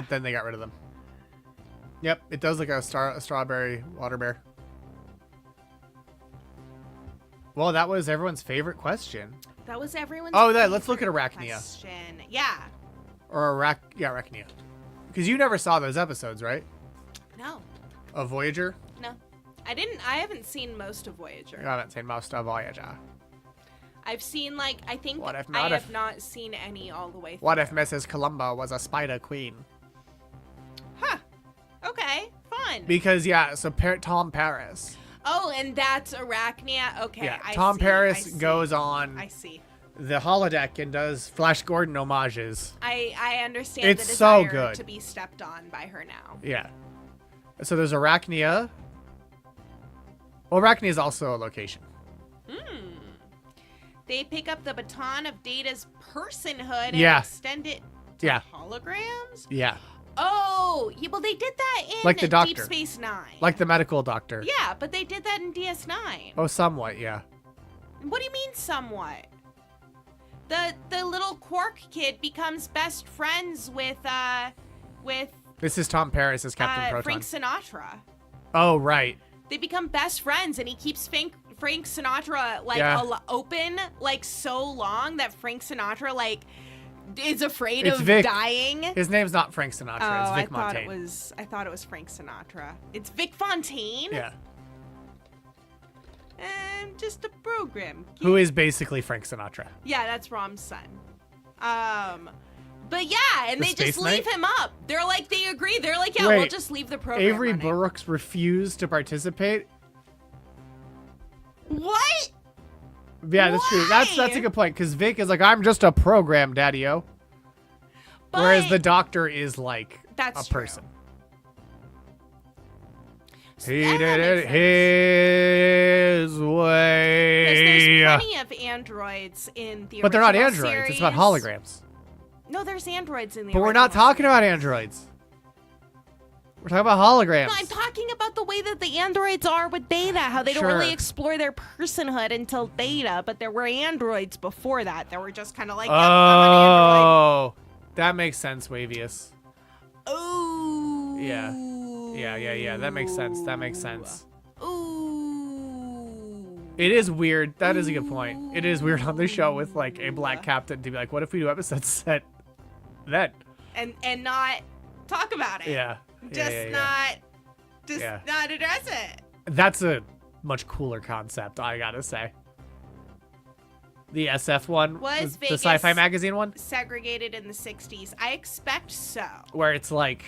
then they got rid of them. Yep, it does look like a strawberry water bear. Well, that was everyone's favorite question. That was everyone's. Oh, let's look at Arachnia. Question. Yeah. Or Arachnia. Because you never saw those episodes, right? No. Of Voyager? No. I haven't seen most of Voyager. You haven't seen most of Voyager. I've seen I have not seen any all the way through. What if Mrs. Columbo was a spider queen? Huh. Okay. Fun. Because so Tom Paris. Oh, and that's Arachnia. Okay. Yeah. Tom Paris goes on. I see. The holodeck and does Flash Gordon homages. I understand. It's the so desire good to be stepped on by her now. Yeah. So there's Arachnia, Well, Arachne is also a location. They pick up the baton of Data's personhood and Yeah. extend it to Yeah. holograms? Yeah. Oh, yeah, well, they did that in Like the Deep doctor. Space Nine. Like the medical doctor. Yeah, but they did that in DS9. Oh, somewhat, yeah. What do you mean, somewhat? The little quark kid becomes best friends with This is Tom Paris as Captain Proton. Frank Sinatra. Oh, right. They become best friends, and he keeps Frank Sinatra like Yeah. open like so long that Frank Sinatra like is afraid It's of Vic. dying. His name's not Frank Sinatra. It's Vic I thought Montaigne. I thought it was Frank Sinatra. It's Vic Fontaine. Yeah. And just a program. Who is basically Frank Sinatra. Yeah, that's Rom's son. But yeah, and The they just Space leave Knight? him up. They're like, they agree. They're like, yeah, we'll Wait, just leave the program. Avery running. Brooks refused to participate. What? Yeah, that's true. That's Why? a good point, because Vic is like, I'm just a program, Daddy-O. Whereas the But- doctor is like That's a true. person. So He that did makes it his way. There's plenty of androids in the But they're not original androids. It's about series. holograms. No, there's androids in the But we're not original talking series. about androids. We're talking about holograms. No, I'm talking about the way that the androids are with Data, how they don't Sure. really explore their personhood until Data, but there were androids before that that were just kind of like, yep, I'm an android. Oh, that makes sense, Wavius. Oh. Yeah. Yeah. That makes sense. That makes sense. Ooh. It is weird. That is a good point. It is weird on the show with like a black captain to be like, what if we do episodes set then? And not talk about it. Yeah. Just Yeah. not address it. That's a much cooler concept, I gotta say. The SF one, Was the Vegas sci-fi magazine one, segregated in the 60s? I expect so. where it's like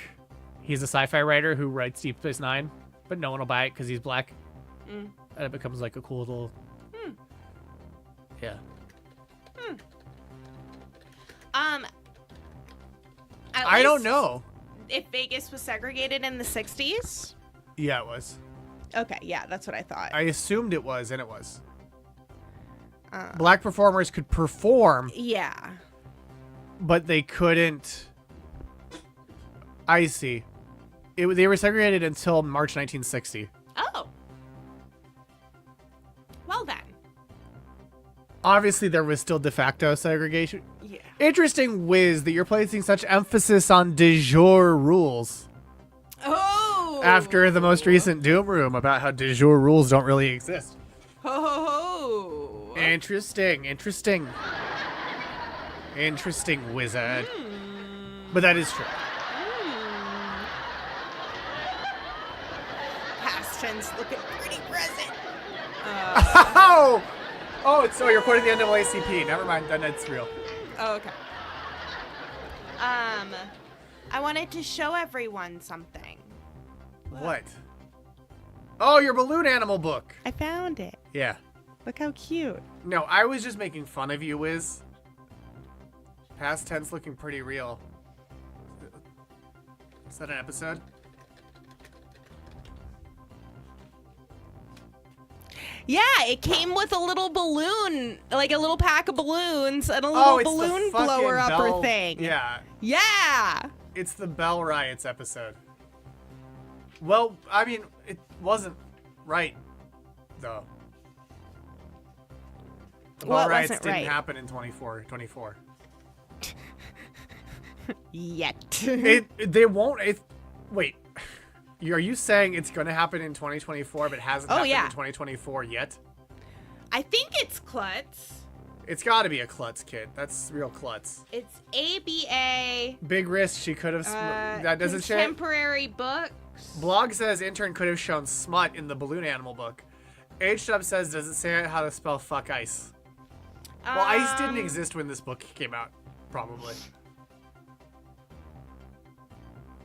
he's a sci-fi writer who writes Deep Space Nine, but no one will buy it because he's black. And it becomes like a cool little. Yeah. At I don't least know. if Vegas was segregated in the 60s. Yeah, it was. Okay, yeah, that's what I thought. I assumed it was, and it was. Black performers could perform, Yeah. but they couldn't. I see. They were segregated until March 1960. Oh. Well then. Obviously, there was still de facto segregation. Yeah. Interesting, Wiz, that you're placing such emphasis on de jure rules Oh. after the most recent Doom Room about how de jure rules don't really exist. Ho ho ho. Interesting, wizard. But that is true. Past tense looking pretty present. Oh, so you're quoting the NAACP. Never mind, then it's real. Oh, okay. I wanted to show everyone something. What? Oh, your balloon animal book. I found it. Yeah. Look how cute. No, I was just making fun of you, Wiz. Past tense looking pretty real. Is that an episode? Yeah, it came with a little balloon, like a little pack of balloons and a little it's the balloon fucking blower upper Bell- thing. Yeah. Yeah. It's the Bell Riots episode. Well, I mean, it wasn't right, though. The Bell What Riots wasn't didn't right? happen in 24. Yet. They won't. Wait. Are you saying it's going to happen in 2024, but hasn't happened yeah. in 2024 yet? I think it's klutz. It's got to be a klutz, kid. That's real klutz. It's ABA. Big risk. She could have. That doesn't show. Contemporary books. Blog says intern could have shown smut in the balloon animal book. H-Dub says, does it say how to spell fuck ice? Well, ice didn't exist when this book came out, probably.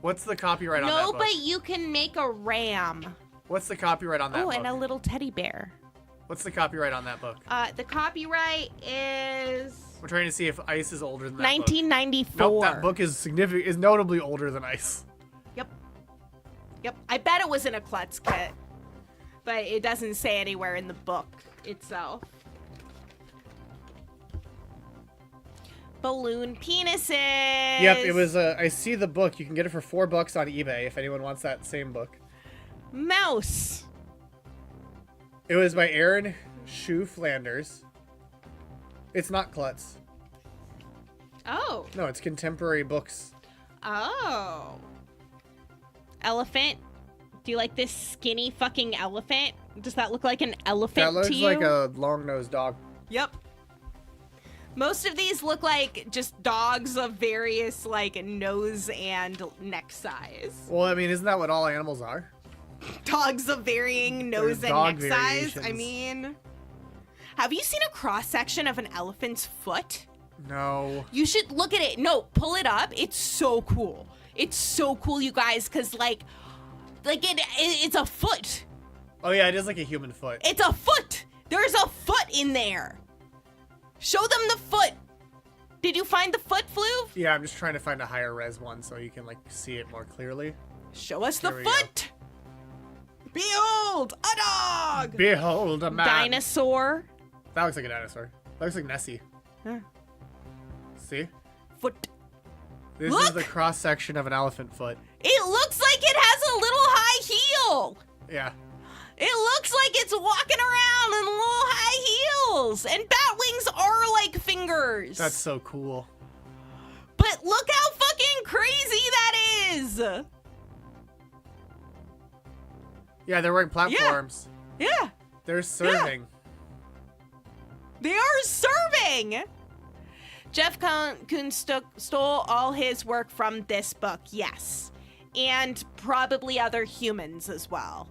What's the copyright on that No, book? but you can make a ram. What's the copyright on that Oh, book? and a little teddy bear. What's the copyright on that book? The copyright is We're trying to see if ice is older than that 1994. book. Nope, that book is notably older than ice. Yep. I bet it was in a klutz kit. but it doesn't say anywhere in the book itself. Balloon penises. Yep, it was. I see the book. You can get it for $4 on eBay if anyone wants that same book. Mouse. It was by Aaron Shue Flanders. It's not Klutz. Oh. No, it's contemporary books. Oh. Elephant. Do you like this skinny fucking elephant? Does that look like an elephant That looks to you? like a long-nosed dog. Yep. Most of these look like just dogs of various, like, nose and neck size. Well, I mean, isn't that what all animals are? Dogs of varying nose and dog neck size? I variations. mean... Have you seen a cross-section of an elephant's foot? No. You should look at it. No, pull it up. It's so cool. It's so cool, you guys, because, like it's a foot. Oh, yeah, it is like a human foot. It's a foot. There's a foot in there. Show them the foot. Did you find the foot, Fluv? Yeah, I'm just trying to find a higher res one so you can, like, see it more clearly. Show us the Here we go. foot. Behold, a dog. Behold a man. Dinosaur. That looks like a dinosaur. That looks like Nessie. Huh. See? Foot. This Look! is the cross-section of an elephant foot. It looks like it has a little high heel. Yeah. It looks like it's walking around in little high heels. And bat wings are like fingers. That's so cool. But look how fucking crazy that is. Yeah, they're wearing platforms. Yeah. They're serving. They are serving. Jeff Koons stole all his work from this book, yes. And probably other humans as well.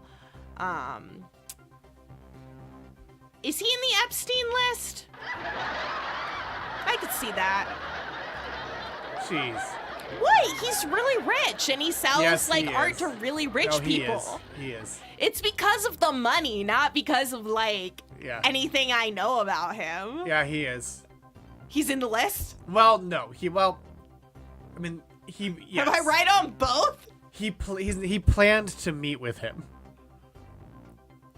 Is he in the Epstein list? I could see that. Jeez. What? He's really rich and he sells Yes, like he art is. to really rich No, he people. is. He is. It's because of the money, not because of like Yeah. anything I know about him. Yeah, he is. He's in the list? Well, no. I mean, yes. Am I right on both? He planned to meet with him.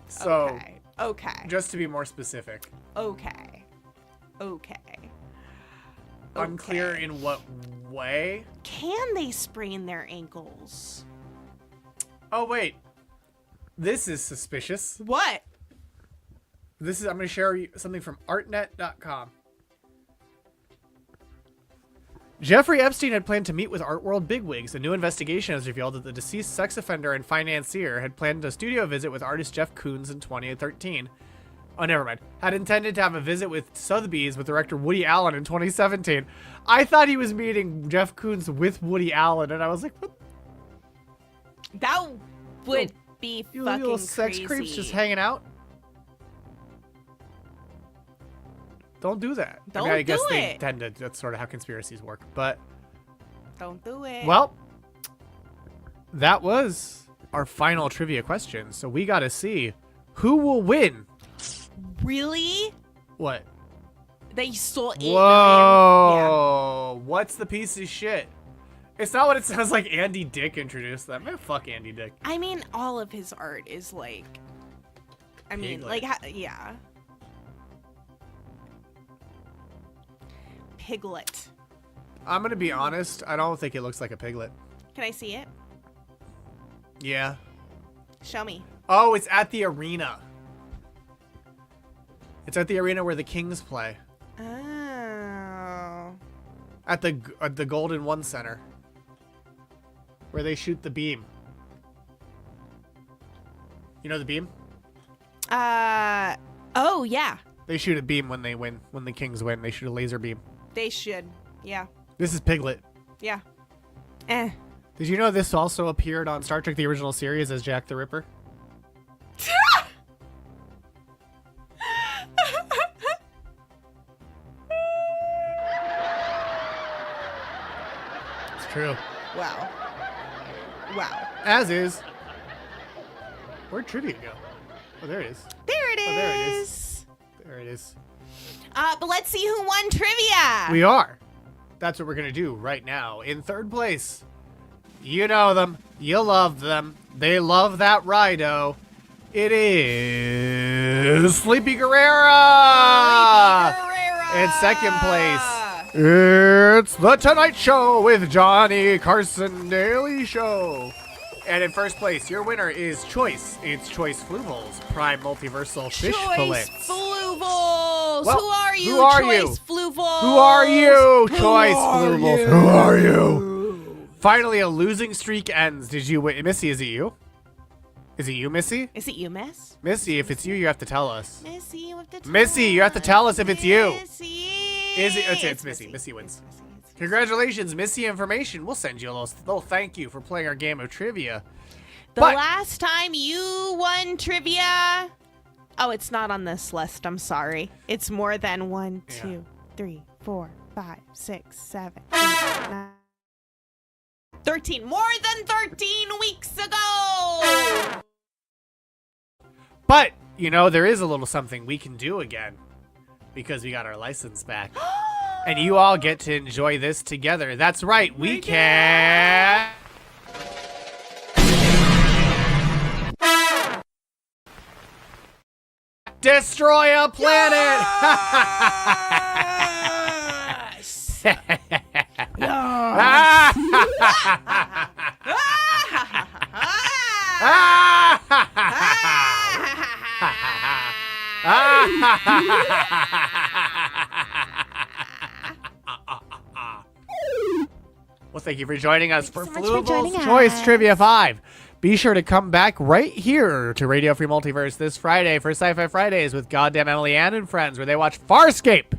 So, Okay. just to be more specific. Okay. Unclear in what way? Can they sprain their ankles? Oh, wait. This is suspicious. What? I'm going to share you something from artnet.com. Jeffrey Epstein had planned to meet with art world bigwigs. A new investigation has revealed that the deceased sex offender and financier had planned a studio visit with artist Jeff Koons in 2013. Oh, never mind. Had intended to have a visit with Sotheby's with director Woody Allen in 2017. I thought he was meeting Jeff Koons with Woody Allen, and I was like, what? That would be You fucking little sex crazy. creeps just hanging out? Don't do that. I mean, I Don't guess do they it. tend to. That's sort of how conspiracies work. But, Don't do it. well, that was our final trivia question. So we got to see who will win. Really? What? They stole 8 million? Whoa. What's the piece of shit? It's not what it sounds like. Andy Dick introduced them. Man, fuck Andy Dick. I mean, all of his art is like... I mean, Piglet. yeah. Piglet. I'm going to be honest. I don't think it looks like a piglet. Can I see it? Yeah. Show me. Oh, it's at the arena. It's at the arena where the Kings play. Oh. At the Golden One Center. Where they shoot the beam. You know the beam? Oh, yeah. They shoot a beam when they win. When the Kings win, they shoot a laser beam. They should. Yeah. This is Piglet. Yeah. Did you know this also appeared on Star Trek the original series as Jack the Ripper? It's true. Wow. Wow. As is. Where'd trivia go? Oh, there it is. There it is. Oh, there it is. There it is. But let's see who won trivia. We are. That's what we're going to do right now. In third place, you know them. You love them. They love that Rido. It is Sleepy Guerrera! In second place, it's The Tonight Show with Johnny Carson Daily Show. And in first place, your winner is Choice. It's Choice Fluval's Prime Multiversal Fish Fillets. Choice Fluvals! Well, who are you, who are Choice you? Fluvals? Who are you, Choice Fluvals? Who are you? Finally, a losing streak ends. Did you win? Missy, is it you? Is it you, Missy? Is it you, Miss? Missy, if it's you, you have to tell us. Missy, you have to tell Missy, you have to tell us if it's you. Missy. Is it? It's Missy. Missy wins. Congratulations, Missy Information. We'll send you a little thank you for playing our game of trivia. The last time you won trivia... Oh, it's not on this list. I'm sorry. It's more than 1, 2, 3, 4, 5, 6, 7, 8, 9... 13. More than 13 weeks ago! But, you know, there is a little something we can do again. Because we got our license back. And you all get to enjoy this together. That's right, we can... destroy a planet! Well, thank you for joining us for Fluval's Choice Trivia 5. Be sure to come back right here to Radio Free Multiverse this Friday for Sci-Fi Fridays with goddamn Emily Ann and friends, where they watch Farscape,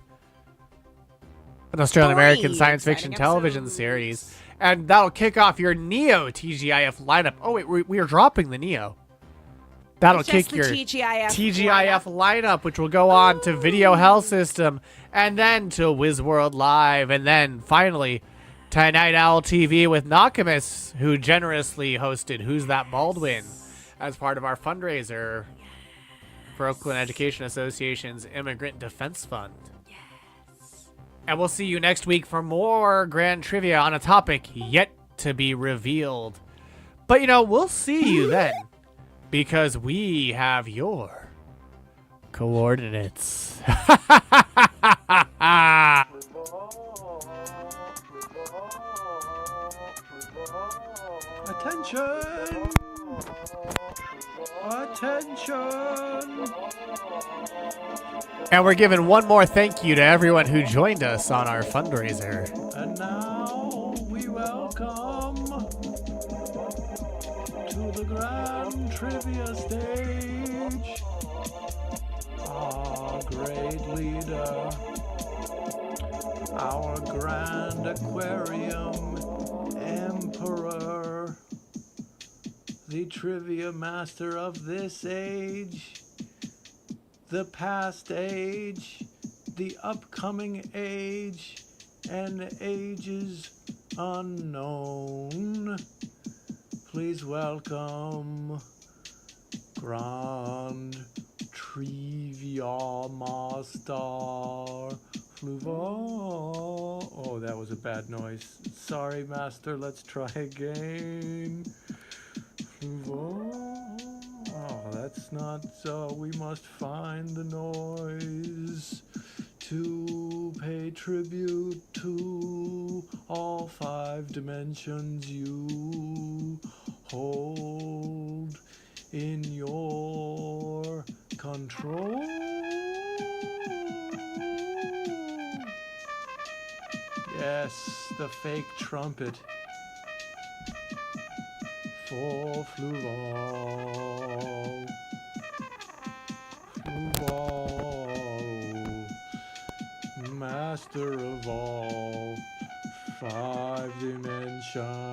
an Australian-American science fiction television series. And that'll kick off your Neo TGIF lineup. Oh, wait, we are dropping the Neo. That'll kick your TGIF lineup, which will go on to Video Hell System, and then to WizWorld Live, and then finally to Night Owl TV with Nakamis, who generously hosted Who's That Baldwin as part of our fundraiser for Oakland Education Association's Immigrant Defense Fund. And we'll see you next week for more grand trivia on a topic yet to be revealed. But, you know, we'll see you then, because we have your coordinates. Attention! Attention! And we're giving one more thank you to everyone who joined us on our fundraiser. And now we welcome to the grand trivia stage our great leader, our grand Aquarium Emperor, the trivia master of this age, the past age, the upcoming age, and ages unknown. Please welcome Grand Triviamaster Fluval. Oh, that was a bad noise. Sorry, Master. Let's try again. Fluval. Oh, that's not so. We must find the noise to pay tribute to all 5 dimensions you hold in your control. Yes, the fake trumpet for Fluval. Fluval, master of all 5 dimensions.